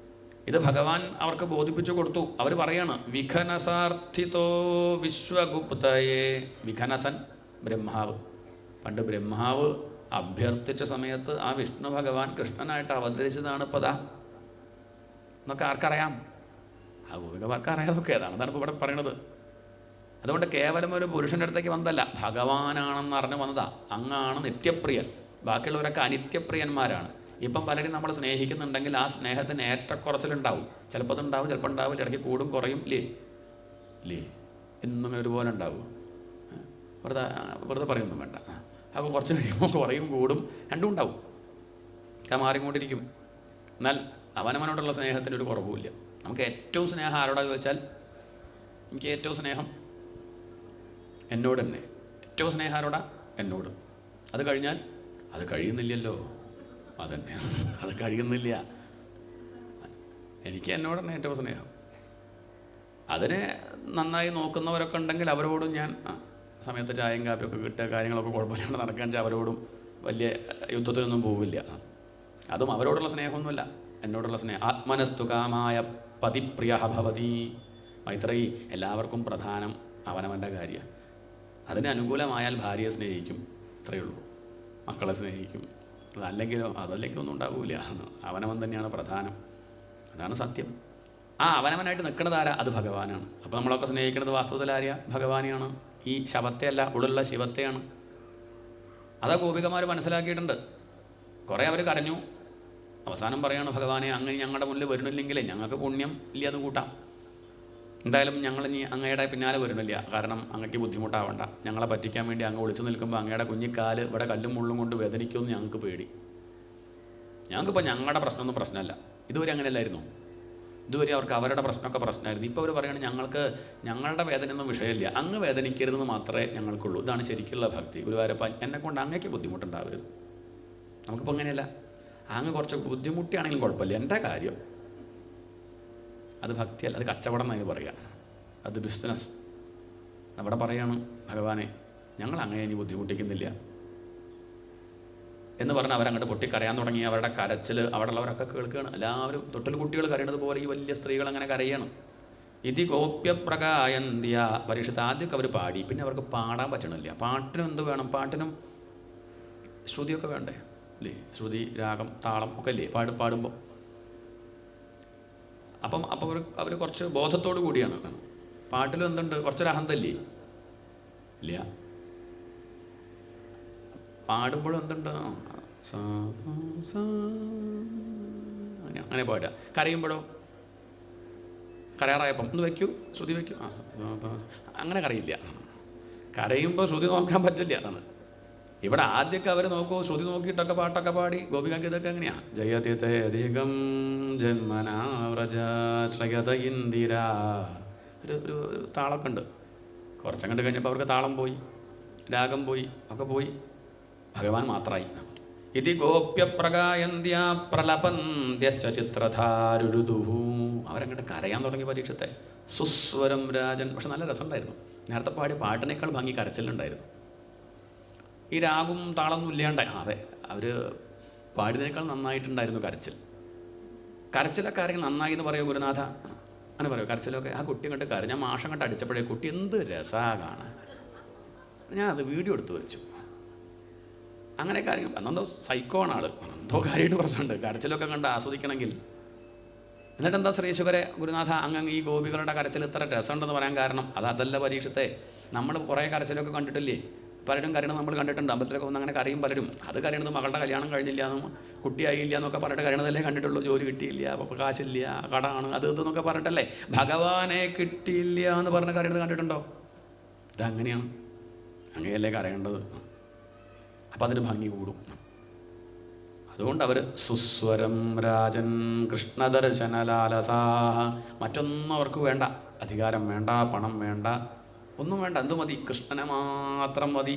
ഇത് ഭഗവാൻ അവർക്ക് ബോധിപ്പിച്ചു കൊടുത്തു. അവർ പറയാണ്, വിഘനസാർത്ഥിതോ വിശ്വഗുപ്തയെ. വിഘനസൻ ബ്രഹ്മാവ്. പണ്ട് ബ്രഹ്മാവ് അഭ്യർത്ഥിച്ച സമയത്ത് ആ വിഷ്ണു ഭഗവാൻ കൃഷ്ണനായിട്ട് അവതരിച്ചതാണ്. ഇപ്പോൾ അതാ എന്നൊക്കെ ആർക്കറിയാം? ആ ഗോപികമാർക്ക് അറിയാതൊക്കെ അതാണ് ഇപ്പോൾ ഇവിടെ പറയണത്. അതുകൊണ്ട് കേവലം ഒരു പുരുഷൻ്റെ അടുത്തേക്ക് വന്നതല്ല, ഭഗവാനാണെന്ന് അറിഞ്ഞ് വന്നതാ. അങ്ങാണ് നിത്യപ്രിയൻ, ബാക്കിയുള്ളവരൊക്കെ അനിത്യപ്രിയന്മാരാണ്. ഇപ്പം പലരും നമ്മൾ സ്നേഹിക്കുന്നുണ്ടെങ്കിൽ ആ സ്നേഹത്തിന് ഏറ്റക്കുറച്ചിലുണ്ടാവും. ചിലപ്പോൾ അതുണ്ടാവും, ചിലപ്പോൾ ഉണ്ടാവും, ഇടയ്ക്ക് കൂടും കുറയും. ഇല്ലേ എന്നും ഒരുപോലെ ഉണ്ടാവും. വെറുതെ പറയൊന്നും വേണ്ട. അപ്പോൾ കുറച്ച് കഴിയുമ്പോൾ കുറയും കൂടും, രണ്ടും ഉണ്ടാവും. മാറിക്കൊണ്ടിരിക്കും. എന്നാൽ അവനവനോടുള്ള സ്നേഹത്തിനൊരു കുറവുമില്ല. നമുക്ക് ഏറ്റവും സ്നേഹം ആരോടാ ചോദിച്ചാൽ, എനിക്ക് ഏറ്റവും സ്നേഹം എന്നോട് തന്നെ. ഏറ്റവും സ്നേഹം ആരോടാ? എന്നോട്. അത് കഴിഞ്ഞാൽ അത് കഴിയുന്നില്ലല്ലോ. അതന്നെ, അത് കഴിയുന്നില്ല. എനിക്ക് എന്നോട് തന്നെ ഏറ്റവും സ്നേഹം. അതിനെ നന്നായി നോക്കുന്നവരൊക്കെ ഉണ്ടെങ്കിൽ അവരോടും ഞാൻ സമയത്ത് ചായയും കാപ്പിയൊക്കെ കിട്ടുക, കാര്യങ്ങളൊക്കെ കുഴപ്പമില്ലാണ്ട് നടക്കാൻ വെച്ചാൽ അവരോടും വലിയ യുദ്ധത്തിനൊന്നും പോവില്ല. അതും അവരോടുള്ള സ്നേഹമൊന്നുമല്ല, എന്നോടുള്ള സ്നേഹം. ആത്മനസ്തു കാമായ പതിപ്രിയ ഭവതി. മൈത്രേയി, എല്ലാവർക്കും പ്രധാനം അവനവൻ്റെ കാര്യം. അതിന് അനുകൂലമായാൽ ഭാര്യയെ സ്നേഹിക്കും, അത്രയേ ഉള്ളൂ. മക്കളെ സ്നേഹിക്കും. അതല്ലെങ്കിലോ ഒന്നും ഉണ്ടാവില്ല. അവനവൻ തന്നെയാണ് പ്രധാനം. അതാണ് സത്യം. ആ അവനവനായിട്ട് നിൽക്കുന്നത് ആരാ? അത് ഭഗവാനാണ്. അപ്പോൾ നമ്മളൊക്കെ സ്നേഹിക്കുന്നത് വാസ്തവത്തിൽ ആരെയാ? ഭഗവാനെയാണ്. ഈ ശവത്തെയല്ല, ഉള്ളിലുള്ള ശിവത്തെയാണ്. അതാ ഗോപികമാർ മനസ്സിലാക്കിയിട്ടുണ്ട്. കുറേ അവർ കരഞ്ഞു. അവസാനം പറയാണ്, ഭഗവാനെ അങ്ങ് ഞങ്ങളുടെ മുന്നിൽ വരുന്നില്ലെങ്കിലേ ഞങ്ങൾക്ക് പുണ്യം ഇല്ല എന്ന് കൂട്ടാം. എന്തായാലും ഞങ്ങൾ ഇനി അങ്ങയുടെ പിന്നാലെ വരുന്നില്ല. കാരണം അങ്ങക്ക് ബുദ്ധിമുട്ടാവണ്ട. ഞങ്ങളെ പറ്റിക്കാൻ വേണ്ടി അങ്ങ് ഒളിച്ചു നിൽക്കുമ്പോൾ അങ്ങയുടെ കുഞ്ഞിക്കാല് ഇവിടെ കല്ലും മുള്ളും കൊണ്ട് വേദനിക്കുമെന്ന് ഞങ്ങൾക്ക് പേടി. ഞങ്ങൾക്കിപ്പോൾ ഞങ്ങളുടെ പ്രശ്നമൊന്നും പ്രശ്നമല്ല. ഇതുവരെ അങ്ങനെയല്ലായിരുന്നു. ഇതുവരെ അവർക്ക് അവരുടെ പ്രശ്നമൊക്കെ പ്രശ്നമായിരുന്നു. ഇപ്പോൾ അവർ പറയുകയാണ് ഞങ്ങളുടെ വേദനയൊന്നും വിഷയമില്ല, അങ്ങ് വേദനിക്കരുതെന്ന് മാത്രമേ ഞങ്ങൾക്കുള്ളൂ. ഇതാണ് ശരിക്കുള്ള ഭക്തി. ഗുരുവായൂരപ്പ എന്നെക്കൊണ്ട് അങ്ങേക്ക് ബുദ്ധിമുട്ടുണ്ടാവരുത്. നമുക്കിപ്പോൾ അങ്ങനെയല്ല, അങ്ങ് കുറച്ച് ബുദ്ധിമുട്ടിയാണെങ്കിലും കുഴപ്പമില്ല, എൻ്റെ കാര്യം. അത് ഭക്തിയല്ല, അത് കച്ചവടം എന്നതിന് പറയുക, അത് ബിസിനസ്. അവിടെ പറയാണ് ഭഗവാനെ ഞങ്ങൾ അങ്ങനെ ഇനി ബുദ്ധിമുട്ടിക്കുന്നില്ല എന്ന് പറഞ്ഞ് അവരങ്ങോട്ട് പൊട്ടിക്കരയാൻ തുടങ്ങി. അവരുടെ കരച്ചിൽ അവിടെ ഉള്ളവരൊക്കെ കേൾക്കുകയാണ്. എല്ലാവരും തൊട്ടിൽ കുട്ടികൾ കരയണത് പോലെ ഈ വലിയ സ്ത്രീകൾ അങ്ങനെ കരയാണ്. ഇതി ഗോപ്യപ്രകായന്ത്യ പരീക്ഷത്ത്. ആദ്യമൊക്കെ അവർ പാടി, പിന്നെ അവർക്ക് പാടാൻ പറ്റണില്ല. പാട്ടിനും എന്ത് വേണം? പാട്ടിനും ശ്രുതിയൊക്കെ വേണ്ടേ അല്ലേ? ശ്രുതി, രാഗം, താളം ഒക്കെ അല്ലേ പാടുമ്പോൾ. അപ്പം അവർ കുറച്ച് ബോധത്തോടു കൂടിയാണ്. പാട്ടിലും എന്തുണ്ട്? കുറച്ചൊരു അഹന്തല്ലേ? ഇല്ല. പാടുമ്പോഴും എന്തുണ്ട്? അങ്ങനെ പാടുക. കരയുമ്പോഴോ? കരയാറായപ്പം ഒന്ന് വയ്ക്കൂ, ശ്രുതി വയ്ക്കൂ. അങ്ങനെ കരയില്ല. കരയുമ്പോൾ ശ്രുതി നോക്കാൻ പറ്റില്ല. അതാണ് ഇവിടെ. ആദ്യമൊക്കെ അവർ നോക്കൂ, ശ്രുതി നോക്കിയിട്ടൊക്കെ പാട്ടൊക്കെ പാടി. ഗോപികാഗീതൊക്കെ എങ്ങനെയാ? ജയതിത്തെ അധികം ജന്മനാവ്രജ ശ്രയത ഇന്ദിര. ഒരു താളമൊക്കെ ഉണ്ട്. കുറച്ചങ്ങോട്ട് കഴിഞ്ഞപ്പോൾ അവർക്ക് താളം പോയി, രാഗം പോയി, ഒക്കെ പോയി. ഭഗവാൻ മാത്രമായി. ഇതി ഗോപ്യപ്രകായന്ത്യ പ്രലപന്ത്യശ്ച ചിത്രധാരുരുദുഹു. അവരങ്ങോട്ട് കരയാൻ തുടങ്ങി പരീക്ഷത്തെ. സുസ്വരം രാജൻ. പക്ഷെ നല്ല രസമുണ്ടായിരുന്നു. നേരത്തെ പാടി പാട്ടിനേക്കാൾ ഭംഗി കരച്ചിലുണ്ടായിരുന്നു. ഈ രാഗവും താളമൊന്നും ഇല്ലാണ്ടായി. അതെ, അവർ പാടിയതിനേക്കാൾ നന്നായിട്ടുണ്ടായിരുന്നു കരച്ചിൽ. കരച്ചിലൊക്കെ ആരെങ്കിലും നന്നായി എന്ന് പറയുമോ ഗുരുനാഥ? അങ്ങനെ പറയുമോ? കരച്ചിലൊക്കെ ആ കുട്ടി കണ്ട് കരഞ്ഞ ഞാൻ മാഷം കണ്ട് അടിച്ചപ്പോഴേ കുട്ടി എന്ത് രസമാണ് കാണാൻ. ഞാനത് വീഡിയോ എടുത്ത് വെച്ചു. അങ്ങനെ കാര്യങ്ങൾ അന്നെന്തോ സൈക്കോ ആണ് ആൾ, എന്തോ കാര്യമായിട്ട് പ്രശ്നമുണ്ട്. കരച്ചിലൊക്കെ കണ്ട് ആസ്വദിക്കണമെങ്കിൽ. എന്നിട്ട് എന്താ ശ്രീശുവരെ ഗുരുനാഥ അങ്ങ് ഈ ഗോപികളുടെ കരച്ചിൽ ഇത്ര രസമുണ്ടെന്ന് പറയാൻ കാരണം? അതല്ല പരീക്ഷത്തെ. നമ്മൾ കുറേ കരച്ചിലൊക്കെ കണ്ടിട്ടില്ലേ? പലരും കരയണം നമ്മൾ കണ്ടിട്ടുണ്ട്. അമ്പലത്തിലൊക്കെ ഒന്ന് അങ്ങനെ കരയും പലരും. അത് കരയണത് മകളുടെ കല്യാണം കഴിഞ്ഞില്ല എന്നും കുട്ടിയായില്ല എന്നൊക്കെ പറഞ്ഞിട്ട് കരയണതല്ലേ കണ്ടിട്ടുള്ളൂ. ജോലി കിട്ടിയില്ല, അപ്പോൾ കാശില്ല, കടമാണ്, അത് ഇതെന്നൊക്കെ പറഞ്ഞിട്ടല്ലേ. ഭഗവാനെ കിട്ടിയില്ല എന്ന് പറഞ്ഞ് കരയണത് കണ്ടിട്ടുണ്ടോ? ഇതങ്ങനെയാണ്, അങ്ങനെയല്ലേ കരയേണ്ടത്. അപ്പം അതിന് ഭംഗി കൂടും. അതുകൊണ്ട് അവർ സുസ്വരം രാജൻ കൃഷ്ണദർശനലാലസാ. മറ്റൊന്നും അവർക്ക് വേണ്ട. അധികാരം വേണ്ട, പണം വേണ്ട, ഒന്നും വേണ്ട. എന്തു മതി? കൃഷ്ണനെ മാത്രം മതി.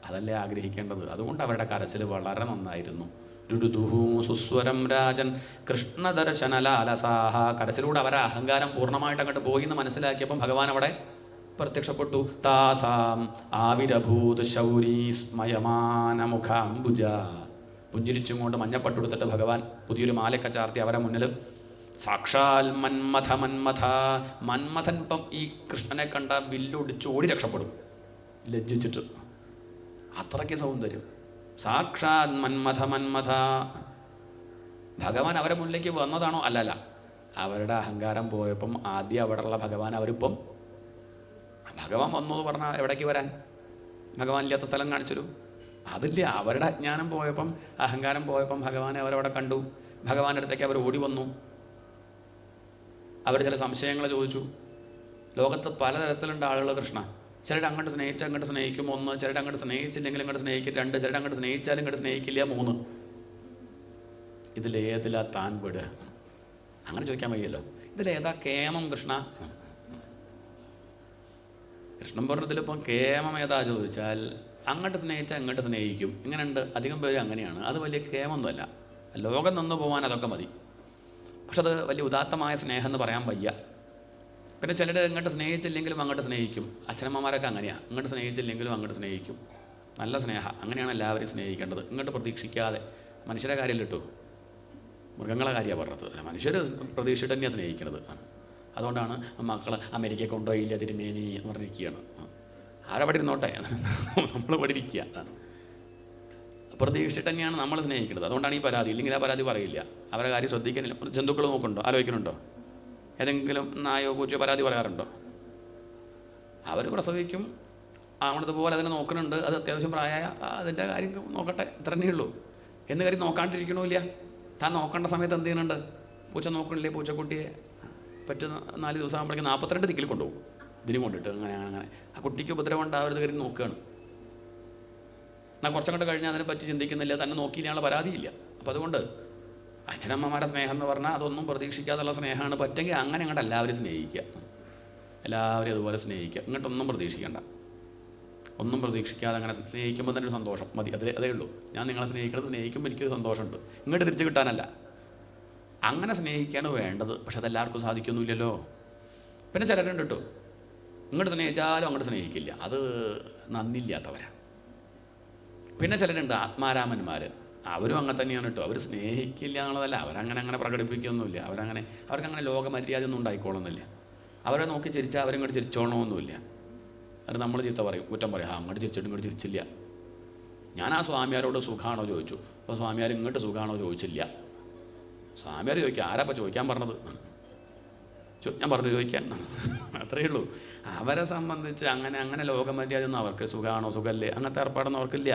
അതല്ലേ ആഗ്രഹിക്കേണ്ടത്. അതുകൊണ്ട് അവരുടെ കരച്ചിൽ വളരെ നന്നായിരുന്നു. രുരുദുഹു സുസ്വരം രാജൻ കൃഷ്ണദർശനലാലസാഹ. കരച്ചിലൂടെ അവരെ അഹങ്കാരം പൂർണ്ണമായിട്ട് അങ്ങോട്ട് പോയി എന്ന് മനസ്സിലാക്കിയപ്പം ഭഗവാൻ അവിടെ പ്രത്യക്ഷപ്പെട്ടു. താസാം ആവിരഭൂത് ശൗരീ സ്മയമാനമുഖാംബുജ. പുഞ്ചിരിച്ചും കൊണ്ട് മഞ്ഞപ്പട്ടുടുത്തിട്ട് ഭഗവാൻ പുതിയൊരു മാലയൊക്കെ ചാർത്തി അവരെ മുന്നിൽ സാക്ഷാൽ മന്മഥൻ ഇപ്പം ഈ കൃഷ്ണനെ കണ്ട വില്ലൊടിച്ച് ഓടി രക്ഷപ്പെടും ലജ്ജിച്ചിട്ട്. അത്രയ്ക്ക് സൗന്ദര്യം. സാക്ഷാൽ മന്മഥ. ഭഗവാൻ അവരെ മുന്നിലേക്ക് വന്നതാണോ? അല്ലല്ല. അവരുടെ അഹങ്കാരം പോയപ്പം ആദ്യം അവിടെയുള്ള ഭഗവാൻ അവരിപ്പം ഭഗവാൻ വന്നു എന്ന് പറഞ്ഞാൽ എവിടേക്ക് വരാൻ? ഭഗവാൻ ഇല്ലാത്ത സ്ഥലം കാണിച്ചൊരു അതില്ല. അവരുടെ അജ്ഞാനം പോയപ്പം, അഹങ്കാരം പോയപ്പം ഭഗവാനെ അവരവിടെ കണ്ടു. ഭഗവാന്റെ അടുത്തേക്ക് അവർ ഓടി വന്നു. അവർ ചില സംശയങ്ങൾ ചോദിച്ചു. ലോകത്ത് പലതരത്തിലുണ്ട് ആളുകൾ കൃഷ്ണ. ചിലർ അങ്ങോട്ട് സ്നേഹിച്ചാൽ അങ്ങോട്ട് സ്നേഹിക്കും 1, ചിലർ അങ്ങോട്ട് സ്നേഹിച്ചില്ലെങ്കിൽ അങ്ങോട്ട് സ്നേഹിക്കും 2, ചിലർ അങ്ങോട്ട് സ്നേഹിച്ചാലും ഇങ്ങോട്ട് സ്നേഹിക്കില്ല 3. ഇതിലേതിലാ താൻ വിടുക? അങ്ങനെ ചോദിക്കാൻ വയ്യല്ലോ. ഇതിലേതാ കേമം കൃഷ്ണ? കൃഷ്ണൻ പറഞ്ഞതിലിപ്പം കേമം ഏതാ ചോദിച്ചാൽ അങ്ങോട്ട് സ്നേഹിച്ചാൽ അങ്ങോട്ട് സ്നേഹിക്കും. ഇങ്ങനെയുണ്ട് അധികം പേര് അങ്ങനെയാണ്. അത് വലിയ കേമൊന്നുമല്ല. ലോകം നിന്ന് പോകാൻ അതൊക്കെ മതി. പക്ഷെ അത് വലിയ ഉദാത്തമായ സ്നേഹം എന്ന് പറയാൻ വയ്യ. പിന്നെ ചിലർ ഇങ്ങോട്ട് സ്നേഹിച്ചില്ലെങ്കിലും അങ്ങോട്ട് സ്നേഹിക്കും. അച്ഛനമ്മമാരൊക്കെ അങ്ങനെയാണ്. ഇങ്ങോട്ട് സ്നേഹിച്ചില്ലെങ്കിലും അങ്ങോട്ട് സ്നേഹിക്കും. നല്ല സ്നേഹം. അങ്ങനെയാണ് എല്ലാവരെയും സ്നേഹിക്കേണ്ടത്. ഇങ്ങോട്ട് പ്രതീക്ഷിക്കാതെ. മനുഷ്യരെ കാര്യമല്ല കേട്ടോ, മൃഗങ്ങളെ കാര്യമാണ് പറഞ്ഞത്. മനുഷ്യർ പ്രതീക്ഷിച്ചിട്ട് തന്നെയാണ് സ്നേഹിക്കുന്നത്. അതുകൊണ്ടാണ് മക്കൾ അമേരിക്കയിൽ കൊണ്ടുപോയില്ല തിരുമേനി എന്ന് പറഞ്ഞിരിക്കുകയാണ്. ആരവിടെ ഇരുന്നോട്ടെ, നമ്മൾ ഇവിടെ ഇരിക്കുക. പ്രതീക്ഷിച്ചിട്ട് തന്നെയാണ് നമ്മൾ സ്നേഹിക്കുന്നത്. അതുകൊണ്ടാണ് ഈ പരാതി. ഇല്ലെങ്കിൽ ആ പരാതി പറയില്ല. അവരെ കാര്യം ശ്രദ്ധിക്കുന്നില്ല. ജന്തുക്കൾ നോക്കുന്നുണ്ടോ? ആലോചിക്കുന്നുണ്ടോ? ഏതെങ്കിലും നായോ പൂച്ചയോ പരാതി പറയാറുണ്ടോ? അവർ പ്രസവിക്കും, ആവണതുപോലെ അതിനെ നോക്കുന്നുണ്ട്. അത് അത്യാവശ്യം പ്രായമായ അതിൻ്റെ കാര്യം നോക്കട്ടെ, ഇത്ര തന്നെ ഉള്ളൂ എന്ന് കാര്യം നോക്കാണ്ടിരിക്കണമില്ല. താൻ നോക്കേണ്ട സമയത്ത് എന്ത് ചെയ്യുന്നുണ്ട്? പൂച്ച നോക്കണില്ലേ? പൂച്ചക്കുട്ടിയെ പറ്റുന്ന 4 ദിവസം ആകുമ്പോഴേക്കും 42 ദിക്കിൽ കൊണ്ടുപോകും. ഇതിനും കൊണ്ടിട്ട് അങ്ങനെ ആ കുട്ടിക്ക് ഉപദ്രവം ഉണ്ടാവരുത് കാര്യം നോക്കുകയാണ്. എന്നാൽ കുറച്ചങ്ങോട്ട് കഴിഞ്ഞാൽ അതിനെ പറ്റി ചിന്തിക്കുന്നില്ല, തന്നെ നോക്കിയില്ലാനുള്ള പരാതിയില്ല. അപ്പോൾ അതുകൊണ്ട് അച്ഛനമ്മമാരുടെ സ്നേഹം എന്ന് പറഞ്ഞാൽ അതൊന്നും പ്രതീക്ഷിക്കാതുള്ള സ്നേഹമാണ്. പറ്റുമെങ്കിൽ അങ്ങനെ അങ്ങോട്ട് എല്ലാവരും സ്നേഹിക്കുക, എല്ലാവരും അതുപോലെ സ്നേഹിക്കുക. ഇങ്ങോട്ടൊന്നും പ്രതീക്ഷിക്കേണ്ട, ഒന്നും പ്രതീക്ഷിക്കാതെ അങ്ങനെ സ്നേഹിക്കുമ്പോൾ തന്നെ ഒരു സന്തോഷം മതി. അതേ ഉള്ളൂ. ഞാൻ നിങ്ങളെ സ്നേഹിക്കുമ്പോൾ എനിക്കൊരു സന്തോഷമുണ്ട്, ഇങ്ങോട്ട് തിരിച്ച് കിട്ടാനല്ല. അങ്ങനെ സ്നേഹിക്കാണ് വേണ്ടത്. പക്ഷെ അതെല്ലാവർക്കും സാധിക്കൊന്നുമില്ലല്ലോ. പിന്നെ ചിലരുണ്ട് കേട്ടോ, ഇങ്ങോട്ട് സ്നേഹിച്ചാലും അങ്ങോട്ട് സ്നേഹിക്കില്ല, അത് നന്ദില്ലാത്തവരാണ്. പിന്നെ ചിലരുണ്ട് ആത്മാരാമന്മാർ, അവരും അങ്ങനെ തന്നെയാണ് കേട്ടോ. അവർ സ്നേഹിക്കില്ല എന്നുള്ളതല്ല, അവരങ്ങനെ പ്രകടിപ്പിക്കൊന്നുമില്ല. അവർക്കങ്ങനെ ലോകമര്യാദ ഒന്നും ഉണ്ടായിക്കോളുന്നില്ല. അവരെ നോക്കി ചിരിച്ചാൽ അവരിങ്ങോട്ട് ചിരിച്ചോളണമെന്നില്ല. അത് നമ്മൾ ചീത്ത പറയും, കുറ്റം പറയും, അങ്ങോട്ട് ചിരിച്ചിട്ട് ഇങ്ങോട്ട് ചിരിച്ചില്ല. ഞാൻ ആ സ്വാമിയാരോട് സുഖമാണോ ചോദിച്ചു. അപ്പോൾ സ്വാമിയാർ ഇങ്ങോട്ട് സുഖമാണോ ചോദിച്ചില്ല. സ്വാമിയാർ ചോദിക്കുക, ആരാപ്പോൾ ചോദിക്കാൻ പറഞ്ഞത്? ഞാൻ പറഞ്ഞു ചോദിക്കാൻ, അത്രയേ ഉള്ളൂ. അവരെ സംബന്ധിച്ച് അങ്ങനെ ലോകമര്യാദയൊന്നും അവർക്ക് സുഖമാണോ സുഖമല്ലേ അങ്ങനത്തെ ഏർപ്പാടൊന്നും അവർക്കില്ല.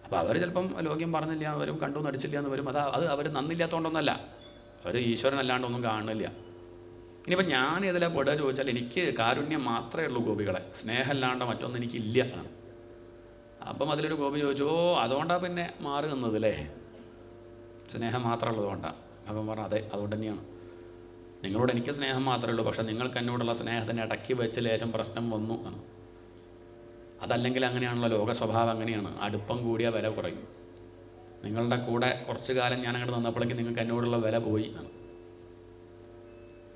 അപ്പോൾ അവർ ചിലപ്പം ലോക്യം പറഞ്ഞില്ല എന്ന് വരും, കണ്ടു നടിച്ചില്ല എന്ന് വരും. അത് അവർ നന്നില്ലാത്തതുകൊണ്ടൊന്നല്ല, അവർ ഈശ്വരനല്ലാണ്ടൊന്നും കാണില്ല. ഇനിയിപ്പോൾ ഞാൻ ഇതിലെ പെടുക ചോദിച്ചാൽ എനിക്ക് കാരുണ്യം മാത്രമേ ഉള്ളൂ ഗോപികളെ, സ്നേഹമല്ലാണ്ട് മറ്റൊന്നും എനിക്കില്ല. അപ്പം അതിലൊരു ഗോപി ചോദിച്ചു, ഓ അതുകൊണ്ടാണ് പിന്നെ മാറി നിന്നതല്ലേ, സ്നേഹം മാത്രമേ ഉള്ളതുകൊണ്ടാണ്. അപ്പം പറഞ്ഞു, അതെ അതുകൊണ്ട് തന്നെയാണ്. നിങ്ങളോട് എനിക്ക് സ്നേഹം മാത്രമേ ഉള്ളൂ, പക്ഷേ നിങ്ങൾക്ക് എന്നോടുള്ള സ്നേഹത്തിനെ ഇടയ്ക്ക് വെച്ച് ലേശം പ്രശ്നം വന്നു. അതല്ലെങ്കിൽ അങ്ങനെയാണല്ലോ, ലോക സ്വഭാവം അങ്ങനെയാണ്. അടുപ്പം കൂടിയ വില കുറയും. നിങ്ങളുടെ കൂടെ കുറച്ച് കാലം ഞാൻ അങ്ങോട്ട് നിന്നപ്പോഴേക്കും നിങ്ങൾക്ക് എന്നോടുള്ള വില പോയി.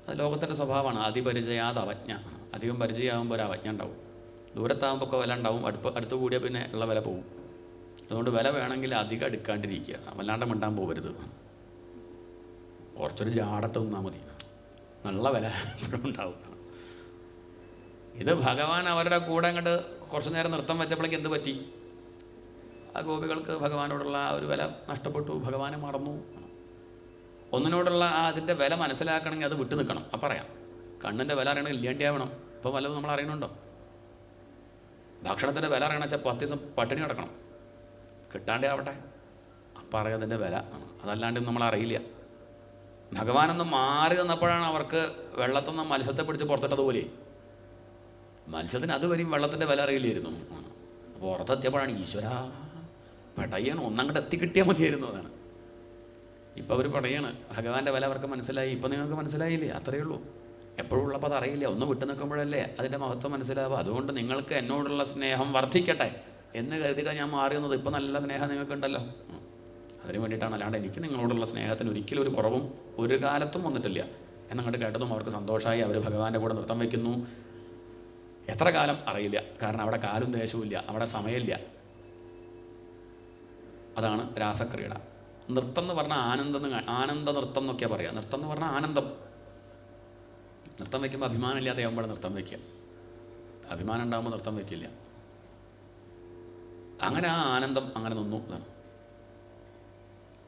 അത് ലോകത്തിൻ്റെ സ്വഭാവമാണ്. അതിപരിചയാത് അവജ്ഞ. അധികം പരിചയമാകുമ്പോൾ ഒരു അവജ്ഞ ഉണ്ടാവും. ദൂരത്താകുമ്പോൾ ഒക്കെ വില ഉണ്ടാവും, അടുത്ത് കൂടിയാൽ പിന്നെ ഉള്ള വില പോകും. അതുകൊണ്ട് വില വേണമെങ്കിൽ അധികം എടുക്കാണ്ടിരിക്കുക, വല്ലാണ്ട് മിണ്ടാൻ പോകരുത്. കുറച്ചൊരു ജാടട്ട് നിന്നാൽ മതി, നല്ല വില എപ്പോഴും ഉണ്ടാവും. ഇത് ഭഗവാൻ അവരുടെ കൂടെ അങ്ങോട്ട് കുറച്ച് നേരം നൃത്തം വെച്ചപ്പോഴേക്ക് എന്ത് പറ്റി? ആ ഗോപികൾക്ക് ഭഗവാനോടുള്ള ആ ഒരു വില നഷ്ടപ്പെട്ടു, ഭഗവാനെ മറന്നു. ഒന്നിനോടുള്ള അതിൻ്റെ വില മനസ്സിലാക്കണമെങ്കിൽ അത് വിട്ടു നിൽക്കണം. അപ്പം പറയാം, കണ്ണിൻ്റെ വില അറിയണമെങ്കിൽ ഇല്ലാണ്ടിയാവണം. ഇപ്പോൾ വല്ലതും നമ്മൾ അറിയണുണ്ടോ? ഭക്ഷണത്തിൻ്റെ വില അറിയണം വെച്ചാൽ 10 ദിവസം പട്ടിണി കിടക്കണം, കിട്ടാണ്ടേ ആവട്ടെ, അപ്പം അറിയാം അതിൻ്റെ വില. അതല്ലാണ്ട് നമ്മൾ അറിയില്ല. ഭഗവാനൊന്ന് മാറി നിന്നപ്പോഴാണ് അവർക്ക് വെള്ളത്തിൽ നിന്ന് മത്സ്യത്തെ പിടിച്ച് പുറത്തിട്ടതുപോലെ. മത്സ്യത്തിന് അതുവരെയും വെള്ളത്തിൻ്റെ വില അറിയില്ലായിരുന്നു. അപ്പോൾ പുറത്തെത്തിയപ്പോഴാണ് ഈശ്വര പടയാണ്, ഒന്നങ്ങോട്ട് എത്തിക്കിട്ടിയാൽ മതിയായിരുന്നു. അതാണ് ഇപ്പോൾ അവർ പടയാണ്. ഭഗവാന്റെ വില അവർക്ക് മനസ്സിലായി. ഇപ്പം നിങ്ങൾക്ക് മനസ്സിലായില്ലേ? അത്രയേ ഉള്ളൂ. എപ്പോഴും ഉള്ളപ്പോൾ അത് അറിയില്ല, ഒന്ന് വിട്ടു നിൽക്കുമ്പോഴല്ലേ അതിൻ്റെ മഹത്വം മനസ്സിലാവുക. അതുകൊണ്ട് നിങ്ങൾക്ക് എന്നോടുള്ള സ്നേഹം വർദ്ധിക്കട്ടെ എന്ന് കരുതിയിട്ടാണ് ഞാൻ മാറിയുന്നത്. ഇപ്പം നല്ല സ്നേഹം നിങ്ങൾക്കുണ്ടല്ലോ, അതിന് വേണ്ടിയിട്ടാണ്. അല്ലാണ്ട് എനിക്ക് നിങ്ങളോടുള്ള സ്നേഹത്തിന് ഒരിക്കലും ഒരു കുറവും ഒരു കാലത്തും വന്നിട്ടില്ല എന്നങ്ങോട്ട് കേട്ടതും അവർക്ക് സന്തോഷമായി. അവർ ഭഗവാന്റെ കൂടെ നൃത്തം വയ്ക്കുന്നു. എത്ര കാലം അറിയില്ല, കാരണം അവിടെ കാലും ദേശവും ഇല്ല, അവിടെ സമയമില്ല. അതാണ് രാസക്രീഡ. നൃത്തം എന്ന് പറഞ്ഞാൽ ആനന്ദ നൃത്തം എന്നൊക്കെയാണ് പറയുക. നൃത്തം എന്ന് പറഞ്ഞാൽ ആനന്ദം. നൃത്തം വയ്ക്കുമ്പോൾ അഭിമാനം ഇല്ലാതെ ആകുമ്പോൾ നൃത്തം വയ്ക്കുക, അഭിമാനം ഉണ്ടാകുമ്പോൾ നൃത്തം വയ്ക്കില്ല. അങ്ങനെ ആ ആനന്ദം അങ്ങനെ നിന്നു.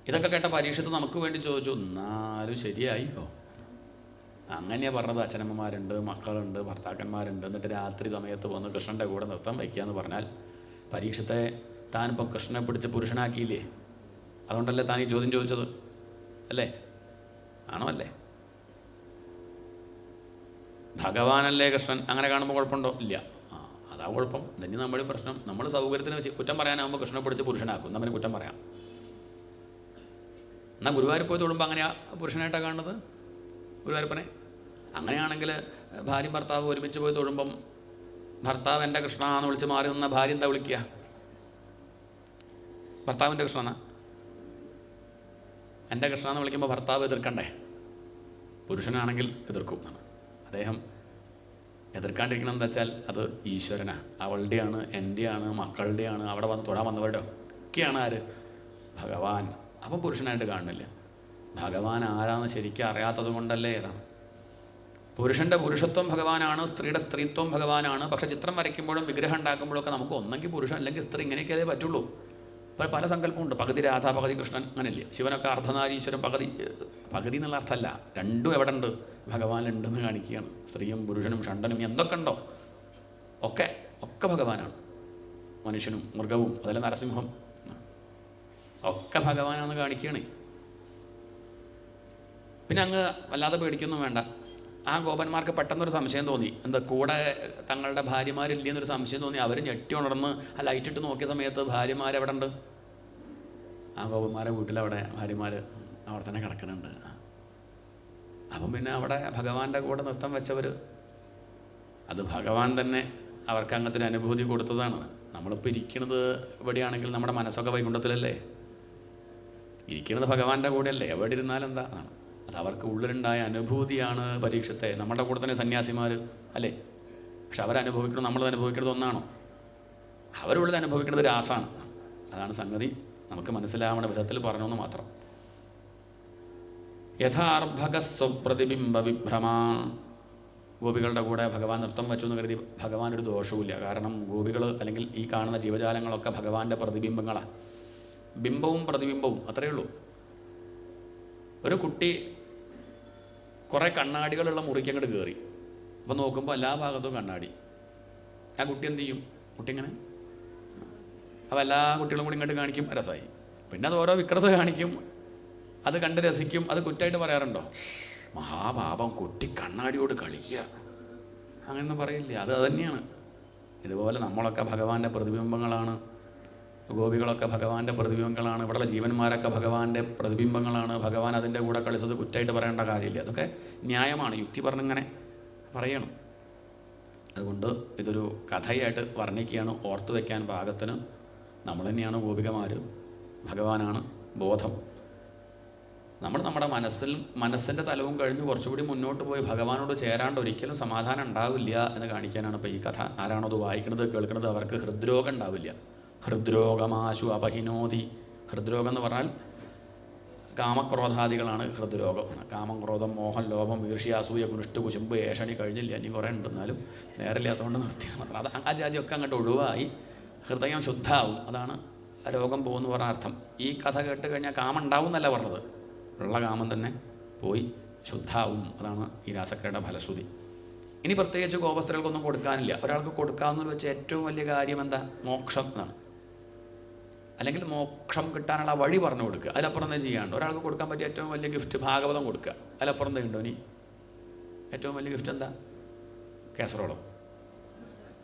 ഇതൊക്കെ കേട്ട പരീക്ഷത്ത് നമുക്ക് വേണ്ടി ചോദിച്ചു, എന്നാലും ശരിയായില്ലോ. അങ്ങനെയാണ് പറഞ്ഞത്. അച്ഛനമ്മമാരുണ്ട്, മക്കളുണ്ട്, ഭർത്താക്കന്മാരുണ്ട്, എന്നിട്ട് രാത്രി സമയത്ത് വന്ന് കൃഷ്ണൻ്റെ കൂടെ നൃത്തം വയ്ക്കുക എന്ന് പറഞ്ഞാൽ പരീക്ഷത്തെ താനിപ്പം കൃഷ്ണനെ പിടിച്ച് പുരുഷനാക്കിയില്ലേ? അതുകൊണ്ടല്ലേ താൻ ഈ ചോദ്യം ചോദിച്ചത്, അല്ലേ? ആണോ? അല്ലേ? ഭഗവാനല്ലേ കൃഷ്ണൻ. അങ്ങനെ കാണുമ്പോൾ കുഴപ്പമുണ്ടോ? ഇല്ല. അതാ കുഴപ്പം. തന്നെ നമ്മുടെ പ്രശ്നം. നമ്മൾ സൗകര്യത്തിന് വെച്ച് കുറ്റം പറയാനാകുമ്പോൾ കൃഷ്ണനെ പിടിച്ച് പുരുഷനാക്കും, നമ്മൾ കുറ്റം പറയാം. എന്നാൽ ഗുരുവായൂർ പോയി തൊടുമ്പോൾ അങ്ങനെയാ പുരുഷനായിട്ടാണ് കാണുന്നത് ഗുരുവായൂരപ്പനെ. അങ്ങനെയാണെങ്കിൽ ഭാര്യയും ഭർത്താവ് ഒരുമിച്ച് പോയി തൊടുമ്പം ഭർത്താവ് എൻ്റെ കൃഷ്ണ എന്ന് വിളിച്ച് മാറി നിന്ന ഭാര്യ എന്താ വിളിക്കുക? ഭർത്താവിൻ്റെ കൃഷ്ണനാ. എൻ്റെ കൃഷ്ണ എന്ന് വിളിക്കുമ്പോൾ ഭർത്താവ് എതിർക്കണ്ടേ? പുരുഷനാണെങ്കിൽ എതിർക്കും. അദ്ദേഹം എതിർക്കാണ്ടിരിക്കണം എന്താ വെച്ചാൽ അത് ഈശ്വരനാണ്, അവളുടെയാണ്, എൻ്റെയാണ്, മക്കളുടെയാണ്. അവിടെ വന്ന് തൊടാൻ വന്നവരുടെ ഒക്കെയാണ് ആര്? ഭഗവാൻ. അപ്പം പുരുഷനായിട്ട് കാണുന്നില്ല. ഭഗവാൻ ആരാന്ന് ശരിക്കും അറിയാത്തത് കൊണ്ടല്ലേ? ഏതാണ് പുരുഷൻ്റെ പുരുഷത്വം ഭഗവാനാണ്, സ്ത്രീയുടെ സ്ത്രീത്വം ഭഗവാനാണ്. പക്ഷേ ചിത്രം വരയ്ക്കുമ്പോഴും വിഗ്രഹം ഉണ്ടാക്കുമ്പോഴൊക്കെ നമുക്ക് ഒന്നെങ്കിൽ പുരുഷൻ അല്ലെങ്കിൽ സ്ത്രീ, ഇങ്ങനെയൊക്കെ അതേ പറ്റുള്ളൂ. ഇപ്പോൾ പല സങ്കല്പമുണ്ട്. പകുതി രാധ, പകുതി കൃഷ്ണൻ, അങ്ങനെയല്ലേ? ശിവനൊക്കെ അർദ്ധനാരീശ്വരൻ, പകുതി എന്നുള്ള അർത്ഥമല്ല, രണ്ടും എവിടെ ഉണ്ട്? ഭഗവാനുണ്ടെന്ന് കാണിക്കുകയാണ്. സ്ത്രീയും പുരുഷനും ഷണ്ടനും എന്തൊക്കെ ഉണ്ടോ ഒക്കെ ഭഗവാനാണ്. മനുഷ്യനും മൃഗവും അതല്ല നരസിംഹം ഒക്കെ ഭഗവാനാണെന്ന് കാണിക്കുകയാണ്. പിന്നെ അങ്ങ് വല്ലാതെ പേടിക്കൊന്നും വേണ്ട. ആ ഗോപന്മാർക്ക് പെട്ടെന്നൊരു സംശയം തോന്നി. എന്താ കൂടെ തങ്ങളുടെ ഭാര്യമാരില്ലെന്നൊരു സംശയം തോന്നി. അവർ ഞെട്ടി ഉണർന്ന് ആ ലൈറ്റിട്ട് നോക്കിയ സമയത്ത് ഭാര്യമാരെവിടെ ഉണ്ട്? ആ ഗോപന്മാരെ വീട്ടിലവിടെ ഭാര്യമാർ അവിടെ തന്നെ കിടക്കുന്നുണ്ട്. അപ്പം പിന്നെ അവിടെ ഭഗവാന്റെ കൂടെ നൃത്തം വെച്ചവർ, അത് ഭഗവാൻ തന്നെ അവർക്ക് അങ്ങനത്തെ ഒരു അനുഭൂതി കൊടുത്തതാണ്. നമ്മളിപ്പോൾ ഇരിക്കുന്നത് ഇവിടെയാണെങ്കിൽ നമ്മുടെ മനസ്സൊക്കെ വൈകുണ്ഠത്തിലല്ലേ, ഇരിക്കുന്നത് ഭഗവാന്റെ കൂടെയല്ലേ, എവിടെ ഇരുന്നാലും എന്താ ആണ്. അത് അവർക്ക് ഉള്ളിലുണ്ടായ അനുഭൂതിയാണ് പരീക്ഷത്തെ. നമ്മുടെ കൂടെ തന്നെ സന്യാസിമാർ അല്ലേ, പക്ഷെ അവരനുഭവിക്കുന്നത് നമ്മളത് അനുഭവിക്കുന്നത് ഒന്നാണോ? അവരുള്ളത് അനുഭവിക്കുന്നത് രാസാണ്. അതാണ് സംഗതി. നമുക്ക് മനസ്സിലാവുന്ന വിധത്തിൽ പറഞ്ഞെന്ന് മാത്രം. യഥാർഭക സ്വപ്രതിബിംബ വിഭ്രമ. ഗോപികളുടെ കൂടെ ഭഗവാൻ നൃത്തം വെച്ചു എന്ന് കരുതി ഭഗവാൻ ഒരു ദോഷവുമില്ല. കാരണം ഗോപികൾ അല്ലെങ്കിൽ ഈ കാണുന്ന ജീവജാലങ്ങളൊക്കെ ഭഗവാന്റെ പ്രതിബിംബങ്ങളാണ്. ബിംബവും പ്രതിബിംബവും അത്രയേ ഉള്ളൂ. ഒരു കുട്ടി കുറേ കണ്ണാടികളുള്ള മുറിക്ക് അങ്ങോട്ട് കയറി, അപ്പോൾ നോക്കുമ്പോൾ എല്ലാ ഭാഗത്തും കണ്ണാടി. ആ കുട്ടി എന്ത് ചെയ്യും? കുട്ടി ഇങ്ങനെ അപ്പോൾ എല്ലാ കുട്ടികളും കൂടി ഇങ്ങോട്ട് കാണിക്കും, രസമായി. പിന്നെ അത് ഓരോ വിക്രസ് കാണിക്കും, അത് കണ്ട് രസിക്കും. അത് കുറ്റമായിട്ട് പറയാറുണ്ടോ? മഹാപാപം, കുട്ടി കണ്ണാടിയോട് കളിക്കുക, അങ്ങനെയൊന്നും പറയില്ല. അത് തന്നെയാണ്. ഇതുപോലെ നമ്മളൊക്കെ ഭഗവാന്റെ പ്രതിബിംബങ്ങളാണ്. ഗോപികളൊക്കെ ഭഗവാന്റെ പ്രതിബിംബങ്ങളാണ്. ഇവിടെയുള്ള ജീവന്മാരൊക്കെ ഭഗവാന്റെ പ്രതിബിംബങ്ങളാണ്. ഭഗവാൻ അതിൻ്റെ കൂടെ കളിച്ചത് കുറ്റമായിട്ട് പറയേണ്ട കാര്യമില്ല. അതൊക്കെ ന്യായമാണ്, യുക്തി പറഞ്ഞിങ്ങനെ പറയണം. അതുകൊണ്ട് ഇതൊരു കഥയായിട്ട് വർണ്ണിക്കുകയാണ്. ഓർത്തു വയ്ക്കാൻ പാകത്തിന് നമ്മൾ തന്നെയാണ് ഗോപികമാർ, ഭഗവാനാണ് ബോധം. നമ്മുടെ മനസ്സിൻ്റെ തലവും കഴിഞ്ഞ് കുറച്ചുകൂടി മുന്നോട്ട് പോയി ഭഗവാനോട് ചേരാണ്ട് ഒരിക്കലും സമാധാനം ഉണ്ടാവില്ല എന്ന് കാണിക്കാനാണ് ഇപ്പോൾ ഈ കഥ. ആരാണോ അത് വായിക്കുന്നത് കേൾക്കുന്നത് അവർക്ക് ഹൃദ്രോഗം ഉണ്ടാവില്ല. ഹൃദ്രോഗമാശു അപഹിനോതി. ഹൃദ്രോഗം എന്ന് പറഞ്ഞാൽ കാമക്രോധാദികളാണ് ഹൃദ്രോഗം. കാമം, ക്രോധം, മോഹം, ലോഭം, ഈർഷ്യ, അസൂയ, കുനിഷ്ട്, കുശുമ്പ്, ഏഷണി കഴിഞ്ഞില്ല, ഇനി കുറേ ഉണ്ടെന്നാലും നേരില്ലാത്തതുകൊണ്ട് നിർത്തി മാത്രം. അത് ആ ജാതിയൊക്കെ അങ്ങോട്ട് ഒഴിവായി ഹൃദയം ശുദ്ധാവും. അതാണ് രോഗം പോകുമെന്ന് പറഞ്ഞ അർത്ഥം. ഈ കഥ കേട്ട് കഴിഞ്ഞാൽ കാമം ഉണ്ടാവും എന്നല്ല പറഞ്ഞത്, ഉള്ള കാമം തന്നെ പോയി ശുദ്ധാവും. അതാണ് ഈ രാസക്രീഡ ഫലശ്രുതി. ഇനി പ്രത്യേകിച്ച് ഗോപസ്ത്രീകൾക്കൊന്നും കൊടുക്കാനില്ല. ഒരാൾക്ക് കൊടുക്കാമെന്ന് വെച്ചാൽ ഏറ്റവും വലിയ കാര്യം എന്താ? മോക്ഷം എന്നാണ്. അല്ലെങ്കിൽ മോക്ഷം കിട്ടാനുള്ള വഴി പറഞ്ഞു കൊടുക്കുക. അതിലപ്പുറം എന്താ ചെയ്യാണ്ട്? ഒരാൾക്ക് കൊടുക്കാൻ പറ്റിയ ഏറ്റവും വലിയ ഗിഫ്റ്റ് ഭാഗവതം കൊടുക്കുക. അതിലപ്പുറം എന്താ ഉണ്ടോ? ഇനി ഏറ്റവും വലിയ ഗിഫ്റ്റ് എന്താ? കാസറോളോ?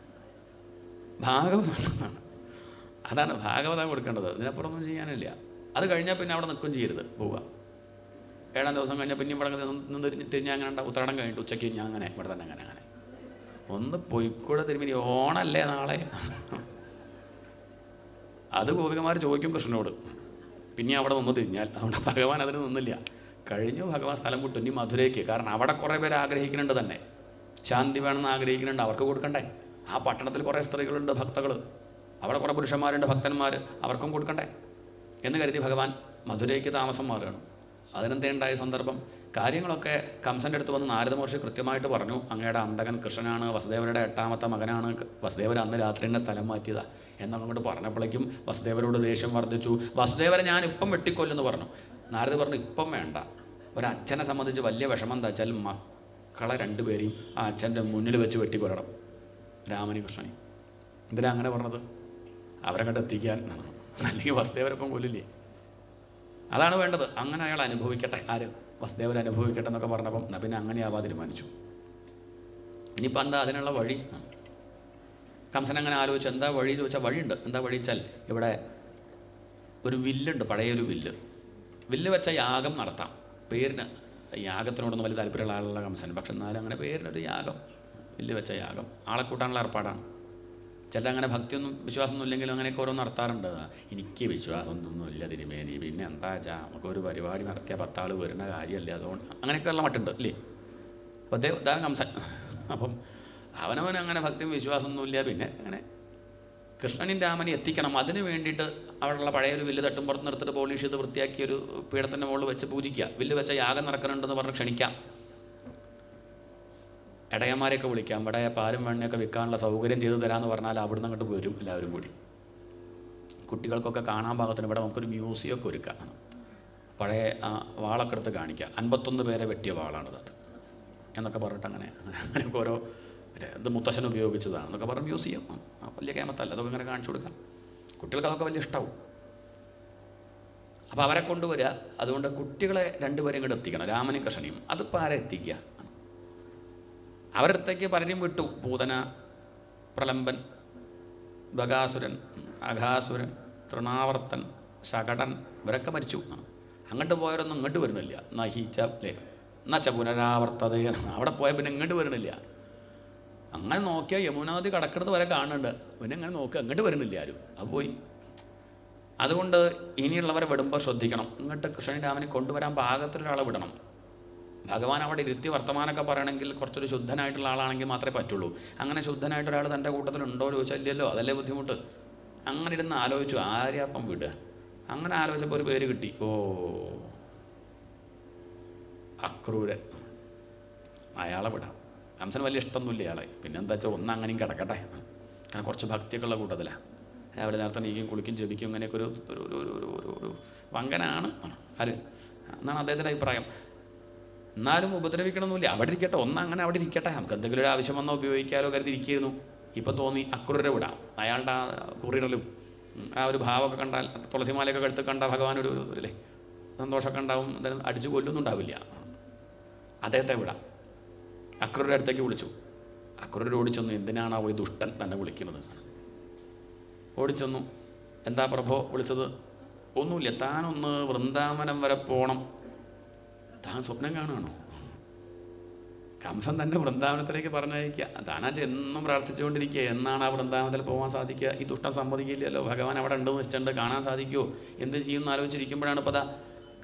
ഭാഗവതമാണ്. അതാണ് ഭാഗവതം കൊടുക്കേണ്ടത്. ഇതിനപ്പുറം ഒന്നും ചെയ്യാനില്ല. അത് കഴിഞ്ഞാൽ പിന്നെ അവിടെ നിൽക്കും ചെയ്യരുത്, പോവുക. 7-ാം ദിവസം കഴിഞ്ഞാൽ പിന്നെ ഇവിടെ നിന്ന് തിരിഞ്ഞാൽ അങ്ങനെ ഉണ്ടാവും. ഉത്രാടം കഴിഞ്ഞിട്ട് ഉച്ചയ്ക്ക് ഞാൻ അങ്ങനെ ഇവിടെ തന്നെ അങ്ങനെ ഒന്ന് പൊയ്ക്കൂടെ തിരുമിനി, ഓണല്ലേ നാളെ? അത് ഗോപികമാർ ചോദിക്കും കൃഷ്ണനോട്. പിന്നെ അവിടെ നിന്ന് തിരിഞ്ഞാൽ. അതുകൊണ്ട് ഭഗവാൻ അതിന് നിന്നില്ല. കഴിഞ്ഞു, ഭഗവാൻ സ്ഥലം വിട്ടു. ഇനി മധുരയ്ക്ക്. കാരണം അവിടെ കുറേ പേര് ആഗ്രഹിക്കുന്നുണ്ട് തന്നെ, ശാന്തി വേണമെന്ന് ആഗ്രഹിക്കുന്നുണ്ട്. അവർക്ക് കൊടുക്കണ്ടേ? ആ പട്ടണത്തിൽ കുറേ സ്ത്രീകളുണ്ട്, ഭക്തകൾ. അവിടെ കുറേ പുരുഷന്മാരുണ്ട്, ഭക്തന്മാർ. അവർക്കും കൊടുക്കണ്ടേ എന്ന് കരുതി ഭഗവാൻ മധുരയ്ക്ക് താമസം മാറുകയാണ്. അതിനെന്തേണ്ടായ സന്ദർഭം? കാര്യങ്ങളൊക്കെ കംസൻ്റെ അടുത്ത് വന്ന് നാരദ മഹർഷി കൃത്യമായിട്ട് പറഞ്ഞു. അങ്ങയുടെ അന്തകൻ കൃഷ്ണനാണ്, വസുദേവരുടെ 8ാമത്തെ മകനാണ്. വസുദേവർ അന്ന് രാത്രി തന്നെ സ്ഥലം മാറ്റിയതാണ് എന്നൊക്കെ അങ്ങോട്ട് പറഞ്ഞപ്പോഴേക്കും വസുദേവരോട് ദേഷ്യം വർദ്ധിച്ചു. വസുദേവരെ ഞാൻ ഇപ്പം വെട്ടിക്കൊല്ലെന്ന് പറഞ്ഞു. നാരദ പറഞ്ഞു, ഇപ്പം വേണ്ട. ഒരച്ഛനെ സംബന്ധിച്ച് വലിയ വിഷമം എന്താ വെച്ചാൽ മക്കളെ 2 പേരെയും ആ അച്ഛൻ്റെ മുന്നിൽ വെച്ച് വെട്ടിക്കൊല്ലണം, രാമനി കൃഷ്ണനി. എന്തിനാ അങ്ങനെ പറഞ്ഞത്? അവരങ്ങോട്ട് എത്തിക്കാൻ. അല്ലെങ്കിൽ വസുദേവരപ്പം കൊല്ലില്ലേ? അതാണ് വേണ്ടത്. അങ്ങനെ അയാൾ അനുഭവിക്കട്ടെ. ആര്? വസുദേവർ അനുഭവിക്കട്ടെ എന്നൊക്കെ പറഞ്ഞപ്പം എന്നാൽ പിന്നെ അങ്ങനെയാവാൻ തീരുമാനിച്ചു. ഇനിയിപ്പോൾ എന്താ അതിനുള്ള വഴി? കംസൻ അങ്ങനെ ആലോചിച്ച് എന്താ വഴി ചോദിച്ചാൽ വഴിയുണ്ട്. എന്താ വഴി വെച്ചാൽ ഇവിടെ ഒരു വില്ലുണ്ട്, പഴയൊരു വില്ല് വെച്ച യാഗം നടത്താം. പേരിന് യാഗത്തിനോടൊന്നും വലിയ താല്പര്യമുള്ള ആളുള്ള കംസൻ, പക്ഷെ എന്നാലും അങ്ങനെ പേരിനൊരു യാഗം, വില്ല് വെച്ച യാഗം. ആളെ കൂട്ടാനുള്ള ഏർപ്പാടാണ്. ചില അങ്ങനെ ഭക്തിയൊന്നും വിശ്വാസമൊന്നും ഇല്ലെങ്കിലും അങ്ങനെയൊക്കെ ഓരോ നടത്താറുണ്ട്. എനിക്ക് വിശ്വാസമൊന്നും ഇല്ല തിരുമേനി, പിന്നെ എന്താ വെച്ചാൽ നമുക്കൊരു പരിപാടി നടത്തിയാൽ 10 ആൾ വരുന്ന കാര്യമല്ലേ, അതുകൊണ്ട് അങ്ങനെയൊക്കെയുള്ള മട്ടുണ്ട് അല്ലേ. അപ്പോൾ ഇതാണ് കംസൻ. അപ്പം അവനവൻ അങ്ങനെ ഭക്തിയും വിശ്വാസമൊന്നുമില്ല. പിന്നെ അങ്ങനെ കൃഷ്ണനും രാമനെ എത്തിക്കണം. അതിന് വേണ്ടിയിട്ട് അവിടെയുള്ള പഴയൊരു വില്ല് തട്ടുംപുറത്ത് നിർത്തിട്ട് പോളിഷ് ചെയ്ത് വൃത്തിയാക്കിയൊരു പീഠത്തിൻ്റെ മുകളിൽ വെച്ച് പൂജിക്കുക. വില്ല് വെച്ച യാഗം നടക്കുന്നുണ്ടെന്ന് പറഞ്ഞ് ക്ഷണിക്കാം. ഇടയന്മാരെയൊക്കെ വിളിക്കാം. ഇവിടെ പാലും വെണ്ണയൊക്കെ വിൽക്കാനുള്ള സൗകര്യം ചെയ്തു തരാമെന്ന് പറഞ്ഞാൽ അവിടുന്ന് അങ്ങോട്ട് വരും എല്ലാവരും കൂടി. കുട്ടികൾക്കൊക്കെ കാണാൻ പാകത്തിന് ഇവിടെ നമുക്കൊരു മ്യൂസിയമൊക്കെ ഒരുക്കാം. പഴയ വാളൊക്കെ എടുത്ത് കാണിക്കാം. 51 പേരെ വെട്ടിയ വാളാണിത് എന്നൊക്കെ പറഞ്ഞിട്ട് അങ്ങനെയൊക്കെ ഓരോ ഇത് മുത്തശ്ശൻ ഉപയോഗിച്ചതാണ് എന്നൊക്കെ പറഞ്ഞ് മ്യൂസിയം. വലിയ കേമത്തല്ല, അതൊക്കെ ഇങ്ങനെ കാണിച്ചു കൊടുക്കാം. കുട്ടികൾക്ക് അതൊക്കെ വലിയ ഇഷ്ടമാവും. അപ്പോൾ അവരെ കൊണ്ടുവരിക. അതുകൊണ്ട് കുട്ടികളെ 2 പേരെയും കൂടെ എത്തിക്കണം, രാമനും കൃഷ്ണനെയും. അതിപ്പോൾ ആരെ എത്തിക്കുക? അവരുടെ അടുത്തേക്ക് പലരും വിട്ടു. പൂതന, പ്രലംബൻ, ബകാസുരൻ, അഘാസുരൻ, തൃണാവർത്തൻ, ശകടൻ, ഇവരൊക്കെ മരിച്ചു. അങ്ങോട്ട് പോയവരൊന്നും ഇങ്ങോട്ട് വരുന്നില്ല. നഹീച്ച അല്ലേ എന്നുവെച്ച പുനരാവർത്തത. അവിടെ പോയാൽ പിന്നെ ഇങ്ങോട്ട് വരുന്നില്ല. അങ്ങനെ നോക്കിയാൽ യമുനാ നദി കടക്കുന്നത് വരെ കാണുന്നുണ്ട്. പിന്നെ ഇങ്ങനെ നോക്കുക, അങ്ങോട്ട് വരുന്നില്ല ആരും. അത് പോയി. അതുകൊണ്ട് ഇനിയുള്ളവരെ വിടുമ്പോൾ ശ്രദ്ധിക്കണം. ഇങ്ങോട്ട് കൃഷ്ണൻ രാമനെ കൊണ്ടുവരാൻ പാകത്തിലൊരാളെ വിടണം. ഭഗവാൻ അവിടെ ഇരുത്തി വർത്തമാനമൊക്കെ പറയണമെങ്കിൽ കുറച്ചൊരു ശുദ്ധനായിട്ടുള്ള ആളാണെങ്കിൽ മാത്രമേ പറ്റുള്ളൂ. അങ്ങനെ ശുദ്ധനായിട്ടൊരാൾ തൻ്റെ കൂട്ടത്തിലുണ്ടോ ചോദിച്ചാൽ ഇല്ലല്ലോ. അതല്ലേ ബുദ്ധിമുട്ട്. അങ്ങനെ ഇരുന്ന് ആലോചിച്ചു, ആര്യാപ്പം വിടുക. അങ്ങനെ ആലോചിച്ചപ്പോൾ ഒരു പേര് കിട്ടി. ഓ, അക്രൂരൻ. അയാളെ വിടാം. കംസന് വലിയ ഇഷ്ടമൊന്നുമില്ല അയാളെ. പിന്നെ എന്താ വെച്ചാൽ അങ്ങനെയും കിടക്കട്ടെ. അങ്ങനെ കുറച്ച് ഭക്തിയൊക്കെ ഉള്ള കൂട്ടത്തിലാണ്. രാവിലെ നേരത്തെ നീക്കും കുളിക്കും ജപിക്കും. അങ്ങനെയൊക്കെ ഒരു ഒരു വങ്കനാണ് ആര് എന്നാണ് അദ്ദേഹത്തിൻ്റെ അഭിപ്രായം. എന്നാലും ഉപദ്രവിക്കണമെന്നില്ല. അവിടെ ഇരിക്കട്ടെ. അങ്ങനെ അവിടെ ഇരിക്കട്ടെ. നമുക്ക് എന്തെങ്കിലും ഒരു ആവശ്യം വന്നാൽ ഉപയോഗിക്കാലോ കരുതിയിരിക്കുന്നു. ഇപ്പോൾ തോന്നി അക്രൂരരെ വിടാം. അയാളുടെ ആ കുറിയിടലും ആ ഒരു ഭാവമൊക്കെ കണ്ടാൽ, തുളസിമാലയൊക്കെ കഴുത്ത് കണ്ടാൽ ഭഗവാൻ ഒരു അല്ലേ സന്തോഷമൊക്കെ ഉണ്ടാവും. എന്തായാലും അടിച്ചു കൊല്ലൊന്നും ഉണ്ടാവില്ല. അദ്ദേഹത്തെ വിടാം. അക്രൂരുടെ അടുത്തേക്ക് വിളിച്ചു. അക്രൂരർ ഓടിച്ചെന്നു. എന്തിനാണ് ഈ ദുഷ്ടൻ തന്നെ വിളിക്കുന്നത്? ഓടിച്ചെന്നു. എന്താ പ്രഭോ വിളിച്ചത്? ഒന്നുമില്ല, താനൊന്ന് വൃന്ദാവനം വരെ പോകണം. താൻ സ്വപ്നം കാണുകയാണോ? കംസൻ തന്നെ വൃന്ദാവനത്തിലേക്ക് പറഞ്ഞയക്കുക. താനാച്ച എന്നും പ്രാർത്ഥിച്ചുകൊണ്ടിരിക്കുക. എന്നാണ് ആ വൃന്ദാവനത്തിൽ പോകാൻ സാധിക്കുക? ഈ ദുഷ്ടൻ സമ്മതിക്കില്ലല്ലോ. ഭഗവാൻ അവിടെ ഉണ്ടെന്ന് വെച്ചിട്ടുണ്ട്. കാണാൻ സാധിക്കുമോ? എന്ത് ചെയ്യുമെന്ന് ആലോചിച്ചിരിക്കുമ്പോഴാണ് ഇപ്പോൾ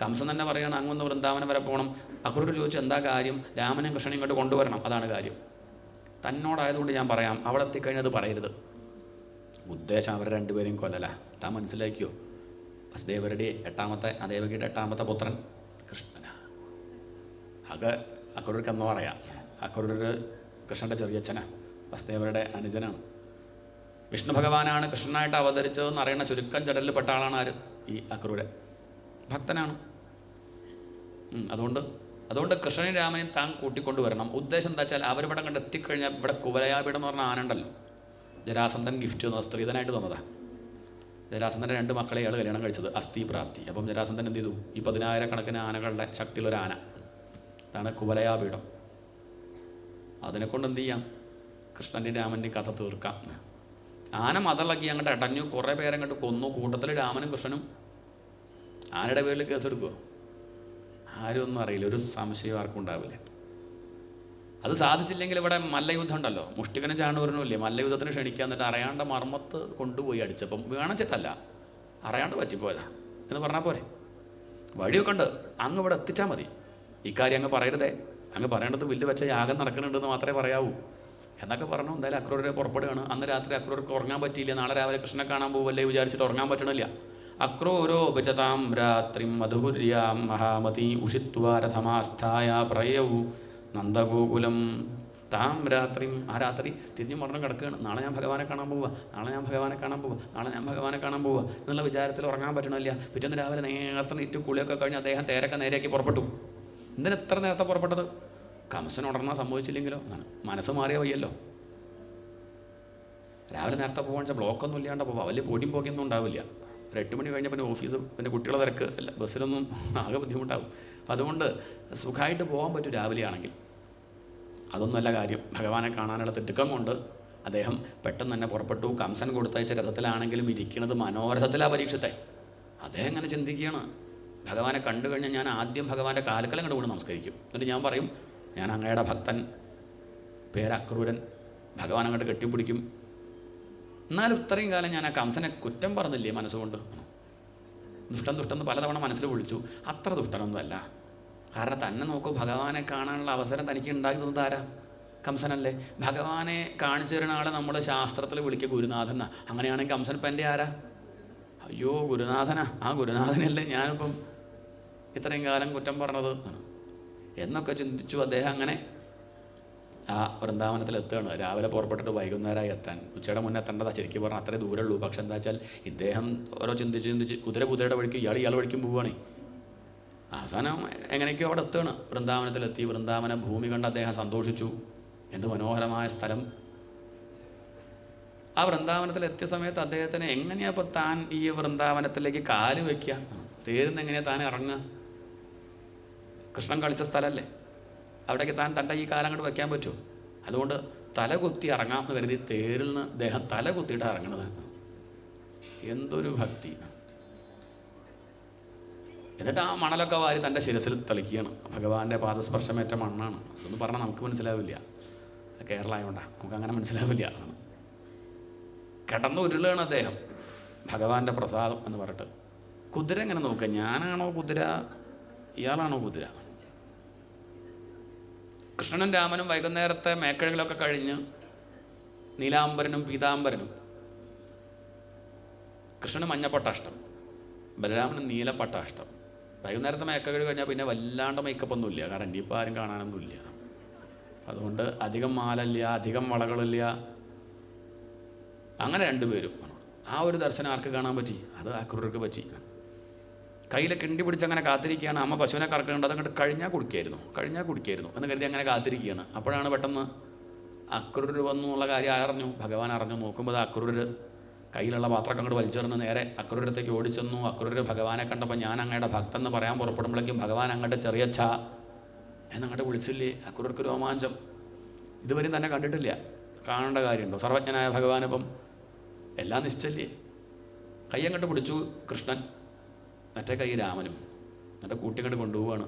കംസൻ തന്നെ പറയുകയാണ് അങ്ങൊന്ന് വൃന്ദാവനം വരെ പോകണം. അക്രൂരർ ചോദിച്ചു, എന്താ കാര്യം? രാമനും കൃഷ്ണനും ഇങ്ങോട്ട് കൊണ്ടുവരണം, അതാണ് കാര്യം. തന്നോടായതുകൊണ്ട് ഞാൻ പറയാം, അവിടെ എത്തിക്കഴിഞ്ഞത് പറയരുത്. ഉദ്ദേശം അവരെ രണ്ടുപേരെയും കൊല്ലല. താൻ മനസ്സിലാക്കിയോ? വസുദേവരുടെ ദേവകിയുടെ 8ാമത്തെ പുത്രൻ കൃഷ്ണനാ. അത് അക്രൂർക്ക് എന്നോ അറിയാം. അക്രൂരർ കൃഷ്ണൻ്റെ ചെറിയച്ഛനാ, വസുദേവരുടെ അനുജനാണ്. വിഷ്ണു ഭഗവാനാണ് കൃഷ്ണനായിട്ട് അവതരിച്ചതെന്ന് അറിയുന്ന ചുരുക്കം ചടലിൽപ്പെട്ട ആളാണ് ആര്? ഈ അക്രൂരൻ. ഭക്തനാണ്. അതുകൊണ്ട് കൃഷ്ണനും രാമനെയും താൻ കൂട്ടിക്കൊണ്ടുവരണം. ഉദ്ദേശം എന്താ വെച്ചാൽ അവരിവിടെ കണ്ട് എത്തിക്കഴിഞ്ഞാൽ ഇവിടെ കുവലയാപീഠം എന്ന് പറഞ്ഞ ആനണ്ടല്ലോ, ജരാസന്ധൻ ഗിഫ്റ്റ് തന്നത് സ്ത്രീധനായിട്ട് തന്നതാണ്. ജരാസന്ധൻ്റെ 2 മക്കളെ ഇയാൾ കല്യാണം കഴിച്ചത്, അസ്ഥി പ്രാപ്തി. അപ്പം ജരാസന്ധൻ എന്ത് ചെയ്തു? ഈ 10,000 ആനകളുടെ ശക്തിയുള്ളൊരു ആന, അതാണ് കുവലയാപീഠം. അതിനെക്കൊണ്ട് എന്ത് ചെയ്യാം? കൃഷ്ണൻ്റെയും രാമൻ്റെയും കഥ തീർക്കാം. ആന മതളക്കി അങ്ങോട്ട് അടഞ്ഞു. കുറേ പേരങ്ങോട്ട് കൊന്നു. കൂട്ടത്തിൽ രാമനും കൃഷ്ണനും. ആനയുടെ പേരിൽ കേസെടുക്കുമോ? ആരും ഒന്നും അറിയില്ല. ഒരു സംശയം ആർക്കും ഉണ്ടാവില്ല. അത് സാധിച്ചില്ലെങ്കിൽ ഇവിടെ മല്ലയുദ്ധം ഉണ്ടല്ലോ, മുഷ്ടികനും ചാണൂരനും ഇല്ലേ, മല്ലയുദ്ധത്തിന് ക്ഷണിക്കാൻ. എന്നിട്ട് അറിയാണ്ട് മർമ്മത്ത് കൊണ്ടുപോയി അടിച്ചപ്പം വീണച്ചിട്ടല്ല, അറിയാണ്ട് പറ്റിപ്പോയതാ എന്ന് പറഞ്ഞാൽ പോരെ? വഴിയൊക്കെ ഉണ്ട്. അങ്ങ് ഇവിടെ എത്തിച്ചാൽ മതി. ഇക്കാര്യം അങ്ങ് പറയരുതേ. അങ്ങ് പറയേണ്ടത് വില്ല് വെച്ച യാഗം നടക്കുന്നുണ്ടെന്ന് മാത്രമേ പറയാവൂ എന്നൊക്കെ പറഞ്ഞു. എന്തായാലും അക്രൂരരെ പുറപ്പെടുകയാണ്. അന്ന് രാത്രി അക്രൂർക്ക് ഉറങ്ങാൻ പറ്റിയില്ല. നാളെ രാവിലെ കൃഷ്ണനെ കാണാൻ പോവല്ലേ വിചാരിച്ചിട്ട് ഉറങ്ങാൻ പറ്റണില്ല. അക്രൂരോ ഭജതാം രാത്രിം മധുപുര്യാം മഹാമതി ഉഷിത്വാ രഥമാസ്ഥായ പ്രയവു നന്ദഗോകുലം താം രാത്രിയും. ആ രാത്രി തിരിഞ്ഞു മരണം കിടക്കുകയാണ്. നാളെ ഞാൻ ഭഗവാനെ കാണാൻ പോവുക എന്നുള്ള വിചാരത്തിൽ ഉറങ്ങാൻ പറ്റണില്ല. പിറ്റേന്ന് രാവിലെ നേരത്തെ നീറ്റ് കുളിയൊക്കെ കഴിഞ്ഞ് അദ്ദേഹം തേരൊക്കെ നേരെയാക്കി പുറപ്പെട്ടു. എന്തിനാ എത്ര നേരത്തെ പുറപ്പെട്ടത്? കംസൻ ഉടർന്നാൽ സംഭവിച്ചില്ലെങ്കിലോ? മനസ്സ് മാറിയ വയ്യല്ലോ. രാവിലെ നേരത്തെ പോകാൻ വെച്ചാൽ ബ്ലോക്കൊന്നും ഇല്ലാണ്ട് പോവാം. വലിയ പൊടിയും പോകിയൊന്നും ഉണ്ടാവില്ല. ഒരു 8 മണി കഴിഞ്ഞാൽ പിന്നെ ഓഫീസ്, പിന്നെ കുട്ടികളെ തിരക്ക് അല്ല, ബസ്സിലൊന്നും ആകെ ബുദ്ധിമുട്ടാവും. അപ്പം അതുകൊണ്ട് സുഖമായിട്ട് പോകാൻ പറ്റും രാവിലെ ആണെങ്കിൽ. അതൊന്നുമല്ല കാര്യം. ഭഗവാനെ കാണാനുള്ള തിടുക്കം കൊണ്ട് അദ്ദേഹം പെട്ടെന്ന് തന്നെ പുറപ്പെട്ടു. കംസൻ കൊടുത്തയച്ച രഥത്തിലാണെങ്കിലും ഇരിക്കുന്നത് മനോരഥത്തിലാണ് പരീക്ഷത്തെ. അദ്ദേഹം ഇങ്ങനെ ചിന്തിക്കുകയാണ്, ഭഗവാനെ കണ്ടു കഴിഞ്ഞാൽ ഞാൻ ആദ്യം ഭഗവാന്റെ കാൽക്കലം കണ്ട് കൊണ്ട് നമസ്കരിക്കും. എന്നിട്ട് ഞാൻ പറയും, ഞാൻ അങ്ങയുടെ ഭക്തൻ, പേര് അക്രൂരൻ. ഭഗവാൻ അങ്ങോട്ട് കെട്ടിപ്പിടിക്കും. എന്നാലും ഇത്രയും കാലം ഞാൻ ആ കംസനെ കുറ്റം പറഞ്ഞില്ലേ മനസ്സുകൊണ്ട്? ദുഷ്ടൻ പലതവണ മനസ്സിൽ വിളിച്ചു. അത്ര ദുഷ്ടനൊന്നുമല്ല. കാരണം തന്നെ നോക്കൂ, ഭഗവാനെ കാണാനുള്ള അവസരം തനിക്ക് ഉണ്ടാക്കി തന്നത് ആരാ? കംസനല്ലേ. ഭഗവാനെ കാണിച്ചു തരുന്ന ആളെ നമ്മൾ ശാസ്ത്രത്തിൽ വിളിക്കുക ഗുരുനാഥൻ എന്നാ. അങ്ങനെയാണെങ്കിൽ കംസൻ ഇപ്പം എൻ്റെ ആരാ? അയ്യോ ഗുരുനാഥനാ. ആ ഗുരുനാഥനല്ലേ ഞാനിപ്പം ഇത്രയും കാലം കുറ്റം പറഞ്ഞത് എന്നൊക്കെ ചിന്തിച്ചു. അദ്ദേഹം അങ്ങനെ ആ വൃന്ദാവനത്തിൽ എത്തുകയാണ്. രാവിലെ പുറപ്പെട്ടിട്ട് വൈകുന്നേരമായി എത്താൻ. ഉച്ചയുടെ മുന്നേ എത്തേണ്ടതാ ശരിക്കും പറഞ്ഞാൽ. അത്രേ ദൂരമേ ഉള്ളൂ. പക്ഷെ എന്താ വെച്ചാൽ ഇദ്ദേഹം ഓരോ ചിന്തിച്ച് കുതിരയുടെ വഴിക്കും ഇയാൾ വഴിക്കും പോവുകയാണ്. അവസാനം എങ്ങനെയൊക്കെയോ അവിടെ എത്തുകയാണ്. വൃന്ദാവനത്തിലെത്തി. വൃന്ദാവന ഭൂമി കണ്ട് അദ്ദേഹം സന്തോഷിച്ചു. എന്ത് മനോഹരമായ സ്ഥലം. ആ വൃന്ദാവനത്തിലെത്തിയ സമയത്ത് അദ്ദേഹത്തിന് എങ്ങനെയാ ഇപ്പോൾ താൻ ഈ വൃന്ദാവനത്തിലേക്ക് കാല് വയ്ക്കുക? തേരുന്ന് എങ്ങനെയാ താൻ ഇറങ്ങുക? കൃഷ്ണൻ കളിച്ച സ്ഥലമല്ലേ, അവിടേക്ക് താൻ തൻ്റെ ഈ കാലം അങ്ങോട്ട് വയ്ക്കാൻ പറ്റുമോ? അതുകൊണ്ട് തലകുത്തി ഇറങ്ങാമെന്ന് കരുതി തേരിൽ നിന്ന് അദ്ദേഹം തലകുത്തിയിട്ടാണ് ഇറങ്ങണത്. എന്തൊരു ഭക്തി! എന്നിട്ട് ആ മണലൊക്കെ വാരി തൻ്റെ ശിരസിൽ തളിക്കുകയാണ്. ഭഗവാന്റെ പാദസ്പർശമേറ്റ മണ്ണാണ്. അതൊന്നും പറഞ്ഞാൽ നമുക്ക് മനസ്സിലാവില്ല, കേരള ആയതുകൊണ്ടാണ് നമുക്കങ്ങനെ മനസ്സിലാവില്ല. കിടന്ന് ഉരുളാണ് അദ്ദേഹം, ഭഗവാന്റെ പ്രസാദം എന്ന് പറഞ്ഞിട്ട്. കുതിര എങ്ങനെ നോക്കുക, ഞാനാണോ കുതിര, ഇയാളാണോ കുതിര? കൃഷ്ണനും രാമനും വൈകുന്നേരത്തെ മേക്കഴികളൊക്കെ കഴിഞ്ഞ് നീലാംബരനും പീതാംബരനും, കൃഷ്ണന് മഞ്ഞപ്പട്ടാഷ്ടം, ബലരാമന് നീലപ്പട്ടാഷ്ടം. വൈകുന്നേരത്തെ മേക്കഴികൾ കഴിഞ്ഞാൽ പിന്നെ വല്ലാണ്ട് മേക്കപ്പ് ഒന്നുമില്ല, കാരണം ഇനിയിപ്പോൾ ആരും കാണാനൊന്നുമില്ല. അതുകൊണ്ട് അധികം മാലയില്ല, അധികം വളകളില്ല. അങ്ങനെ രണ്ടുപേരും. ആ ഒരു ദർശനം ആർക്ക് കാണാൻ പറ്റി? അത് അക്രൂരർക്ക് പറ്റി. കയ്യിലെ കിണ്ടി പിടിച്ച് അങ്ങനെ കാത്തിരിക്കുകയാണ്. അമ്മ പശുവിനെ കറക്കുന്നുണ്ട്, അതങ്ങോട്ട് കഴിഞ്ഞാൽ കുടിക്കായിരുന്നു എന്ന് കരുതി അങ്ങനെ കാത്തിരിക്കുകയാണ്. അപ്പോഴാണ് പെട്ടെന്ന് അക്രൂരർ വന്നു എന്നുള്ള കാര്യം ആരറിഞ്ഞു? ഭഗവാൻ അറിഞ്ഞു. നോക്കുമ്പോൾ അത് അക്രൂരർ കയ്യിലുള്ള പാത്രമൊക്കെ അങ്ങോട്ട് വലിച്ചെറിഞ്ഞ് നേരെ അക്രൂരത്തേക്ക് ഓടിച്ചെന്നു. അക്രൂരർ ഭഗവാനെ കണ്ടപ്പോൾ ഞാൻ അങ്ങയുടെ ഭക്തൻ എന്ന് പറയാൻ പുറപ്പെടുമ്പോഴേക്കും ഭഗവാൻ അങ്ങോട്ട് ചെറിയച്ഛ എന്നങ്ങോട്ട് വിളിച്ചില്ലേ. അക്രൂർക്ക് രോമാഞ്ചം. ഇതുവരെയും തന്നെ കണ്ടിട്ടില്ല, കാണേണ്ട കാര്യമുണ്ടോ? സർവജ്ഞനായ ഭഗവാനിപ്പം എല്ലാം നിശ്ചല്ലേ. കൈ അങ്ങോട്ട് പിടിച്ചു കൃഷ്ണൻ, മറ്റേ കൈ രാമനും, എന്നിട്ട് കൂട്ടിങ്ങോട്ട് കൊണ്ടുപോവാണ്.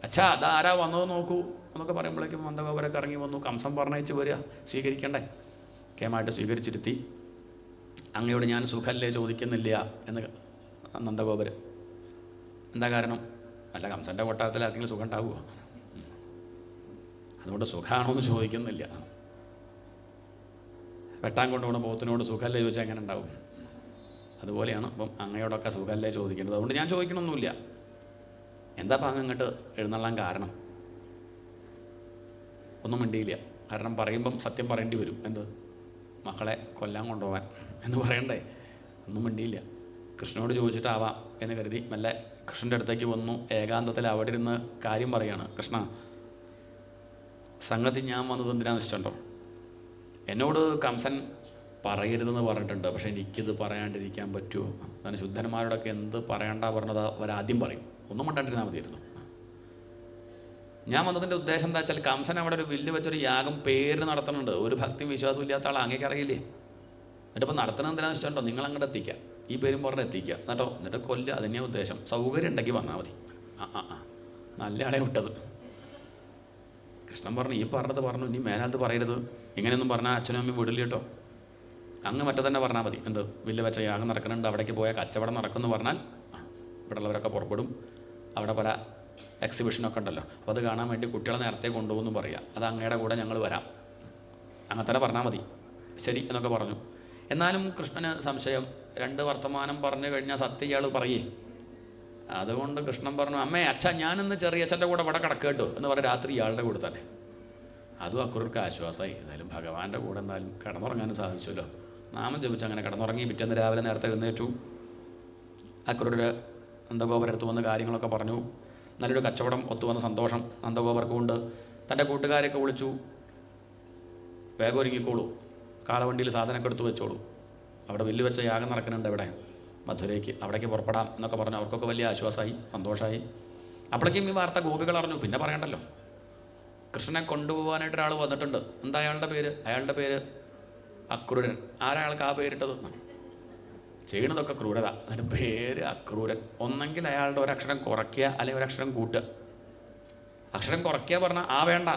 അച്ഛാ അതാരാ വന്നത് നോക്കൂ എന്നൊക്കെ പറയുമ്പോഴേക്കും നന്ദഗോപരൊക്കെ ഇറങ്ങി വന്നു. കംസം പറഞ്ഞയച്ച് വരിക, സ്വീകരിക്കണ്ടേ? കേമായിട്ട് സ്വീകരിച്ചിരുത്തി. അങ്ങയോട് ഞാൻ സുഖമല്ലേ ചോദിക്കുന്നില്ല എന്ന് നന്ദഗോപര്. എന്താ കാരണം? അല്ല, കംസൻ്റെ കൊട്ടാരത്തിൽ ആർക്കെങ്കിലും സുഖം ഉണ്ടാവുമോ? അതുകൊണ്ട് സുഖമാണോ എന്ന് ചോദിക്കുന്നില്ല. വെട്ടാൻ കൊണ്ടുപോകുന്ന പോത്തിനോട് സുഖമല്ലേ ചോദിച്ചാൽ എങ്ങനെ ഉണ്ടാവും? അതുപോലെയാണ് ഇപ്പം അങ്ങയോടൊക്കെ സുഖമല്ലേ ചോദിക്കേണ്ടത്. അതുകൊണ്ട് ഞാൻ ചോദിക്കണമൊന്നുമില്ല. എന്താ അപ്പം അങ്ങ് ഇങ്ങോട്ട് എഴുന്നള്ളാൻ കാരണം? ഒന്നും മിണ്ടിയില്ല. കാരണം പറയുമ്പം സത്യം പറയേണ്ടി വരും. എന്ത്? മക്കളെ കൊല്ലാൻ കൊണ്ടുപോകാൻ എന്ന് പറയണ്ടേ? ഒന്നും മിണ്ടിയില്ല. കൃഷ്ണനോട് ചോദിച്ചിട്ടാവാം എന്ന് കരുതി മെല്ലെ കൃഷ്ണൻ്റെ അടുത്തേക്ക് വന്നു. ഏകാന്തത്തിൽ അവിടെ ഇരുന്ന് കാര്യം പറയാണ്. കൃഷ്ണ, സംഗതി ഞാൻ വന്നത് എന്തിനാന്ന് വെച്ചിട്ടുണ്ടോ? എന്നോട് കംസൻ പറയരുതെന്ന് പറഞ്ഞിട്ടുണ്ട്, പക്ഷേ എനിക്കിത് പറയാണ്ടിരിക്കാൻ പറ്റുമോ? അങ്ങനെ ശുദ്ധന്മാരോടൊക്കെ എന്ത് പറയണ്ട പറഞ്ഞത് അവരാദ്യം പറയും. ഒന്നും മിണ്ടാണ്ടിരുന്നാൽ മതിയായിരുന്നു. ഞാൻ വന്നതിൻ്റെ ഉദ്ദേശം എന്താ വെച്ചാൽ, കംസൻ അവിടെ ഒരു വില്ല് വെച്ചൊരു യാഗം പേര് നടത്തുന്നുണ്ട്. ഒരു ഭക്തിയും വിശ്വാസവും ഇല്ലാത്ത ആൾ അങ്ങേക്ക് അറിയില്ലേ? എന്നിട്ടിപ്പോൾ നടത്തണം എന്തിനാണെന്ന് വെച്ചിട്ടുണ്ടോ? നിങ്ങൾ അങ്ങോട്ട് എത്തിക്കുക, ഈ പേരും പറഞ്ഞ് എത്തിക്കുക എന്നിട്ടോ, എന്നിട്ട് കൊല്ലുക. അതിനെ ഉദ്ദേശം. സൗകര്യം ഉണ്ടെങ്കിൽ വന്നാൽ മതി. നല്ല ആളെ വിട്ടത്. കൃഷ്ണൻ പറഞ്ഞു, ഈ പറഞ്ഞത് പറഞ്ഞു, ഇനി മേലാലത്ത് പറയരുത്. ഇങ്ങനെയൊന്നും പറഞ്ഞാൽ അച്ഛനും അമ്മയും വിടില്ല കേട്ടോ. അങ്ങ് മറ്റേ തന്നെ പറഞ്ഞാൽ മതി. എന്ത്? വില്ല് വെച്ച യാഗം നടക്കുന്നുണ്ട്, അവിടേക്ക് പോയാൽ കച്ചവടം നടക്കുമെന്ന് പറഞ്ഞാൽ ഇവിടെ ഉള്ളവരൊക്കെ പുറപ്പെടും. അവിടെ പല എക്സിബിഷനൊക്കെ ഉണ്ടല്ലോ, അപ്പോൾ അത് കാണാൻ വേണ്ടി കുട്ടികളെ നേരത്തെ കൊണ്ടുപോകുന്നു പറയുക. അത് അങ്ങയുടെ കൂടെ ഞങ്ങൾ വരാം, അങ്ങനെ തന്നെ പറഞ്ഞാൽ മതി. ശരി എന്നൊക്കെ പറഞ്ഞു. എന്നാലും കൃഷ്ണന് സംശയം. രണ്ട് വർത്തമാനം പറഞ്ഞു കഴിഞ്ഞാൽ സത്യം ഇയാൾ പറയേ. അതുകൊണ്ട് കൃഷ്ണൻ പറഞ്ഞു, അമ്മേ അച്ഛാ ഞാനിന്ന് ചെറിയച്ഛൻ്റെ കൂടെ ഇവിടെ കിടക്കേട്ടോ എന്ന് പറഞ്ഞ് രാത്രി ഇയാളുടെ കൂടെ തന്നെ. അതും അക്രൂർക്ക് ആശ്വാസമായി. എന്തായാലും ഭഗവാന്റെ കൂടെ എന്തായാലും കിടന്നുറങ്ങാനും സാധിച്ചല്ലോ. നാമം ജപിച്ച് അങ്ങനെ കിടന്നുറങ്ങി. പിറ്റേന്ന് രാവിലെ നേരത്തെ എഴുന്നേറ്റു. അക്രൂർ നന്ദഗോപരടുത്ത് വന്ന് കാര്യങ്ങളൊക്കെ പറഞ്ഞു. നല്ലൊരു കച്ചവടം ഒത്തുവന്ന സന്തോഷം നന്ദഗോപർക്കുണ്ട്. തൻ്റെ കൂട്ടുകാരെയൊക്കെ വിളിച്ചു. വേഗം ഒരുങ്ങിക്കോളൂ, കാളവണ്ടിയിൽ സാധനമൊക്കെ എടുത്ത് വെച്ചോളൂ, അവിടെ വില്ല് വെച്ച യാഗം നടക്കുന്നുണ്ട് ഇവിടെ മധുരയ്ക്ക്, അവിടേക്ക് പുറപ്പെടാം എന്നൊക്കെ പറഞ്ഞു. അവർക്കൊക്കെ വലിയ ആശ്വാസമായി, സന്തോഷമായി. അപ്പോഴേക്കും ഈ വാർത്ത ഗോപികൾ അറിഞ്ഞു. പിന്നെ പറയണ്ടല്ലോ, കൃഷ്ണനെ കൊണ്ടുപോകാനായിട്ട് ഒരാൾ വന്നിട്ടുണ്ട്. എന്താ അയാളുടെ പേര്? അയാളുടെ പേര് അക്രൂരൻ. ആരയാൾക്ക് ആ പേരിട്ടത്? ചെയ്യണതൊക്കെ ക്രൂരത. അതിൻ്റെ പേര് അക്രൂരൻ. ഒന്നെങ്കിൽ അയാളുടെ ഒരക്ഷരം കുറയ്ക്കുക, അല്ലെങ്കിൽ ഒരക്ഷരം കൂട്ടുക. അക്ഷരം കുറയ്ക്കുക പറഞ്ഞാൽ ആ വേണ്ട,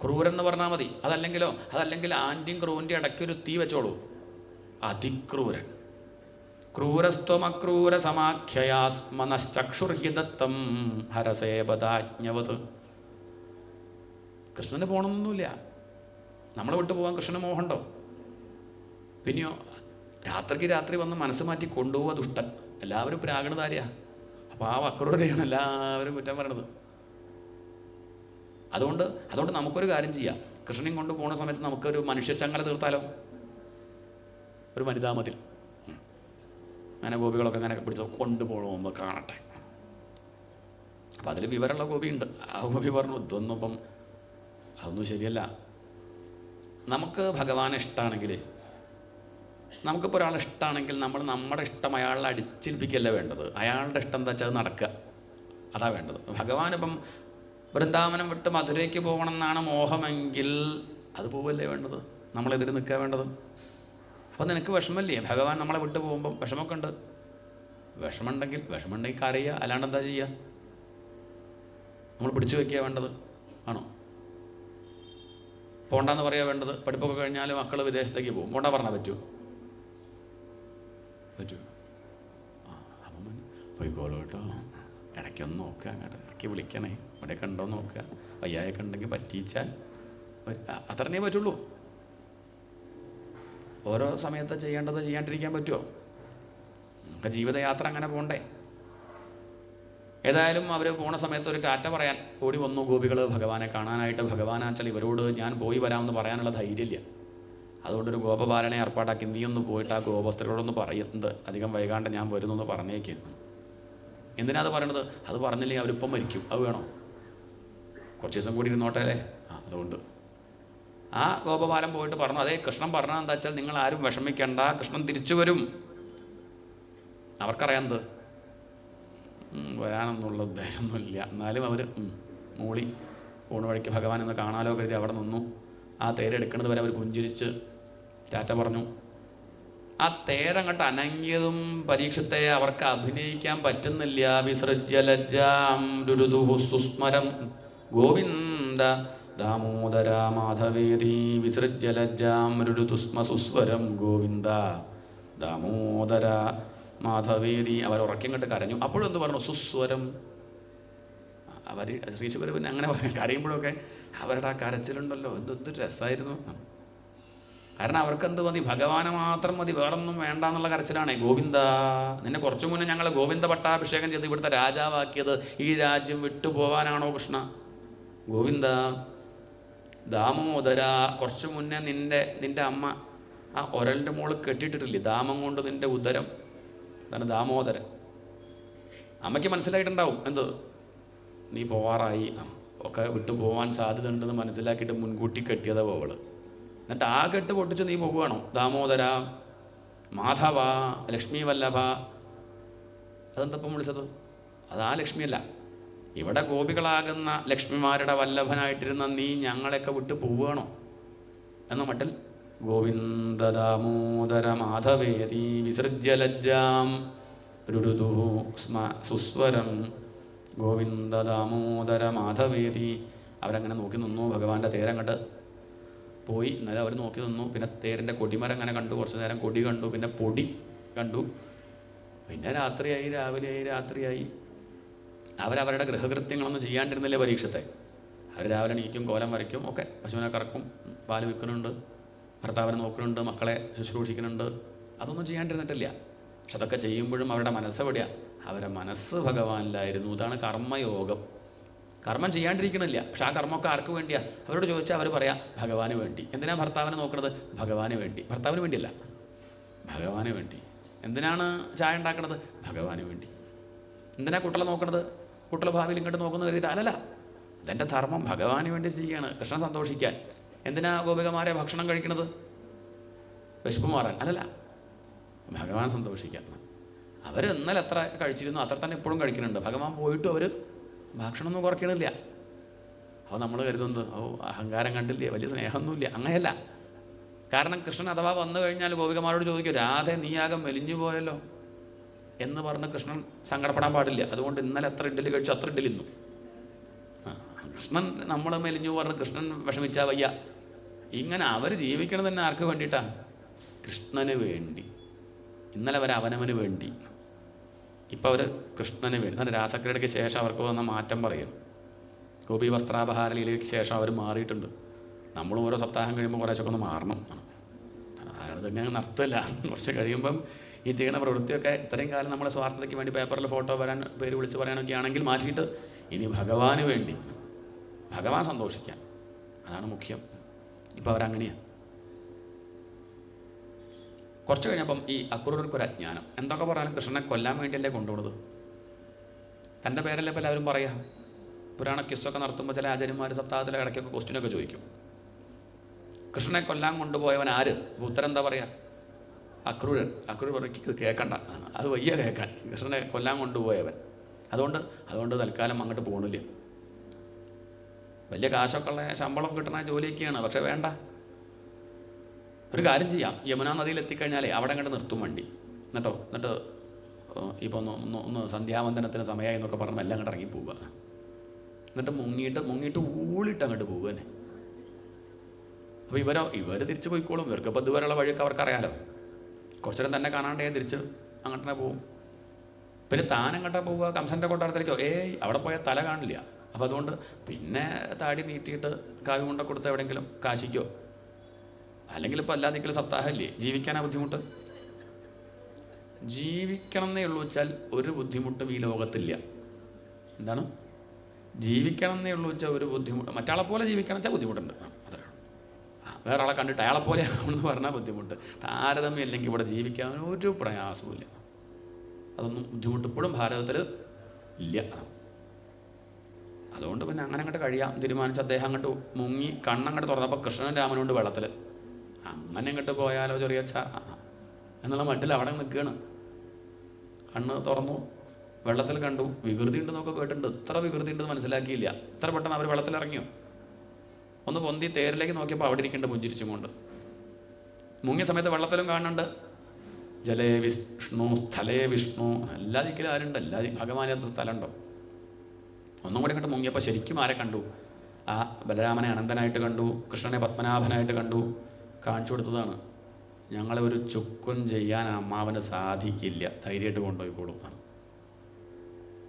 ക്രൂരൻ എന്ന് പറഞ്ഞാൽ മതി. അതല്ലെങ്കിൽ ആൻറ്റിയും ക്രൂവിൻ്റെ ഇടയ്ക്കൊരു തീ വെച്ചോളൂ, അതിക്രൂരൻ. ക്രൂരസ്ത്വമക്രൂര സമാഖ്യയാസ്മനശ്ചക്ഷുർഹിതത്വം ഹരസേപദാജ്ഞവത്. കൃഷ്ണന് പോകണമെന്നൊന്നുമില്ല, നമ്മളെ വിട്ടു പോകാൻ കൃഷ്ണന് മോഹമുണ്ടോ? പിന്നെയോ രാത്രിക്ക് രാത്രി വന്ന് മനസ്സ് മാറ്റി കൊണ്ടുപോവുക ദുഷ്ടൻ. എല്ലാവരും പ്രാഗണതാരിയാ. അപ്പോൾ ആ അക്രൂരതയാണ് എല്ലാവരും കുറ്റം പറയണത്. അതുകൊണ്ട് നമുക്കൊരു കാര്യം ചെയ്യാം. കൃഷ്ണനെയും കൊണ്ട് പോകുന്ന സമയത്ത് നമുക്കൊരു മനുഷ്യച്ചങ്ങല തീർത്താലോ? ഒരു വനിതാമതിൽ അങ്ങനെ ഗോപികളൊക്കെ അങ്ങനെ പിടിച്ച് കൊണ്ടുപോകണമെന്ന് കാണട്ടെ. അപ്പം അതിൽ വിവരമുള്ള ഗോപിയുണ്ട്. ആ ഗോപി പറഞ്ഞു, ഇതൊന്നും ഇപ്പം അതൊന്നും ശരിയല്ല. നമുക്ക് ഭഗവാനെ ഇഷ്ടമാണെങ്കിൽ, നമുക്കിപ്പോൾ ഒരാളെ ഇഷ്ടമാണെങ്കിൽ നമ്മൾ നമ്മുടെ ഇഷ്ടം അയാളെ അടിച്ചേൽപ്പിക്കല്ല വേണ്ടത്. അയാളുടെ ഇഷ്ടം എന്താ വെച്ചാൽ അത് നടക്കുക, അതാ വേണ്ടത്. ഭഗവാനിപ്പം വൃന്ദാവനം വിട്ട് മധുരയ്ക്ക് പോകണം എന്നാണ് മോഹമെങ്കിൽ അത് പോവല്ലേ വേണ്ടത്, നമ്മളെതിര് നിൽക്കുക വേണ്ടത്. അപ്പോൾ നിനക്ക് വിഷമല്ലേ ഭഗവാൻ നമ്മളെ വിട്ട് പോകുമ്പം? വിഷമമൊക്കെ ഉണ്ട്. വിഷമമുണ്ടെങ്കിൽ കരയുക, അല്ലാണ്ട് എന്താ ചെയ്യുക? നമ്മൾ പിടിച്ചു വയ്ക്കുക വേണ്ടത് ആണോ? പോണ്ടെന്ന് പറയുക വേണ്ടത്? പഠിപ്പൊക്കെ കഴിഞ്ഞാൽ മക്കൾ വിദേശത്തേക്ക് പോകും, പോണ്ട പറഞ്ഞാൽ പറ്റുമോ? അപ്പം പോയിക്കോളൂ കേട്ടോ, ഇടയ്ക്കൊന്ന് നോക്കുക, അങ്ങോട്ട് ഇടയ്ക്ക് വിളിക്കണേ, ഇവിടെയൊക്കെ ഉണ്ടോ നോക്കുക, വയ്യായൊക്കെ ഉണ്ടെങ്കിൽ പറ്റിച്ചാൽ അത്രേ പറ്റുള്ളൂ. ഓരോ സമയത്ത് ചെയ്യേണ്ടത് ചെയ്യാണ്ടിരിക്കാൻ പറ്റുമോ? നമുക്ക് ജീവിതയാത്ര അങ്ങനെ പോകണ്ടേ? ഏതായാലും അവർ പോണ സമയത്ത് ഒരു ടാറ്റ പറയാൻ ഓടി വന്നു ഗോപികൾ ഭഗവാനെ കാണാനായിട്ട്. ഭഗവാനാച്ചാൽ ഇവരോട് ഞാൻ പോയി വരാമെന്ന് പറയാനുള്ള ധൈര്യമില്ല. അതുകൊണ്ടൊരു ഗോപബാലനെ ഏർപ്പാടാക്കി, നീ ഒന്ന് പോയിട്ട് ആ ഗോപസ്ത്രീകളോടൊന്ന് പറയുന്നത് അധികം വൈകാണ്ട് ഞാൻ വരുന്നു എന്ന് പറഞ്ഞേക്ക്. എന്തിനാ അത് പറയണത്? അത് പറഞ്ഞില്ലെങ്കിൽ അവരിപ്പം മരിക്കും, അത് വേണോ? കുറച്ച് ദിവസം കൂടി ഇരുന്നോട്ടെ അല്ലേ? അതുകൊണ്ട് ആ ഗോപബാലൻ പോയിട്ട് പറഞ്ഞു, അതേ കൃഷ്ണൻ പറഞ്ഞത് എന്താ വെച്ചാൽ നിങ്ങൾ ആരും വിഷമിക്കണ്ട, കൃഷ്ണൻ തിരിച്ചു വരും. അവർക്കറിയാമെന്ത് വരാനെന്നുള്ള ഉദ്ദേശമൊന്നുമില്ല. എന്നാലും അവർ മൂളി പോണ വഴിക്ക് ഭഗവാൻ എന്ന് കാണാലോ കരുതി അവിടെ നിന്നു. ആ തേരെടുക്കുന്നത് വരെ അവർ പുഞ്ചിരിച്ച് ടാറ്റ പറഞ്ഞു. ആ തേരങ്ങോട്ട് അനങ്ങിയതും പരീക്ഷത്തെ അവർക്ക് അഭിനയിക്കാൻ പറ്റുന്നില്ല. വിസൃജ്യലജ്ജാം രുരുദുഹു സുസ്മരം ഗോവിന്ദ ദാമോദര മാധവേദി വിസൃജ്യലജ്ജാം രുരുതുസ്മ സുസ്വരം ഗോവിന്ദ ദാമോദര മാധവേദി. അവർ ഉറക്കിങ്ങോട്ട് കരഞ്ഞു. അപ്പോഴും എന്ത് പറഞ്ഞു? സുസ്വരം. അവർ ശ്രീശുഗര് പിന്നെ അങ്ങനെ പറയും, കരയുമ്പോഴൊക്കെ അവരുടെ ആ കരച്ചിലുണ്ടല്ലോ, എന്ത് രസമായിരുന്നു. കാരണം അവർക്കെന്ത് മതി? ഭഗവാനെ മാത്രം മതി, വേറൊന്നും വേണ്ട എന്നുള്ള കരച്ചിലാണേ. ഗോവിന്ദ, നിന്നെ കുറച്ചു മുന്നേ ഞങ്ങൾ ഗോവിന്ദ പട്ടാഭിഷേകം ചെയ്ത് ഇവിടുത്തെ രാജാവാക്കിയത് ഈ രാജ്യം വിട്ടുപോകാനാണോ കൃഷ്ണ? ഗോവിന്ദ ദാമോദര, കുറച്ചു മുന്നേ നിൻ്റെ അമ്മ ആ ഒരലിൻ്റെ മുകളിൽ കെട്ടിയിട്ടിട്ടില്ലേ, ദാമം കൊണ്ട് നിൻ്റെ ഉദരം, അതാണ് ദാമോദരൻ. അമ്മയ്ക്ക് മനസ്സിലായിട്ടുണ്ടാവും എന്ത് നീ പോവാറായി, ഒക്കെ വിട്ടു പോകാൻ സാധ്യത ഉണ്ടെന്ന് മനസ്സിലാക്കിയിട്ട് മുൻകൂട്ടി കെട്ടിയതാ അവള്. എന്നിട്ട് ആ കെട്ട് പൊട്ടിച്ച് നീ പോകുകയാണോ? ദാമോദര മാധവ ലക്ഷ്മി വല്ലഭ. അതെന്തപ്പം വിളിച്ചത്? അതാ ലക്ഷ്മിയല്ല, ഇവിടെ ഗോപികളാകുന്ന ലക്ഷ്മിമാരുടെ വല്ലഭനായിട്ടിരുന്ന നീ ഞങ്ങളെയൊക്കെ വിട്ട് പോവുകയാണോ എന്ന മട്ടിൽ ഗോവിന്ദ ദാമോദര മാധവേതി വിസൃജ്യലജ്ജാം രുരുദുഹു സ്മ സുസ്വരം ഗോവിന്ദ ദാമോദര മാധവേതി. അവരങ്ങനെ നോക്കി നിന്നു. ഭഗവാന്റെ തേരങ്ങോട്ട് പോയി. എന്നാലും അവർ നോക്കി നിന്നു. പിന്നെ തേരിൻ്റെ കൊടിമരം അങ്ങനെ കണ്ടു, കുറച്ച് നേരം കൊടി കണ്ടു, പിന്നെ പൊടി കണ്ടു. പിന്നെ രാത്രിയായി, രാത്രിയായി. അവരവരുടെ ഗൃഹകൃത്യങ്ങളൊന്നും ചെയ്യാണ്ടിരുന്നില്ലേ പരീക്ഷത്തെ. അവർ രാവിലെ എണീക്കും, കോലം വരയ്ക്കും, ഒക്കെ പശുവിനെ കറക്കും, പാല് വിൽക്കുന്നുണ്ട്, ഭർത്താവിനെ നോക്കുന്നുണ്ട്, മക്കളെ ശുശ്രൂഷിക്കുന്നുണ്ട്. അതൊന്നും ചെയ്യാണ്ടിരുന്നിട്ടില്ല. പക്ഷെ അതൊക്കെ ചെയ്യുമ്പോഴും അവരുടെ മനസ്സെവിടെയാണ്? അവരുടെ മനസ്സ് ഭഗവാനിലായിരുന്നു. ഇതാണ് കർമ്മയോഗം. കർമ്മം ചെയ്യാണ്ടിരിക്കണില്ല, പക്ഷെ ആ കർമ്മമൊക്കെ ആർക്ക് വേണ്ടിയാണ്? അവരോട് ചോദിച്ചാൽ അവർ പറയാം ഭഗവാന് വേണ്ടി. എന്തിനാണ് ഭർത്താവിനെ നോക്കുന്നത്? ഭഗവാന് വേണ്ടി. ഭർത്താവിന് വേണ്ടിയല്ല, ഭഗവാന് വേണ്ടി. എന്തിനാണ് ചായ ഉണ്ടാക്കണത്? ഭഗവാന് വേണ്ടി. എന്തിനാണ് കുട്ടികളെ നോക്കണത്? കുട്ടികളെ ഭാവിയിൽ ഇങ്ങോട്ട് നോക്കുന്നത് കരുതിയിട്ട് അല്ലല്ല, ഇതെൻ്റെ ധർമ്മം, ഭഗവാന് വേണ്ടി ചെയ്യാണ്, കൃഷ്ണൻ സന്തോഷിക്കാൻ. എന്തിനാ ഗോപികമാരെ ഭക്ഷണം കഴിക്കണത്? വിശപ്പ് മാറാൻ അല്ലല്ല, ഭഗവാൻ സന്തോഷിക്കാൻ. അവർ ഇന്നലെ എത്ര കഴിച്ചിരുന്നു അത്ര തന്നെ ഇപ്പോഴും കഴിക്കുന്നുണ്ട്. ഭഗവാൻ പോയിട്ടും അവർ ഭക്ഷണമൊന്നും കുറയ്ക്കണില്ല. അപ്പോൾ നമ്മൾ കരുതുന്നത് അഹങ്കാരം കണ്ടില്ലേ, വലിയ സ്നേഹമൊന്നുമില്ല. അങ്ങനെയല്ല. കാരണം കൃഷ്ണൻ അഥവാ വന്നു കഴിഞ്ഞാൽ ഗോപികമാരോട് ചോദിക്കും, രാധെ നീയാകം മെലിഞ്ഞു പോയല്ലോ എന്ന് പറഞ്ഞ് കൃഷ്ണൻ സങ്കടപ്പെടാൻ പാടില്ല. അതുകൊണ്ട് ഇന്നലെ എത്ര ഇഡ്ഡലി കഴിച്ചു അത്ര ഇഡ്ഡലി ഇന്നു. കൃഷ്ണൻ നമ്മൾ മെലിഞ്ഞു പറഞ്ഞ് കൃഷ്ണൻ വിഷമിച്ചാൽ വയ്യ. ഇങ്ങനെ അവർ ജീവിക്കണം തന്നെ ആർക്ക് വേണ്ടിയിട്ടാണ്? കൃഷ്ണന് വേണ്ടി. ഇന്നലെ അവർ അവനവന് വേണ്ടി, ഇപ്പം അവർ കൃഷ്ണന് വേണ്ടി. എന്നാൽ രാസക്രീഡയ്ക്ക് ശേഷം അവർക്ക് വന്ന മാറ്റം പറയും. ഗോപി വസ്ത്രാപഹാരലയിലേക്ക് ശേഷം അവർ മാറിയിട്ടുണ്ട്. നമ്മൾ ഓരോ സപ്താഹം കഴിയുമ്പോൾ കുറേശ്ശൊക്കെ ഒന്ന് മാറണം. അതിങ്ങനെ നടത്തില്ല. കുറച്ച് കഴിയുമ്പം ഈ ചെയ്യുന്ന പ്രവൃത്തിയൊക്കെ ഇത്രയും കാലം നമ്മുടെ സ്വാർത്ഥതയ്ക്ക് വേണ്ടി പേപ്പറിൽ ഫോട്ടോ വരാൻ, പേര് വിളിച്ച് പറയാനൊക്കെ ആണെങ്കിൽ മാറ്റിയിട്ട് ഇനി ഭഗവാന് വേണ്ടി, ഭഗവാൻ സന്തോഷിക്കാൻ, അതാണ് മുഖ്യം. ഇപ്പം അവരങ്ങനെയാണ്. കുറച്ച് കഴിഞ്ഞപ്പം ഈ അക്രൂരർക്കൊരു അജ്ഞാനം. എന്തൊക്കെ പറയാനും കൃഷ്ണനെ കൊല്ലാൻ വേണ്ടിയല്ലേ കൊണ്ടുപോകുന്നത്. തൻ്റെ പേരല്ലേ ഇപ്പം എല്ലാവരും പറയാം. പുരാണ ക്വിസൊക്കെ നടത്തുമ്പോൾ ചില ആചാര്യന്മാർ സപ്താഹത്തിലെ ഇടയ്ക്കൊക്കെ ക്വസ്റ്റ്യനൊക്കെ ചോദിക്കും. കൃഷ്ണനെ കൊല്ലാൻ കൊണ്ടുപോയവൻ ആര്? അപ്പോൾ ഉത്തരം എന്താ പറയുക? അക്രൂരൻ. അക്രൂർ പറയും കേൾക്കണ്ട, അത് വയ്യ കേൾക്കാൻ. കൃഷ്ണനെ കൊല്ലാൻ കൊണ്ടുപോയവൻ. അതുകൊണ്ട് തൽക്കാലം അങ്ങോട്ട് പോകണില്ല. വലിയ കാശൊക്കെ ഉള്ള ശമ്പളം കിട്ടുന്ന ജോലിയൊക്കെയാണ്, പക്ഷെ വേണ്ട. ഒരു കാര്യം ചെയ്യാം, യമുനാ നദിയിൽ എത്തിക്കഴിഞ്ഞാലേ അവിടെ അങ്ങോട്ട് നിർത്തും വണ്ടി. എന്നിട്ട് ഇപ്പോൾ ഒന്ന് സന്ധ്യാവന്തനത്തിന് സമയമായി എന്നൊക്കെ പറഞ്ഞാൽ എല്ലാം അങ്ങോട്ട് ഇറങ്ങി പോവുക. എന്നിട്ട് മുങ്ങിയിട്ട് ഊളിയിട്ട് അങ്ങോട്ട് പോവുക തന്നെ. അപ്പോൾ ഇവർ തിരിച്ച് പോയിക്കോളും. ഇവർക്കിപ്പോൾ ഇതുവരെയുള്ള വഴിയൊക്കെ അവർക്കറിയാലോ. കുറച്ചു നേരം തന്നെ കാണാണ്ടേ തിരിച്ച് അങ്ങോട്ട് തന്നെ പോവും. പിന്നെ താനങ്ങോട്ടാ പോവുക, കംസൻ്റെ കൊട്ടാരത്തിലേക്കോ? അവിടെ പോയാൽ തല കാണില്ല. അപ്പോൾ അതുകൊണ്ട് പിന്നെ താടി നീട്ടിയിട്ട് കാവ്യ കൊണ്ട കൊടുത്ത് എവിടെയെങ്കിലും കാശിക്കോ, അല്ലെങ്കിൽ ഇപ്പോൾ അല്ലാതെങ്കിലും സപ്താഹമില്ലേ, ജീവിക്കാനാ ബുദ്ധിമുട്ട്. ജീവിക്കണം എന്നേ ഉള്ളൂ വെച്ചാൽ ഒരു ബുദ്ധിമുട്ടും ഈ ലോകത്തില്ല. എന്താണ് ജീവിക്കണം എന്നേ ഉള്ളൂ വെച്ചാൽ ഒരു ബുദ്ധിമുട്ട്. മറ്റാളെ പോലെ ജീവിക്കണം വെച്ചാൽ ബുദ്ധിമുട്ടുണ്ട്, അത്രേ ഉള്ളൂ. വേറെ ആളെ കണ്ടിട്ട് അയാളെ പോലെ ആകണമെന്ന് പറഞ്ഞാൽ ബുദ്ധിമുട്ട്. താരതമ്യം ഇല്ലെങ്കിൽ ഇവിടെ ജീവിക്കാൻ ഒരു പ്രയാസവുമില്ല. അതൊന്നും ബുദ്ധിമുട്ട് ഇപ്പോഴും ഭാരതത്തിൽ ഇല്ല. അതുകൊണ്ട് പിന്നെ അങ്ങനെ അങ്ങോട്ട് കഴിയാം തീരുമാനിച്ച് അദ്ദേഹം അങ്ങോട്ട് മുങ്ങി കണ്ണങ്ങോട്ട് തുറന്നപ്പോൾ കൃഷ്ണനും രാമനുണ്ട് വെള്ളത്തിൽ. അങ്ങനെ അങ്ങോട്ട് പോയാലോ ചെറിയച്ഛ എന്നുള്ള മട്ടിൽ അവിടെ നിൽക്കുകയാണ്. കണ്ണ് തുറന്നു, വെള്ളത്തിൽ കണ്ടു. വികൃതി ഉണ്ടെന്നൊക്കെ കേട്ടിട്ടുണ്ട്. ഇത്ര വികൃതി ഉണ്ടെന്ന് മനസ്സിലാക്കിയില്ല. ഇത്ര പെട്ടെന്ന് അവർ വെള്ളത്തിലിറങ്ങിയോ? ഒന്ന് പൊന്തി തേരിലേക്ക് നോക്കിയപ്പോൾ അവിടെ ഇരിക്കേണ്ട പുഞ്ചിരിച്ചും കൊണ്ട്. മുങ്ങിയ സമയത്ത് വെള്ളത്തിലും കാണുന്നുണ്ട് ജലേ വിഷ്ണു സ്ഥലേ വിഷ്ണു. എല്ലാ ദിക്കിലും ആരുണ്ട്? എല്ലാ ഭഗവാനത്തെ സ്ഥലമുണ്ടോ? ഒന്നും കൂടി അങ്ങോട്ട് മുങ്ങിയപ്പോൾ ശരിക്കും ആരെ കണ്ടു? ആ ബലരാമനെ അനന്തനായിട്ട് കണ്ടു, കൃഷ്ണനെ പത്മനാഭനായിട്ട് കണ്ടു. കാണിച്ചു കൊടുത്തതാണ്, ഞങ്ങളെ ഒരു ചുക്കും ചെയ്യാൻ അമ്മാവന് സാധിക്കില്ല, ധൈര്യമായിട്ട് കൊണ്ടുപോയിക്കോളും.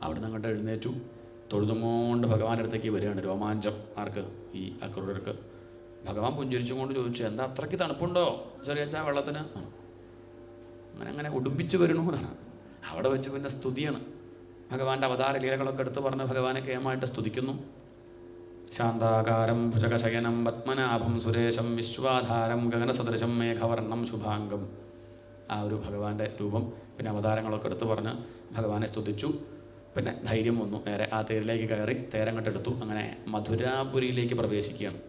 അവിടെ നിന്ന് അങ്ങോട്ട് എഴുന്നേറ്റു, തൊഴുതുകൊണ്ട് ഭഗവാന്റെ അടുത്തേക്ക് വരികയാണ്. രോമാഞ്ചം ആർക്ക്? ഈ അക്രൂരർക്ക്. ഭഗവാൻ പുഞ്ചിരിച്ചുകൊണ്ട് ചോദിച്ചു, എന്താ അത്രയ്ക്ക് തണുപ്പുണ്ടോ ചെറിയച്ചാ വെള്ളത്തിന്? അങ്ങനെ ഉടുമ്പിച്ച് വരണു എന്നാണ്. അവിടെ വെച്ച് പിന്നെ സ്തുതിയാണ്. ഭഗവാന്റെ അവതാര ലീലകളൊക്കെ എടുത്ത് പറഞ്ഞ് ഭഗവാനെ കേമായിട്ട് സ്തുതിക്കുന്നു. ശാന്താകാരം ഭുജകശയനം പത്മനാഭം സുരേശം വിശ്വാധാരം ഗഗനസദൃശം മേഘവർണം ശുഭാംഗം. ആ ഒരു ഭഗവാന്റെ രൂപം പിന്നെ അവതാരങ്ങളൊക്കെ എടുത്ത് പറഞ്ഞ് ഭഗവാനെ സ്തുതിച്ചു. പിന്നെ ധൈര്യം വന്നു. നേരെ ആ തേരിലേക്ക് കയറി തേരങ്ങോട്ടെടുത്തു. അങ്ങനെ മധുരാപുരിയിലേക്ക് പ്രവേശിക്കുകയാണ്.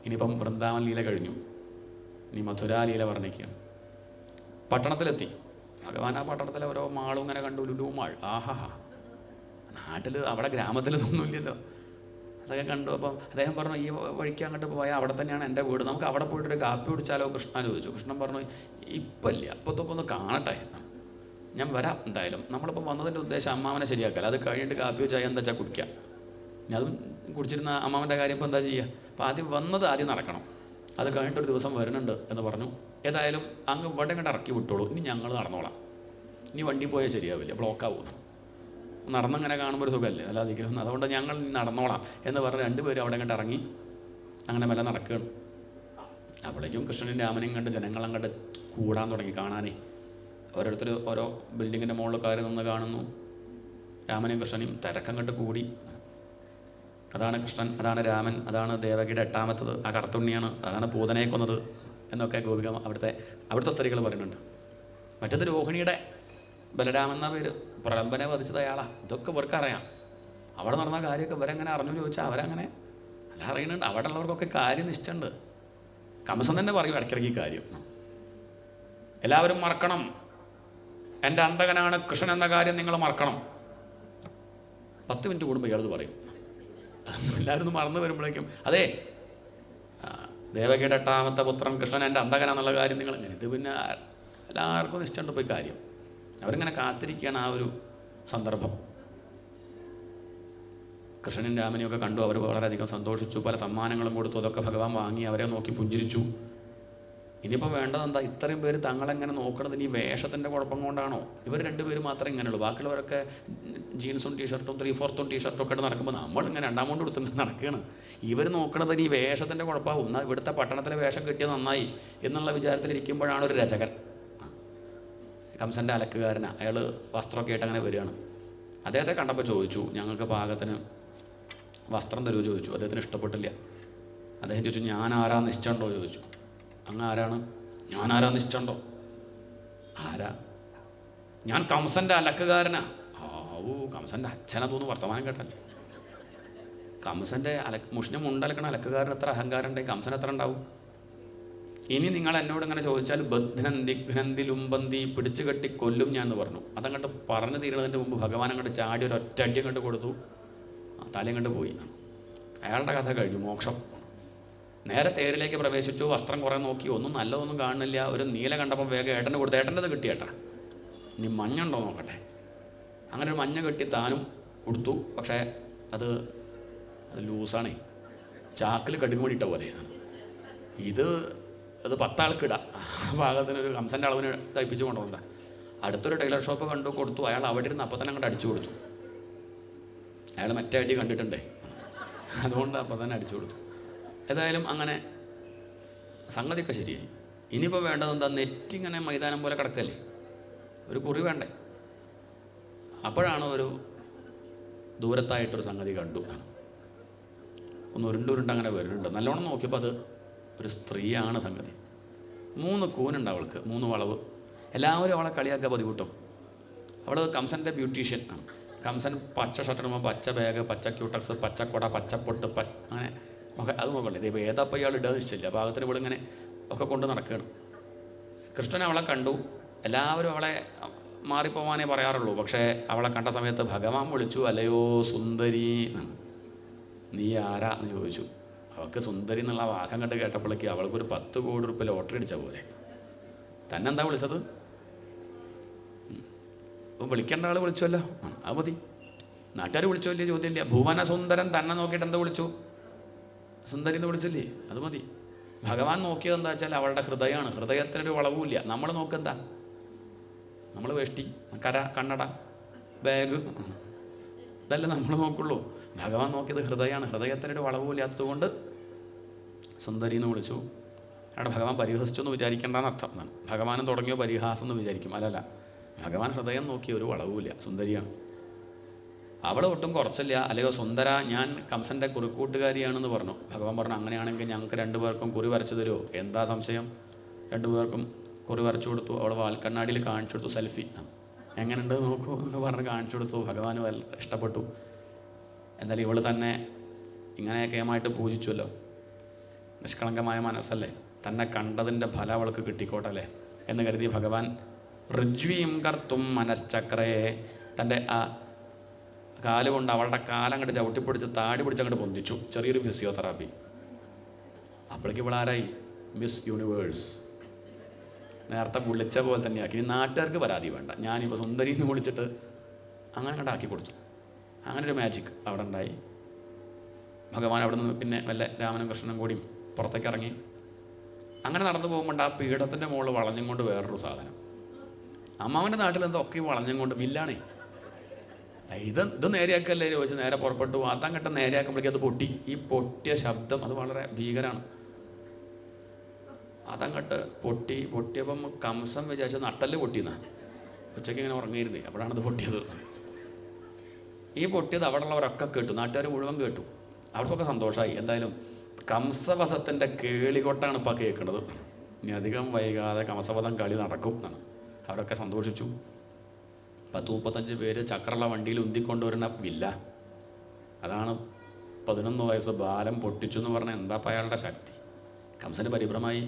ഇനിയിപ്പം വൃന്ദാവൻ ലീല കഴിഞ്ഞു, ഇനി മധുരാലീല വർണ്ണിക്കുകയാണ്. പട്ടണത്തിലെത്തി ഭഗവാൻ. ആ പട്ടണത്തിലെ ഓരോ മാളും ഇങ്ങനെ കണ്ടു. ലുലു മാൾ. ആഹാ, നാട്ടിൽ അവിടെ ഗ്രാമത്തിൽ ഇതൊന്നുമില്ലല്ലോ. അതൊക്കെ കണ്ടു. അപ്പം അദ്ദേഹം പറഞ്ഞു, ഈ വഴിക്ക് അങ്ങോട്ട് പോയാൽ അവിടെ തന്നെയാണ് എൻ്റെ വീട്, നമുക്ക് അവിടെ പോയിട്ടൊരു കാപ്പി കുടിച്ചാലോ കൃഷ്ണൻ ചോദിച്ചു. കൃഷ്ണൻ പറഞ്ഞു, ഇപ്പം ഇല്ല, ഇപ്പോഴത്തൊക്കെ ഒന്ന് കാണട്ടെ, ഞാൻ വരാം എന്തായാലും. നമ്മളിപ്പോൾ വന്നതിൻ്റെ ഉദ്ദേശം അമ്മാവനെ ശരിയാക്കല. അത് കഴിഞ്ഞിട്ട് കാപ്പിയോ ചായ എന്താ വെച്ചാൽ കുടിക്കാം. ഇനി അതും കുടിച്ചിരുന്ന അമ്മാവൻ്റെ കാര്യം ഇപ്പോൾ എന്താ ചെയ്യുക? അപ്പോൾ ആദ്യം നടക്കണം. അത് കഴിഞ്ഞിട്ടൊരു ദിവസം വരുന്നുണ്ട് എന്ന് പറഞ്ഞു. ഏതായാലും അങ്ങ് ഇവിടെ ഇങ്ങോട്ട് ഇറക്കി വിട്ടോളൂ, ഇനി ഞങ്ങൾ നടന്നോളാം. ഇനി വണ്ടി പോയാൽ ശരിയാവില്ല, ബ്ലോക്കാവും. നടന്നങ്ങനെ കാണുമ്പോൾ ഒരു സുഖമല്ലേ, അല്ലാതിരിക്കുന്നു. അതുകൊണ്ട് ഞങ്ങൾ നടന്നോളാം എന്ന് പറഞ്ഞ് രണ്ടുപേരും അവിടെ അങ്ങോട്ട് ഇറങ്ങി അങ്ങനെ മെല്ലെ നടക്കുകയാണ്. അപ്പോഴേക്കും കൃഷ്ണനും രാമനെയും കണ്ട് ജനങ്ങൾ അങ്ങോട്ട് കൂടാൻ തുടങ്ങി കാണാനേ. ഓരോരുത്തർ ഓരോ ബിൽഡിങ്ങിൻ്റെ മുകളിൽ കയറി നിന്ന് കാണുന്നു. രാമനെയും കൃഷ്ണനെയും തിരക്കങ്ങോട്ട് കൂടി. അതാണ് കൃഷ്ണൻ, അതാണ് രാമൻ, അതാണ് ദേവകിയുടെ 8ാമത്തത്, ആ കറുത്തുണ്ണിയാണ്, അതാണ് പൂതനയെ കൊന്നത് എന്നൊക്കെ ഗോപിക അവിടുത്തെ സ്ത്രീകൾ പറയുന്നുണ്ട്. മറ്റത് രോഹിണിയുടെ ബലരാമൻ എന്ന പേര്, പ്രളംബനെ വധിച്ചത് അയാളാ. ഇതൊക്കെ ഇവർക്കറിയാം. അവിടെ നടന്ന കാര്യമൊക്കെ ഇവരെങ്ങനെ അറിഞ്ഞു ചോദിച്ചാൽ അവരങ്ങനെ അല്ല അറിയുന്നുണ്ട്. അവിടെ ഉള്ളവർക്കൊക്കെ കാര്യം നിശ്ചയുണ്ട്. കംസൻ തന്നെ പറയും ഇടയ്ക്കിടയ്ക്ക് കാര്യം. എല്ലാവരും മറക്കണം, എൻ്റെ അന്തകനാണ് കൃഷ്ണൻ എന്ന കാര്യം നിങ്ങൾ മറക്കണം. 10 മിനിറ്റ് കൂടുമ്പോൾ ഇയാളത് പറയും. എല്ലാവരും ഒന്ന് മറന്നു വരുമ്പോഴേക്കും, അതെ ദേവകിയുടെ 8ാമത്തെ പുത്രൻ കൃഷ്ണൻ എൻ്റെ അന്തകനാന്നുള്ള കാര്യം നിങ്ങൾ ഇത് പിന്നെ എല്ലാവർക്കും നിശ്ചയുണ്ട് പോയി കാര്യം. അവരിങ്ങനെ കാത്തിരിക്കുകയാണ് ആ ഒരു സന്ദർഭം. കൃഷ്ണനും രാമനെയൊക്കെ കണ്ടു. അവർ വളരെയധികം സന്തോഷിച്ചു. പല സമ്മാനങ്ങളും കൊടുത്തു. അതൊക്കെ ഭഗവാൻ വാങ്ങി. അവരെ നോക്കി പുഞ്ചിരിച്ചു. ഇനിയിപ്പോൾ വേണ്ടത് എന്താ? ഇത്രയും പേര് തങ്ങളെങ്ങനെ നോക്കണത് ഇനി വേഷത്തിൻ്റെ കുഴപ്പം കൊണ്ടാണോ? ഇവർ രണ്ടുപേരും മാത്രമേ ഇങ്ങനെയുള്ളൂ. ബാക്കിയുള്ളവരൊക്കെ ജീൻസും ടീഷർട്ടും 3/4 ടീഷർട്ടും ഒക്കെ ഇട്ട് നടക്കുമ്പോൾ നമ്മളിങ്ങനെ 2 മൗണ്ട് കൊടുത്തിട്ട് നടക്കുകയാണ്. ഇവർ നോക്കണത് ഇനി വേഷത്തിൻ്റെ കുഴപ്പമാവും. എന്നാൽ ഇവിടുത്തെ പട്ടണത്തിലെ വേഷം കിട്ടിയത് നന്നായി എന്നുള്ള വിചാരത്തിലിരിക്കുമ്പോഴാണ് ഒരു രചകൻ, കംസൻ്റെ അലക്കുകാരനാണ്. അയാൾ വസ്ത്രമൊക്കെ ആയിട്ട് അങ്ങനെ വരികയാണ്. അദ്ദേഹത്തെ കണ്ടപ്പോൾ ചോദിച്ചു, ഞങ്ങൾക്ക് പാകത്തിന് വസ്ത്രം തരുമോ ചോദിച്ചു. അദ്ദേഹത്തിന് ഇഷ്ടപ്പെട്ടില്ല. അദ്ദേഹം ചോദിച്ചു, ഞാൻ ആരാ നിശ്ചയുണ്ടോ ചോദിച്ചു. അങ്ങ് ആരാണ്? ഞാൻ ആരാ നിശ്ചയുണ്ടോ? ആരാ? ഞാൻ കംസൻ്റെ അലക്കുകാരനാ. കംസൻ്റെ അച്ഛനെ തോന്നുന്നു വർത്തമാനം കേട്ടല്ലേ. കംസൻ്റെ മുഷ്ണി മുണ്ടലക്കണ അലക്കുകാരൻ എത്ര അഹങ്കാരം ഉണ്ടെങ്കിൽ കംസൻ എത്ര ഉണ്ടാവും? ഇനി നിങ്ങൾ എന്നോട് ഇങ്ങനെ ചോദിച്ചാൽ ബദ്ധ്നന്തി ഘ്നന്തി ലുംബന്തി പിടിച്ചു കെട്ടി കൊല്ലും ഞാൻ എന്ന് പറഞ്ഞു. അതങ്ങോട്ട് പറഞ്ഞു തീരുന്നതിൻ്റെ മുമ്പ് ഭഗവാൻ അങ്ങോട്ട് ചാടി ഒരു ഒറ്റ അടി അങ്ങോട്ട് കൊടുത്തു. തലയും കണ്ട് പോയി. അയാളുടെ കഥ കഴിഞ്ഞു. മോക്ഷം. നേരെ തേരിലേക്ക് പ്രവേശിച്ചു. വസ്ത്രം കുറേ നോക്കി, ഒന്നും നല്ലതൊന്നും കാണുന്നില്ല. ഒരു നീല കണ്ടപ്പോൾ വേഗം ഏട്ടന് കൊടുത്തു. ഏട്ടൻ്റെത് കിട്ടിയേട്ടാ. ഇനി മഞ്ഞ ഉണ്ടോ നോക്കട്ടെ. അങ്ങനെ ഒരു മഞ്ഞ കെട്ടി താനും കൊടുത്തു. പക്ഷേ അത് ലൂസാണേ, ചാക്കിൽ കടുക് വേണ്ടിയിട്ട പോലെ. അത് 10 ആൾക്കിടാം. ആ ഭാഗത്തിനൊരു കംസൻ്റെ അളവിന് തയ്പ്പിച്ച് കൊണ്ടുപോകണ്ട. അടുത്തൊരു ടൈലർ ഷോപ്പ് കണ്ടു, കൊടുത്തു. അയാൾ അവിടെ ഇരുന്ന് അപ്പം തന്നെ അങ്ങോട്ട് അടിച്ചു കൊടുത്തു. അയാൾ മറ്റേ അടി കണ്ടിട്ടുണ്ടേ, അതുകൊണ്ട് അപ്പം തന്നെ അടിച്ചു കൊടുത്തു. ഏതായാലും അങ്ങനെ സംഗതിയൊക്കെ ശരിയായി. ഇനിയിപ്പോൾ വേണ്ടത് എന്താ? നെറ്റിങ്ങനെ മൈതാനം പോലെ കിടക്കല്ലേ, ഒരു കുറി വേണ്ടേ? അപ്പോഴാണ് ഒരു ദൂരത്തായിട്ടൊരു സംഗതി കണ്ടു. ഒന്ന് ഉരുണ്ടുരുണ്ട് അങ്ങനെ വരുന്നുണ്ട്. നല്ലോണം നോക്കിയപ്പോൾ അത് ഒരു സ്ത്രീയാണ് സംഗതി. 3 കൂനുണ്ട് അവൾക്ക്, 3 വളവ്. എല്ലാവരും അവളെ കളിയാക്കുക പതിവ് കിട്ടും. അവൾ കംസൻ്റെ ബ്യൂട്ടീഷ്യൻ ആണ്. കംസൻ പച്ച ഷർട്ടിടുമ്പോൾ പച്ച ബാഗ്, പച്ച ക്യൂട്ടക്സ്, പച്ചക്കൊട, പച്ചപ്പൊട്ട്, അങ്ങനെ ഒക്കെ അത് നോക്കണ്ടേ. ഇതിപ്പോൾ ഏതപ്പം ഇയാൾ ഇടുക നിശ്ചയില്ല. ഭാഗത്തിന് ഇവിടെ ഇങ്ങനെ ഒക്കെ കൊണ്ട് നടക്കുകയാണ്. കൃഷ്ണൻ അവളെ കണ്ടു. എല്ലാവരും അവളെ മാറിപ്പോവാനേ പറയാറുള്ളൂ. പക്ഷേ അവളെ കണ്ട സമയത്ത് ഭഗവാൻ വിളിച്ചു, അല്ലയോ സുന്ദരി എന്നാണ്. നീ ആരാ എന്ന് ചോദിച്ചു. അവൾക്ക് സുന്ദരി എന്നുള്ള വാക്കം കണ്ട് കേട്ടപ്പോഴേക്ക് അവൾക്കൊരു 10 കോടി രൂപ ലോട്ടറി അടിച്ച പോലെ. തന്നെന്താ വിളിച്ചത്? അപ്പം വിളിക്കേണ്ട ആൾ വിളിച്ചുവല്ലോ, അത് മതി. നാട്ടുകാർ വിളിച്ചോ ഇല്ലേ ചോദ്യമില്ല. ഭുവന സുന്ദരൻ തന്നെ നോക്കിയിട്ട് എന്താ വിളിച്ചു? സുന്ദരി എന്ന് വിളിച്ചില്ലേ, അത് മതി. ഭഗവാൻ നോക്കിയത് എന്താ വെച്ചാൽ അവളുടെ ഹൃദയമാണ്. ഹൃദയത്തിനൊരു വളവുമില്ല. നമ്മൾ നോക്കെന്താ? നമ്മൾ വേഷ്ടി, കണ്ണട, ബാഗ്, ഇതല്ലേ നമ്മൾ നോക്കുള്ളൂ. ഭഗവാൻ നോക്കിയത് ഹൃദയമാണ്. ഹൃദയത്തിനൊരു വളവുമില്ലാത്തത് കൊണ്ട് സുന്ദരി എന്ന് വിളിച്ചു. അവിടെ ഭഗവാൻ പരിഹസിച്ചു എന്ന് വിചാരിക്കേണ്ടെന്ന് അർത്ഥം. ഭഗവാനും തുടങ്ങിയോ പരിഹാസം എന്ന് വിചാരിക്കും. അല്ലല്ല, ഭഗവാൻ ഹൃദയം നോക്കിയ ഒരു വളവുമില്ല, സുന്ദരിയാണ്. അവൾ ഒട്ടും കുറച്ചില്ല. അല്ലയോ സുന്ദര, ഞാൻ കംസൻ്റെ കുറിക്കൂട്ടുകാരിയാണെന്ന് പറഞ്ഞു. ഭഗവാൻ പറഞ്ഞു, അങ്ങനെയാണെങ്കിൽ ഞങ്ങൾക്ക് 2 പേർക്കും കുറി വരച്ചു തരുമോ? എന്താ സംശയം? 2 പേർക്കും കുറി വരച്ചു കൊടുത്തു. അവൾ വാൽക്കണ്ണാടിയിൽ കാണിച്ചു കൊടുത്തു. സെൽഫി എങ്ങനെയുണ്ട് നോക്കൂ എന്ന് പറഞ്ഞ് കാണിച്ചു കൊടുത്തു. ഭഗവാന് ഇഷ്ടപ്പെട്ടു. എന്നാലും ഇവൾ തന്നെ ഇങ്ങനെയൊക്കെയുമായിട്ട് പൂജിച്ചുവല്ലോ. നിഷ്കളങ്കമായ മനസ്സല്ലേ, തന്നെ കണ്ടതിൻ്റെ ഫലം അവൾക്ക് കിട്ടിക്കോട്ടല്ലേ എന്ന് കരുതി ഭഗവാൻ ഋജ്വീം കർത്തും മനശ്ചക്രേ തൻ്റെ ആ കാലുകൊണ്ട് അവളുടെ കാലങ്ങോട്ട് ചവിട്ടിപ്പിടിച്ച് താടി പിടിച്ചങ്ങോട്ട് പൊന്തിച്ചു. ചെറിയൊരു ഫിസിയോതെറാപ്പി. അപ്പോഴേക്ക് ഇവളാരായി? Miss universe. നേരത്തെ വിളിച്ച പോലെ തന്നെയാക്കി. ഇനി നാട്ടുകാർക്ക് പരാതി വേണ്ട, ഞാനിപ്പോൾ സുന്ദരി എന്ന് വിളിച്ചിട്ട് അങ്ങനെ അങ്ങോട്ട് ആക്കി കൊടുത്തു. അങ്ങനെ ഒരു മാജിക് അവിടെ ഉണ്ടായി. ഭഗവാൻ അവിടെ നിന്ന് പിന്നെ വല്ല രാമനും കൃഷ്ണനും കൂടിയും പുറത്തേക്ക് ഇറങ്ങി. അങ്ങനെ നടന്നു പോകുമ്പോൾ ആ പീഠത്തിൻ്റെ മുകളിൽ വളഞ്ഞും കൊണ്ട് വേറൊരു സാധനം. അമ്മാവൻ്റെ നാട്ടിൽ എന്തോ ഒക്കെ വളഞ്ഞും കൊണ്ട് വില്ലാണേ. ഇത് നേരെയാക്കല്ലേ ചോദിച്ച് നേരെ പുറപ്പെട്ടു. അതങ്ങട്ട് നേരെയാക്കുമ്പോഴേക്കും അത് പൊട്ടി. ഈ പൊട്ടിയ ശബ്ദം അത് വളരെ ഭീകരമാണ്. അതങ്ങട്ട് പൊട്ടിയപ്പം കംസം വിചാരിച്ച നട്ടല് പൊട്ടിയെന്നാ. ഉച്ചയ്ക്ക് ഇങ്ങനെ ഉറങ്ങിയിരുന്നേ, അപ്പോഴാണത് പൊട്ടിയത്. ഈ പൊട്ടിയത് അവിടെയുള്ളവരൊക്കെ കേട്ടു, നാട്ടുകാർ മുഴുവൻ കേട്ടു. അവർക്കൊക്കെ സന്തോഷമായി. എന്തായാലും കംസവധത്തിൻ്റെ കേളികൊട്ടാണ് ഇപ്പോൾ കേൾക്കുന്നത്. ഇനി അധികം വൈകാതെ കംസവധം കളി നടക്കും എന്നാണ്. അവരൊക്കെ സന്തോഷിച്ചു. 10-35 പേര് ചക്രമുള്ള വണ്ടിയിൽ ഉന്തിക്കൊണ്ടുവരുന്ന വില്ല. അതാണ് 11 വയസ്സ് ബാലം പൊട്ടിച്ചു എന്ന് പറഞ്ഞാൽ എന്താ അയാളുടെ ശക്തി. കംസന് പരിഭ്രമായി.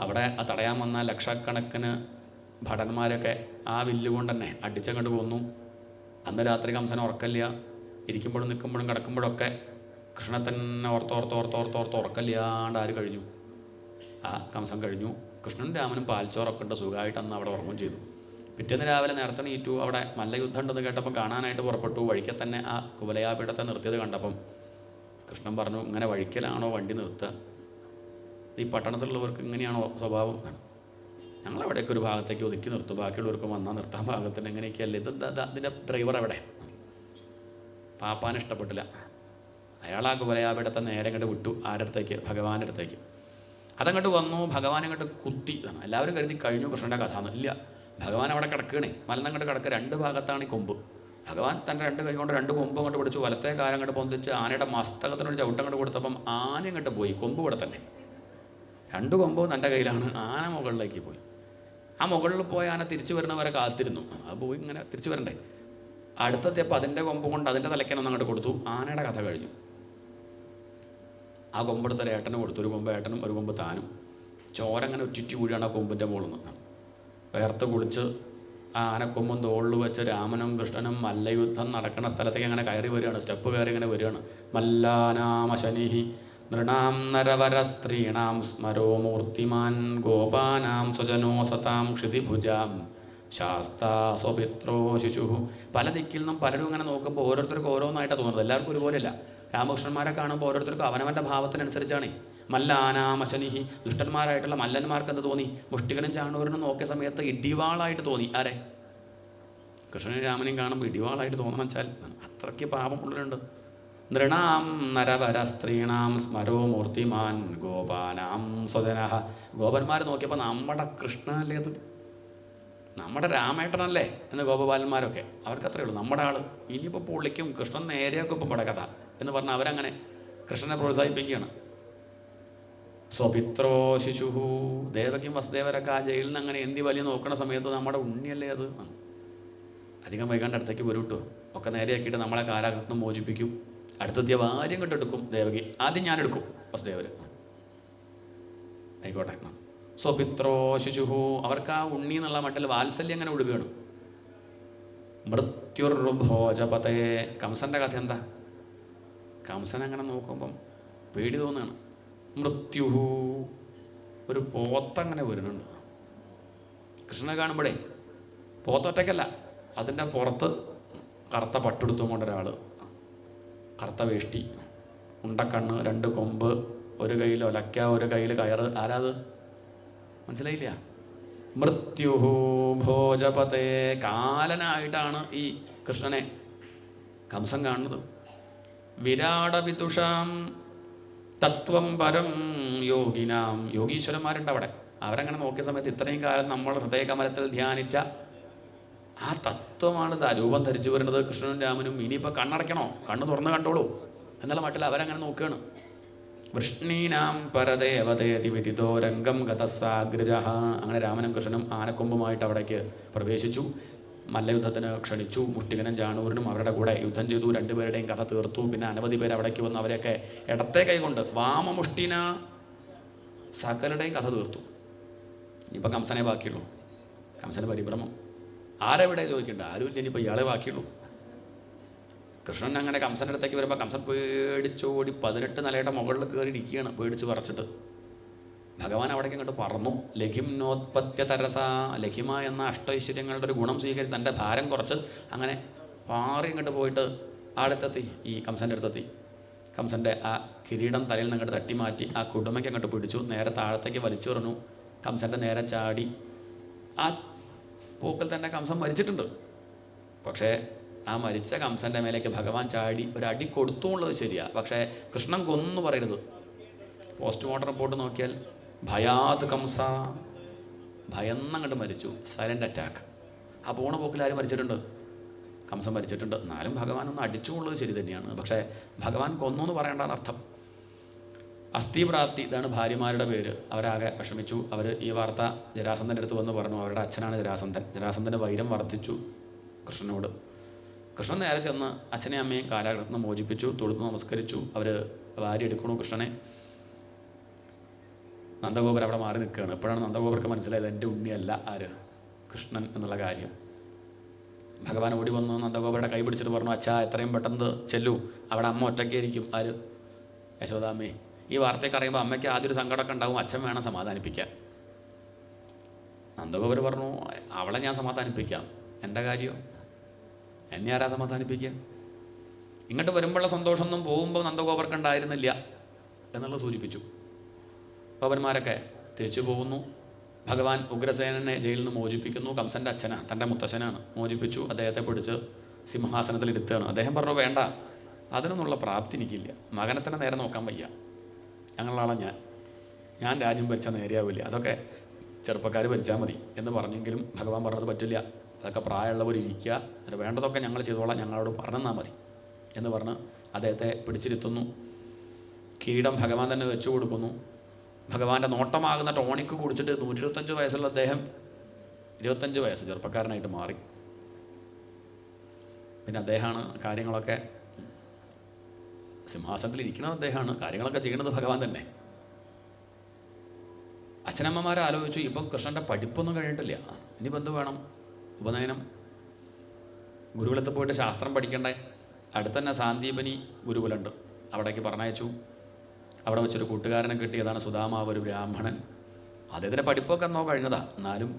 അവിടെ തടയാൻ വന്ന ലക്ഷക്കണക്കിന് ഭടന്മാരൊക്കെ ആ വില്ലുകൊണ്ട് തന്നെ അടിച്ചങ്ങോട്ട് കൊന്നു. അന്ന് രാത്രി കംസന് ഉറക്കമില്ല. ഇരിക്കുമ്പോഴും നിൽക്കുമ്പോഴും കിടക്കുമ്പോഴൊക്കെ കൃഷ്ണനെ തന്നെ ഓർത്തോർത്തോർത്തോർത്തോർത്ത് ഉറക്കമില്ലാണ്ട് ആര് കഴിഞ്ഞു? ആ കംസൻ കഴിഞ്ഞു. കൃഷ്ണനും രാമനും പാൽച്ചോറൊക്കെ ഉണ്ട്, സുഖമായിട്ട് അന്ന് അവിടെ ഉറങ്ങും ചെയ്തു. പിറ്റേന്ന് രാവിലെ നേരത്തെ നീറ്റു. അവിടെ മല്ലയുദ്ധം ഉണ്ടെന്ന് കേട്ടപ്പോൾ കാണാനായിട്ട് പുറപ്പെട്ടു. വഴിക്കെ തന്നെ ആ കുവലയാപീഠത്തെ നിർത്തിയത് കണ്ടപ്പം കൃഷ്ണൻ പറഞ്ഞു, ഇങ്ങനെ വഴിക്കലാണോ വണ്ടി നിർത്തുക? ഈ പട്ടണത്തിലുള്ളവർക്ക് ഇങ്ങനെയാണോ സ്വഭാവം? ഞങ്ങളവിടെയൊക്കെ ഒരു ഭാഗത്തേക്ക് ഒതുക്കി നിർത്തും, ബാക്കിയുള്ളവർക്ക് വന്നാൽ നിർത്താൻ ഭാഗത്തിന് എങ്ങനെയൊക്കെയല്ലേ. ഇതിൻ്റെ ഡ്രൈവർ എവിടെ? പാപ്പാന് ഇഷ്ടപ്പെട്ടില്ല. അയാൾ ആ കുവലയാപീഠത്തെ നേരെ അങ്ങോട്ട് വിട്ടു. ആരുടെ അടുത്തേക്ക്? ഭഗവാന്റെ അടുത്തേക്ക്. അതങ്ങോട്ട് വന്നു. ഭഗവാൻ അങ്ങോട്ട് കുത്തി. എല്ലാവരും കരുതി കഴിഞ്ഞു കൃഷ്ണൻ്റെ കഥ എന്ന്. ഇല്ല, ഭഗവാൻ അവിടെ കിടക്കണേ. മലന്നങ്ങോട്ട് കിടക്കുക. 2 ഭാഗത്താണ് ഈ കൊമ്പ്. ഭഗവാൻ തൻ്റെ 2 കൈ കൊണ്ട് 2 കൊമ്പ് അങ്ങോട്ട് പിടിച്ചു. വലത്തെ കാലം അങ്ങോട്ട് പൊന്തിച്ച് ആനയുടെ മസ്തകത്തിനൊരു ചവിട്ടങ്ങോട്ട് കൊടുത്തപ്പം ആന അങ്ങോട്ട് പോയി. കൊമ്പ് ഇവിടെ തന്നെ. 2 കൊമ്പും തൻ്റെ കയ്യിലാണ്. ആന മുകളിലേക്ക് പോയി. ആ മുകളിൽ പോയ ആന തിരിച്ചു വരുന്നവരെ കാത്തിരുന്നു. അത് പോയി ഇങ്ങനെ തിരിച്ചു വരണ്ടേ. അടുത്തെത്തിയപ്പോൾ അതിൻ്റെ കൊമ്പ് കൊണ്ട് അതിൻ്റെ തലയ്ക്കനൊന്നും അങ്ങോട്ട് കൊടുത്തു. ആനയുടെ കഥ കഴിഞ്ഞു. ആ കൊമ്പെടുത്ത ഏട്ടന് കൊടുത്തു. ഒരു കൊമ്പ് ഏട്ടനും ഒരു കൊമ്പ് താനും. ചോരങ്ങനെ ഉറ്റിറ്റി വീഴാണ് ആ കൊമ്പിൻ്റെ മുകളിൽ നിന്ന്. വേർത്ത് കുളിച്ച് ആ ആനക്കൊമ്പും തോളിൽ വെച്ച് രാമനും കൃഷ്ണനും മല്ലയുദ്ധം നടക്കുന്ന സ്ഥലത്തേക്ക് അങ്ങനെ കയറി വരികയാണ്. സ്റ്റെപ്പ് കയറി ഇങ്ങനെ വരികയാണ്. മല്ലാനാമശനിഹി നൃണാം നരവരസ്ത്രീണാം സ്മരോ മൂർത്തിമാൻ ഗോപാനാം സ്വജനോ സതാം ക്ഷിതിഭുജാം ശാസ്താ സ്വപിത്രോ ശിശു. പല ദിക്കിൽ നിന്നും പലരും ഇങ്ങനെ നോക്കുമ്പോൾ ഓരോരുത്തർക്കും ഓരോന്നായിട്ടാണ് തോന്നുന്നത്. എല്ലാവർക്കും ഒരുപോലെയല്ല. രാമകൃഷ്ണന്മാരെ കാണുമ്പോൾ ഓരോരുത്തർക്കും അവനവൻ്റെ ഭാവത്തിനനുസരിച്ചാണ്. മല്ലാനാമശനിഹി, ദുഷ്ടന്മാരായിട്ടുള്ള മല്ലന്മാർക്ക് എന്ത് തോന്നി? മുഷ്ടികനും ചാണൂരനും നോക്കിയ സമയത്ത് ഇടിവാളായിട്ട് തോന്നി. ആരെ? കൃഷ്ണനും രാമനെയും കാണുമ്പോൾ ഇടിവാളായിട്ട് തോന്നണം വെച്ചാൽ അത്രയ്ക്ക് പാപമുള്ളവരുണ്ട്. നൃണാം നരവരസ്ത്രീണാം സ്മരോ മൂർത്തിമാൻ ഗോപാനാം സ്വജന. ഗോപന്മാർ നോക്കിയപ്പോൾ നമ്മുടെ കൃഷ്ണനല്ലേ അത്, നമ്മുടെ രാമേട്ടനല്ലേ എന്ന് ഗോപബാലന്മാരൊക്കെ അവർക്ക് അത്രയേ ഉള്ളൂ. നമ്മുടെ ആൾ ഇനിയിപ്പോൾ പൊള്ളിക്കും, കൃഷ്ണൻ നേരെയൊക്കെ ഇപ്പം പടക്കഥ എന്ന് പറഞ്ഞാൽ അവരങ്ങനെ കൃഷ്ണനെ പ്രോത്സാഹിപ്പിക്കുകയാണ്. സ്വപിത്രോ ശിശുഹു, ദേവകിയും വസുദേവരൊക്കെ ആ ജയിലിൽ നിന്ന് അങ്ങനെ എന്തി വലിയ നോക്കുന്ന സമയത്ത് നമ്മുടെ ഉണ്ണിയല്ലേ അത്. അധികം വൈകാണ്ട് അടുത്തേക്ക് വരും കേട്ടോ. ഒക്കെ നേരെയാക്കിയിട്ട് നമ്മളെ കാരാഗ്രഹത്തിൽ മോചിപ്പിക്കും. അടുത്തെത്തിയ ഭാര്യം കെട്ടെടുക്കും ദേവകി. ആദ്യം ഞാൻ എടുക്കും വസുദേവർ. ആയിക്കോട്ടെ. സ്വപിത്രോ ശിശുഹു, അവർക്ക് ആ ഉണ്ണി എന്നുള്ള മട്ടിൽ വാത്സല്യം അങ്ങനെ ഒഴുകുകയാണ്. മൃത്യുർഭോജപതേ, കംസൻ്റെ കഥ എന്താ? കംസൻ അങ്ങനെ നോക്കുമ്പം പേടി തോന്നുകയാണ്. മൃത്യുഹു, ഒരു പോത്തങ്ങനെ വരുന്നുണ്ട്. കൃഷ്ണനെ കാണുമ്പോഴേ പോത്തൊറ്റയ്ക്കല്ല, അതിൻ്റെ പുറത്ത് കറുത്ത പട്ടെടുത്തും കൊണ്ടൊരാൾ, കറുത്ത വേഷ്ടി, ഉണ്ടക്കണ്ണ്, 2 കൊമ്പ്, ഒരു കയ്യിൽ ഒലക്ക, ഒരു കയ്യിൽ കയറ്. ആരാത്? മനസ്സിലായില്ല? മൃത്യുഹു ഭോജപതേ, കാലനായിട്ടാണ് ഈ കൃഷ്ണനെ കംസൻ കാണുന്നത്. വിരാടവിദുഷാം തത്വം പരം യോഗിനാം, യോഗീശ്വരന്മാരുണ്ട് അവിടെ. അവരങ്ങനെ നോക്കിയ സമയത്ത് ഇത്രയും കാലം നമ്മൾ ഹൃദയകമലത്തിൽ ധ്യാനിച്ച ആ തത്വമാണ് രൂപം ധരിച്ചു വരുന്നത് കൃഷ്ണനും രാമനും. ഇനിയിപ്പോൾ കണ്ണടയ്ക്കണോ? കണ്ണ് തുറന്ന് കണ്ടോളൂ എന്നുള്ള മട്ടിൽ അവരങ്ങനെ നോക്കുകയാണ്. വൃഷ്ണീനാം പരദേവതേതി വിദിതോ രംഗം ഗതസാഗ്രജ. അങ്ങനെ രാമനും കൃഷ്ണനും ആനക്കൊമ്പുമായിട്ട് അവിടേക്ക് പ്രവേശിച്ചു. മല്ലയുദ്ധത്തിന് ക്ഷണിച്ചു. മുഷ്ടികനും ചാണൂരനും അവരുടെ കൂടെ യുദ്ധം ചെയ്തു. 2 പേരുടെയും കഥ തീർത്തു. പിന്നെ അനവധി പേര് അവിടേക്ക് വന്ന് അവരെയൊക്കെ ഇടത്തെ കൈകൊണ്ട് വാമമുഷ്ടിന സകലരുടെയും കഥ തീർത്തു. ഇനിയിപ്പോൾ കംസനെ ബാക്കിയുള്ളൂ. കംസന് പരിഭ്രമം. ആരെവിടെ ചോദിക്കണ്ട, ആരുമില്ല, ഇനിയിപ്പോൾ ഇയാളെ ബാക്കിയുള്ളൂ. കൃഷ്ണൻ അങ്ങനെ കംസൻ്റെ അടുത്തേക്ക് വരുമ്പോൾ കംസൻ പേടിച്ചോടി 18 നിലയുടെ മുകളിൽ കയറി ഇരിക്കുകയാണ്, പേടിച്ച് പറച്ചിട്ട്. ഭഗവാൻ അവിടേക്ക് ഇങ്ങോട്ട് പറന്നു. ലഘിംനോത്പത്യ തരസ, ലഘിമ എന്ന അഷ്ടൈശ്വര്യങ്ങളുടെ ഒരു ഗുണം സ്വീകരിച്ച് തൻ്റെ ഭാരം കുറച്ച് അങ്ങനെ പാറി ഇങ്ങോട്ട് പോയിട്ട് അടുത്തെത്തി. ഈ കംസൻ്റെ അടുത്തെത്തി. കംസൻ്റെ ആ കിരീടം തലയിൽ നിന്ന് അങ്ങോട്ട് തട്ടി മാറ്റി ആ കുടുമയ്ക്ക് അങ്ങോട്ട് പിടിച്ചു. നേരെ താഴത്തേക്ക് വലിച്ചു പറഞ്ഞു. കംസൻ്റെ നേരെ ചാടി. ആ പോക്കിൽ തന്നെ കംസൻ മരിച്ചിട്ടുണ്ട്. പക്ഷേ ആ മരിച്ച കംസൻ്റെ മേലേക്ക് ഭഗവാൻ ചാടി ഒരു അടി കൊടുത്തു എന്നുള്ളത് ശരിയാണ്. പക്ഷേ കൃഷ്ണൻ കൊന്നു പറയരുത്. പോസ്റ്റ്മോർട്ടം റിപ്പോർട്ട് നോക്കിയാൽ ഭയാത് കംസ, ഭയന്നങ്ങോട്ട് മരിച്ചു. Silent attack. ആ പോണ പോക്കിൽ ആരും മരിച്ചിട്ടുണ്ട്? കംസൻ മരിച്ചിട്ടുണ്ട്. എന്നാലും ഭഗവാൻ ഒന്ന് അടിച്ചു എന്നുള്ളത് ശരി തന്നെയാണ്. പക്ഷേ ഭഗവാൻ കൊന്നു എന്ന് പറയേണ്ടതാണ് അർത്ഥം. അസ്ഥിപ്രാപ്തി, ഇതാണ് ഭാര്യമാരുടെ പേര്. അവരാകെ വിഷമിച്ചു. അവർ ഈ വാർത്ത ജരാസന്ധൻ്റെ അടുത്ത് വന്ന് പറഞ്ഞു. അവരുടെ അച്ഛനാണ് ജരാസന്ധൻ. ജരാസന്ധൻ്റെ വൈരം വർദ്ധിച്ചു കൃഷ്ണനോട്. കൃഷ്ണൻ നേരെ ചെന്ന് അച്ഛനെയും അമ്മയും കാരാഗ്രഹത്തിൽ നിന്ന് മോചിപ്പിച്ചു. തൊഴുത്ത് നമസ്കരിച്ചു. അവർ വാരി എടുക്കണു കൃഷ്ണനെ. നന്ദഗോപർ അവിടെ മാറി നിൽക്കുകയാണ്. എപ്പോഴാണ് നന്ദഗോപർക്ക് മനസ്സിലായത് എൻ്റെ ഉണ്ണിയല്ല ആര്, കൃഷ്ണൻ എന്നുള്ള കാര്യം. ഭഗവാൻ ഓടി വന്ന് നന്ദഗോപരുടെ കൈ പിടിച്ചിട്ട് പറഞ്ഞു, അച്ഛാ എത്രയും പെട്ടെന്ന് ചെല്ലൂ, അവിടെ അമ്മ ഒറ്റയ്ക്കായിരിക്കും. ആര്? യശോദാമ്മേ. ഈ വാർത്തയൊക്കെ അറിയുമ്പോൾ അമ്മയ്ക്ക് ആദ്യം ഒരു സങ്കടമൊക്കെ ഉണ്ടാവും. അച്ഛൻ വേണം സമാധാനിപ്പിക്കാൻ. നന്ദഗോപർ പറഞ്ഞു, അവളെ ഞാൻ സമാധാനിപ്പിക്കാം, എൻ്റെ കാര്യം എന്നെ ആരാ സമാധാനിപ്പിക്കുക? ഇങ്ങോട്ട് വരുമ്പോഴുള്ള സന്തോഷമൊന്നും പോകുമ്പോൾ നന്ദഗോപർക്ക് ഉണ്ടായിരുന്നില്ല എന്നുള്ളത് സൂചിപ്പിച്ചു. ഗോപന്മാരൊക്കെ തിരിച്ചു പോകുന്നു. ഭഗവാൻ ഉഗ്രസേനനെ ജയിലിൽ നിന്ന് മോചിപ്പിക്കുന്നു. കംസൻ്റെ അച്ഛനാണ്, തൻ്റെ മുത്തച്ഛനാണ്, മോചിപ്പിച്ചു. അദ്ദേഹത്തെ പിടിച്ച് സിംഹാസനത്തിൽ ഇരുത്തുകയാണ്. അദ്ദേഹം പറഞ്ഞു, വേണ്ട, അതിനൊന്നുള്ള പ്രാപ്തി എനിക്കില്ല. മകനെ തന്നെ നേരെ നോക്കാൻ വയ്യ. ഞങ്ങളുടെ ആളെ ഞാൻ രാജ്യം ഭരിച്ചാൽ നേരെയാവില്ല, അതൊക്കെ ചെറുപ്പക്കാർ ഭരിച്ചാൽ മതി എന്ന് പറഞ്ഞെങ്കിലും ഭഗവാൻ പറഞ്ഞത് പറ്റില്ല. അതൊക്കെ പ്രായമുള്ളവർ ഇരിക്കുക, അതിന് വേണ്ടതൊക്കെ ഞങ്ങൾ ചെയ്തോളാം, ഞങ്ങളോട് പറഞ്ഞെന്നാൽ മതി എന്ന് പറഞ്ഞ് അദ്ദേഹത്തെ പിടിച്ചിരുത്തുന്നു. കിരീടം ഭഗവാൻ തന്നെ വെച്ചു കൊടുക്കുന്നു. ഭഗവാന്റെ നോട്ടമാകുന്ന ടോണിക്ക് കുടിച്ചിട്ട് 125 വയസ്സുള്ള അദ്ദേഹം 25 വയസ്സ് ചെറുപ്പക്കാരനായിട്ട് മാറി. പിന്നെ അദ്ദേഹമാണ് കാര്യങ്ങളൊക്കെ, സിംഹാസനത്തിൽ ഇരിക്കുന്നത് അദ്ദേഹമാണ്, കാര്യങ്ങളൊക്കെ ചെയ്യുന്നത് ഭഗവാൻ തന്നെ. അച്ഛനമ്മമാരെ ആലോചിച്ചു, ഇപ്പം കൃഷ്ണൻ്റെ പഠിപ്പൊന്നും കഴിഞ്ഞിട്ടില്ല, ഇനിയിപ്പോൾ എന്ത് വേണം? ഉപനയനം. ഗുരുകുലത്തിൽ പോയിട്ട് ശാസ്ത്രം പഠിക്കണ്ടേ? അടുത്ത് തന്നെ സാന്ദീപനി ഗുരുകുലമുണ്ട്, അവിടേക്ക് പറഞ്ഞയച്ചു. അവിടെ വെച്ചൊരു കൂട്ടുകാരനെ കിട്ടിയതാണ് സുധാമാവ്, ഒരു ബ്രാഹ്മണൻ. അദ്ദേഹത്തിൻ്റെ പഠിപ്പൊക്കെ എന്നോ കഴിഞ്ഞതാ. എന്നാലും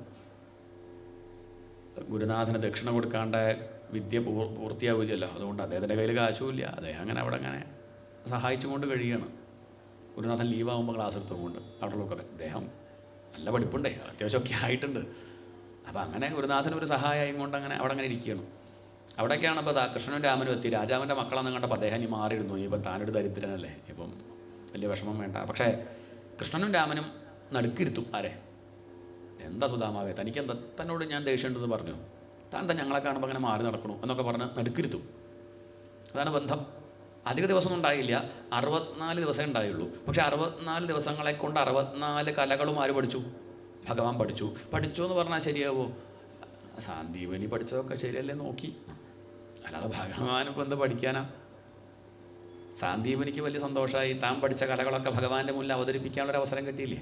ഗുരുനാഥന് ദക്ഷിണ കൊടുക്കാണ്ട് വിദ്യ പൂർത്തിയാവില്ലല്ലോ. അതുകൊണ്ട് അദ്ദേഹത്തിൻ്റെ കയ്യിൽ കാശുമില്ല. അദ്ദേഹം അങ്ങനെ സഹായിച്ചു കൊണ്ട് കഴിയുകയാണ്. ഗുരുനാഥൻ ലീവാകുമ്പോൾ ക്ലാസ് എടുത്തുകൊണ്ട് അവിടെയുള്ളൊക്കെ അദ്ദേഹം നല്ല പഠിപ്പുണ്ടേ, അത്യാവശ്യമൊക്കെ ആയിട്ടുണ്ട്. അപ്പോൾ അങ്ങനെ ഗുരുനാഥൻ ഒരു സഹായം കൊണ്ട് അവിടെ അങ്ങനെ ഇരിക്കുകയാണ്. അവിടേക്കാണ് ഇപ്പോൾ കൃഷ്ണനും രാമനും എത്തി. രാജാവിൻ്റെ മക്കളെന്ന് കണ്ടപ്പോൾ അദ്ദേഹം ഇനി മാറിയിരുന്നു. ഇനിയിപ്പോൾ താനൊരു ദരിദ്രനല്ലേ, ഇപ്പം വലിയ വിഷമം വേണ്ട. പക്ഷേ കൃഷ്ണനും രാമനും നടുക്കിരുത്തും. ആരെ? എന്താ സുധാമാവേ, തനിക്കെന്താ, തന്നോട് ഞാൻ ദേഷ്യമുണ്ടെന്ന് പറഞ്ഞു, താൻ ഞങ്ങളെ കാണുമ്പോൾ അങ്ങനെ മാറി നടക്കണു എന്നൊക്കെ പറഞ്ഞ് നടുക്കിരുത്തും. അതാണ് ബന്ധം. അധിക ദിവസമൊന്നും ഉണ്ടായില്ല, 64 ദിവസമേ ഉണ്ടായുള്ളൂ. പക്ഷേ 64 ദിവസങ്ങളെ കൊണ്ട് 64 കലകളും ആര് പഠിച്ചു? ഭഗവാൻ പഠിച്ചു. പഠിച്ചു എന്ന് പറഞ്ഞാൽ ശരിയാവോ? സാന്ദീപനി പഠിച്ചതൊക്കെ ശരിയല്ലേ നോക്കി, അല്ലാതെ ഭഗവാനിപ്പോൾ എന്ത് പഠിക്കാനാ? സാന്ദീപനിക്ക് വലിയ സന്തോഷമായി. താൻ പഠിച്ച കലകളൊക്കെ ഭഗവാന്റെ മുന്നിൽ അവതരിപ്പിക്കാനുള്ളൊരു അവസരം കിട്ടിയില്ലേ.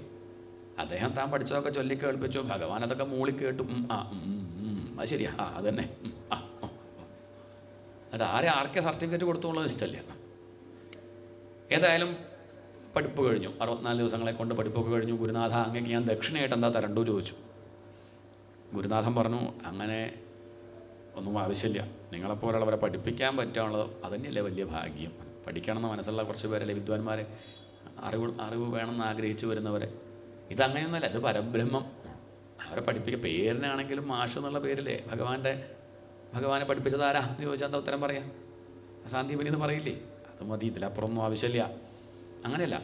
അദ്ദേഹം താൻ പഠിച്ചതൊക്കെ ചൊല്ലി കേൾപ്പിച്ചു. ഭഗവാൻ അതൊക്കെ മൂളി കേട്ടു. അത് ശരിയാ, അത് തന്നെ. അത് ആർക്കെ സർട്ടിഫിക്കറ്റ് കൊടുത്തുള്ളത് ഇഷ്ടമല്ല. ഏതായാലും പഠിപ്പ് കഴിഞ്ഞു. 64 ദിവസങ്ങളെ കൊണ്ട് പഠിപ്പൊക്കെ കഴിഞ്ഞു. ഗുരുനാഥ, അങ്ങേക്ക് ഞാൻ ദക്ഷിണയായിട്ട് എന്താ തരണ്ടു ചോദിച്ചു. ഗുരുനാഥൻ പറഞ്ഞു, അങ്ങനെ ഒന്നും ആവശ്യമില്ല. നിങ്ങളെപ്പോലുള്ളവരെ പഠിപ്പിക്കാൻ പറ്റാനുള്ളത് അതന്നെയല്ലേ വലിയ ഭാഗ്യം. പഠിക്കണമെന്ന് മനസ്സുള്ള കുറച്ച് പേരല്ലേ വിദ്വാൻമാരെ, അറിവ് വേണമെന്ന് ആഗ്രഹിച്ച് വരുന്നവരെ. ഇതങ്ങനെയൊന്നുമല്ല, ഇത് പരബ്രഹ്മം. അവരെ പഠിപ്പിക്കുക. പേരിനാണെങ്കിലും മാഷ് എന്നുള്ള പേരില്ലേ ഭഗവാനെ പഠിപ്പിച്ചതാരാ എന്ന് ചോദിച്ചാൽ എന്താ ഉത്തരം പറയാം? സാന്ദീപനി എന്ന് പറയില്ലേ? അത് മതി, ഇതിലപ്പുറമൊന്നും ആവശ്യമില്ല. അങ്ങനെയല്ല,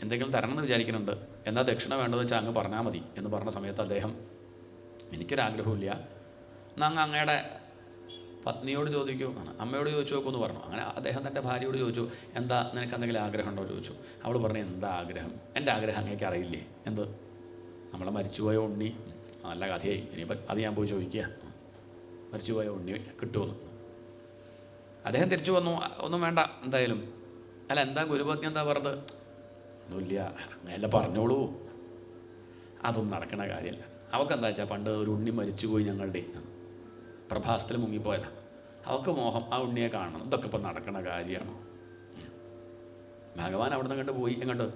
എന്തെങ്കിലും തരണമെന്ന് വിചാരിക്കുന്നുണ്ട്, എന്താ ദക്ഷിണ വേണ്ടതെന്ന് വെച്ചാൽ അങ്ങ് പറഞ്ഞാൽ മതി എന്ന് പറഞ്ഞ സമയത്ത് അദ്ദേഹം, എനിക്കൊരാഗ്രഹമില്ല, അങ്ങ് അങ്ങയുടെ പത്നിയോട് ചോദിക്കൂ, അമ്മയോട് ചോദിച്ചു നോക്കുമെന്ന് പറഞ്ഞു. അങ്ങനെ അദ്ദേഹം തൻ്റെ ഭാര്യയോട് ചോദിച്ചു, എന്താ നിനക്ക് എന്തെങ്കിലും ആഗ്രഹം ഉണ്ടോ ചോദിച്ചു. അവൾ പറഞ്ഞു, എന്താ ആഗ്രഹം? എൻ്റെ ആഗ്രഹം അങ്ങേക്ക് അറിയില്ലേ? എന്ത്? നമ്മളെ മരിച്ചുപോയ ഉണ്ണി. നല്ല കഥയായി, ഇനിയിപ്പോൾ അത് ഞാൻ പോയി ചോദിക്കുക, മരിച്ചുപോയ ഉണ്ണി കിട്ടുമെന്ന്. അദ്ദേഹം തിരിച്ചു വന്നു, ഒന്നും വേണ്ട എന്തായാലും. അല്ല, എന്താ ഗുരുപത്നി എന്താ പറഞ്ഞത്? ഒന്നുമില്ല, അങ്ങനെയല്ല പറഞ്ഞോളൂ. അതൊന്നും നടക്കണ കാര്യമല്ല. അവക്കെന്താ വെച്ചാൽ പണ്ട് ഒരു ഉണ്ണി മരിച്ചുപോയി, ഞങ്ങളുടെ പ്രഭാസത്തിൽ മുങ്ങിപ്പോയതാ. അവൾക്ക് മോഹം ആ ഉണ്ണിയെ കാണണം. ഇതൊക്കെ ഇപ്പം നടക്കണ കാര്യമാണ്. ഭഗവാൻ അവിടെ നിന്ന് കണ്ട് പോയി. എങ്ങോട്ട്?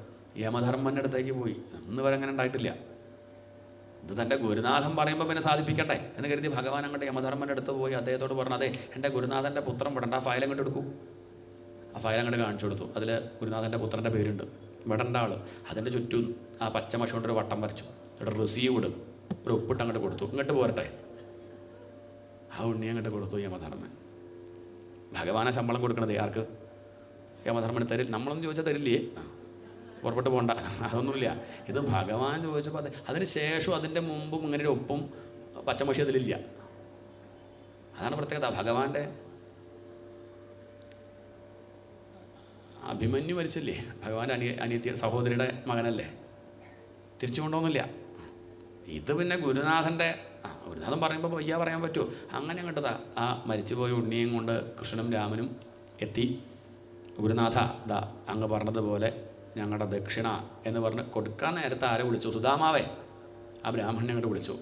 യമധർമ്മൻ്റെ അടുത്തേക്ക് പോയി. ഇന്ന് വരെ അങ്ങനെ ഉണ്ടായിട്ടില്ല. ഇത് തൻ്റെ ഗുരുനാഥൻ പറയുമ്പോൾ പിന്നെ സാധിപ്പിക്കട്ടെ എന്ന് കരുതി ഭഗവാൻ അങ്ങോട്ട് യമധർമ്മൻ്റെ അടുത്ത് പോയി അദ്ദേഹത്തോട് പറഞ്ഞു, അതെ എൻ്റെ ഗുരുനാഥൻ്റെ പുത്രൻ വിടണ്ട, ആ ഫയൽ അങ്ങോട്ട് എടുക്കൂ. ആ ഫയൽ അങ്ങോട്ട് കാണിച്ചു കൊടുത്തു. അതിൽ ഗുരുനാഥൻ്റെ പുത്രൻ്റെ പേരുണ്ട്, വിടണ്ട ആൾ. അതിൻ്റെ ചുറ്റും ആ പച്ചമഷ കൊണ്ടൊരു വട്ടം വരച്ചു. ഇവിടെ റിസീവ്ഡ് ഒരു ഒപ്പിട്ട് അങ്ങോട്ട് കൊടുത്തു. ഇങ്ങോട്ട് പോരട്ടെ. ആ ഉണ്ണി അങ്ങോട്ട് കൊടുത്തു യമധർമ്മൻ. ഭഗവാനെ ശമ്പളം കൊടുക്കണത് ആർക്ക്? യമധർമ്മന് തരില്ല. നമ്മളൊന്നും ചോദിച്ചാൽ തരില്ലേ? പുറപ്പെട്ട് പോകണ്ട, അതൊന്നുമില്ല. ഇത് ഭഗവാൻ ചോദിച്ചപ്പോൾ അതിന് ശേഷം അതിൻ്റെ മുമ്പും ഇങ്ങനെ ഒരു ഒപ്പും പച്ചമഷി അതിലില്ല. അതാണ് പ്രത്യേകത. ഭഗവാന്റെ അഭിമന്യു മരിച്ചില്ലേ, ഭഗവാന്റെ അനിയത്തി സഹോദരിയുടെ മകനല്ലേ, തിരിച്ചു കൊണ്ടോന്നില്ല. ഇത് പിന്നെ ഗുരുനാഥൻ്റെ ഗുരുനാഥൻ പറയുമ്പോൾ വയ്യ പറയാൻ പറ്റുമോ? അങ്ങനെ അങ്ങോട്ടതാ ആ മരിച്ചുപോയ ഉണ്ണിയും കൊണ്ട് കൃഷ്ണനും രാമനും എത്തി. ഗുരുനാഥ, ദാ അങ്ങ് പറഞ്ഞതുപോലെ ഞങ്ങളുടെ ദക്ഷിണ എന്ന് പറഞ്ഞ് കൊടുക്കാൻ നേരത്തെ ആരെ വിളിച്ചു? സുധാമാവേ. ആ ബ്രാഹ്മണനെ അങ്ങോട്ട് വിളിച്ചു.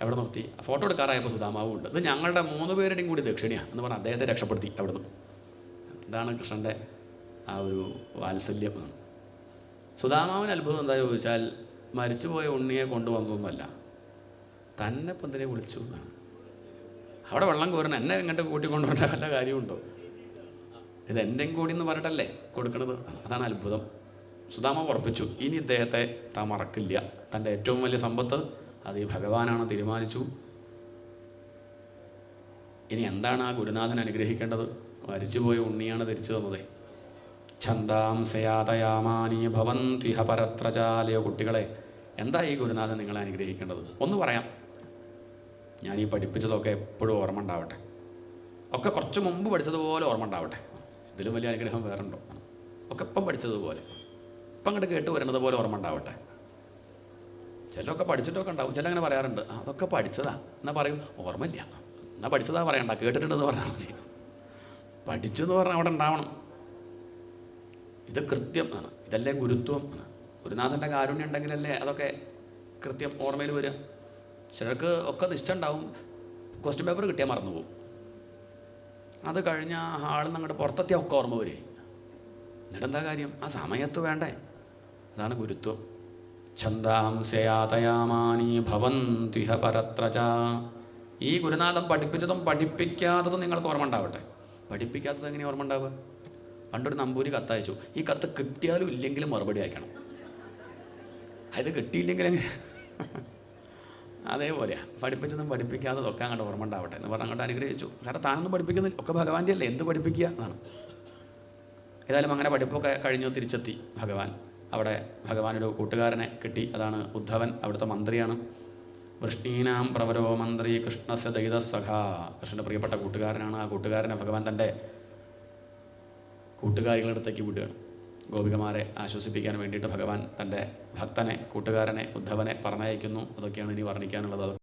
എവിടെ നിർത്തി? ഫോട്ടോ എടുക്കാറായപ്പോൾ സുധാമാവും ഉണ്ട്. ഇത് ഞങ്ങളുടെ 3 പേരുടെയും കൂടി ദക്ഷിണയാണ് എന്ന് പറഞ്ഞ് അദ്ദേഹത്തെ രക്ഷപ്പെടുത്തി അവിടുന്ന്. ഇതാണ് കൃഷ്ണൻ്റെ ആ ഒരു വാത്സല്യം. സുധാമാവിന് അത്ഭുതം എന്താ ചോദിച്ചാൽ, മരിച്ചുപോയ ഉണ്ണിയെ കൊണ്ടുവന്നൊന്നുമല്ല, തന്നെ ഇപ്പം എന്തിനെ വിളിച്ചു എന്നാണ്. അവിടെ വെള്ളം കോരണം, എന്നെ ഇങ്ങോട്ട് കൂട്ടിക്കൊണ്ടുവരേണ്ട വല്ല കാര്യമുണ്ടോ? ഇത് എൻ്റെ കൂടി എന്ന് പറഞ്ഞിട്ടല്ലേ കൊടുക്കണത്. അതാണ് അത്ഭുതം. സുധാമാവ് ഉറപ്പിച്ചു, ഇനി ഇദ്ദേഹത്തെ താൻ മറക്കില്ല. തൻ്റെ ഏറ്റവും വലിയ സമ്പത്ത് അത് ഈ ഭഗവാനാണ് തീരുമാനിച്ചു. ഇനി എന്താണ് ആ ഗുരുനാഥൻ അനുഗ്രഹിക്കേണ്ടത്? മരിച്ചുപോയ ഉണ്ണിയാണ് തിരിച്ചു തന്നത്. ഛന്ദാംസയാതയാമാനി ഭവന്ത്വിഹ പരത്രചാലയ. കുട്ടികളെ, എന്താ ഈ ഗുരുനാഥൻ നിങ്ങളെ അനുഗ്രഹിക്കേണ്ടത്? ഒന്ന് പറയാം. ഞാൻ ഈ പഠിപ്പിച്ചതൊക്കെ എപ്പോഴും ഓർമ്മ ഉണ്ടാവട്ടെ. ഒക്കെ കുറച്ച് മുമ്പ് പഠിച്ചതുപോലെ ഓർമ്മ ഉണ്ടാവട്ടെ. ഇതിലും വലിയ അനുഗ്രഹം വേറുണ്ടോ? ഒക്കെ ഇപ്പം പഠിച്ചതുപോലെ, ഇപ്പം അങ്ങോട്ട് കേട്ട് വരുന്നത് പോലെ ഓർമ്മ ഉണ്ടാവട്ടെ. ചിലരൊക്കെ പഠിച്ചിട്ടൊക്കെ ഉണ്ടാവും. ചില അങ്ങനെ പറയാറുണ്ട്, അതൊക്കെ പഠിച്ചതാ എന്നാൽ പറയും ഓർമ്മയില്ല. എന്നാൽ പഠിച്ചതാ പറയണ്ട, കേട്ടിട്ടുണ്ടെന്ന് പറഞ്ഞാൽ മതി. പഠിച്ചു എന്ന് പറഞ്ഞാൽ അവിടെ ഉണ്ടാവണം. ഇത് കൃത്യം ആണ്. ഇതല്ലേ ഗുരുത്വം. ഗുരുനാഥൻ്റെ കാരുണ്യം ഉണ്ടെങ്കിലല്ലേ അതൊക്കെ കൃത്യം ഓർമ്മയിൽ വരിക. ചിലർക്ക് ഒക്കെ നിശ്ചയം ഉണ്ടാവും, ക്വസ്റ്റ്യൻ പേപ്പർ കിട്ടിയാൽ മറന്നുപോകും. അത് കഴിഞ്ഞാൽ ഹാളിൽ നിന്ന് അങ്ങോട്ട് പുറത്തെത്തിയാൽ ഒക്കെ ഓർമ്മ വരും. എന്നിട്ടെന്താ കാര്യം? ആ സമയത്ത് വേണ്ടേ? അതാണ് ഗുരുത്വം. ഛന്ദാംസയാതയാമാനി ഭവന്തിഹ പരത്രച. ഈ ഗുരുനാഥൻ പഠിപ്പിച്ചതും പഠിപ്പിക്കാത്തതും നിങ്ങൾക്ക് ഓർമ്മ ഉണ്ടാവട്ടെ. പഠിപ്പിക്കാത്തത് എങ്ങനെ ഓർമ്മ ഉണ്ടാവുക? പണ്ടൊരു നമ്പൂരി കത്തയച്ചു. ഈ കത്ത് കിട്ടിയാലും ഇല്ലെങ്കിലും മറുപടി അയക്കണം. അത് കിട്ടിയില്ലെങ്കിൽ എങ്ങനെ? അതേപോലെയാണ് പഠിപ്പിച്ചതും പഠിപ്പിക്കാത്തതും ഒക്കെ അങ്ങോട്ട് ഓർമ്മ ഉണ്ടാവട്ടെ എന്ന് പറഞ്ഞ് അങ്ങോട്ട് അനുഗ്രഹിച്ചു. കാരണം താനൊന്നും പഠിപ്പിക്കുന്നില്ല, ഒക്കെ ഭഗവാന്റെ അല്ലേ, എന്ത് പഠിപ്പിക്കുക എന്നാണ്. ഏതായാലും അങ്ങനെ പഠിപ്പൊക്കെ കഴിഞ്ഞു തിരിച്ചെത്തി ഭഗവാൻ. അവിടെ ഭഗവാനൊരു കൂട്ടുകാരനെ കിട്ടി. അതാണ് ഉദ്ധവൻ, അവിടുത്തെ മന്ത്രിയാണ്. വൃഷ്ണീനാം പ്രവരോ മന്ത്രി കൃഷ്ണസ്യ ദൈതസഖ. കൃഷ്ണൻ്റെ പ്രിയപ്പെട്ട കൂട്ടുകാരനാണ്. ആ കൂട്ടുകാരനെ ഭഗവാൻ തൻ്റെ കൂട്ടുകാരികളുടെ അടുത്തേക്ക് വിടുകയാണ്. ഗോപികമാരെ ആശ്വസിപ്പിക്കാൻ വേണ്ടിയിട്ട് ഭഗവാൻ തൻ്റെ ഭക്തനെ, കൂട്ടുകാരനെ, ഉദ്ധവനെ പറഞ്ഞയക്കുന്നു. അതൊക്കെയാണ് ഇനി വർണ്ണിക്കാനുള്ളത്.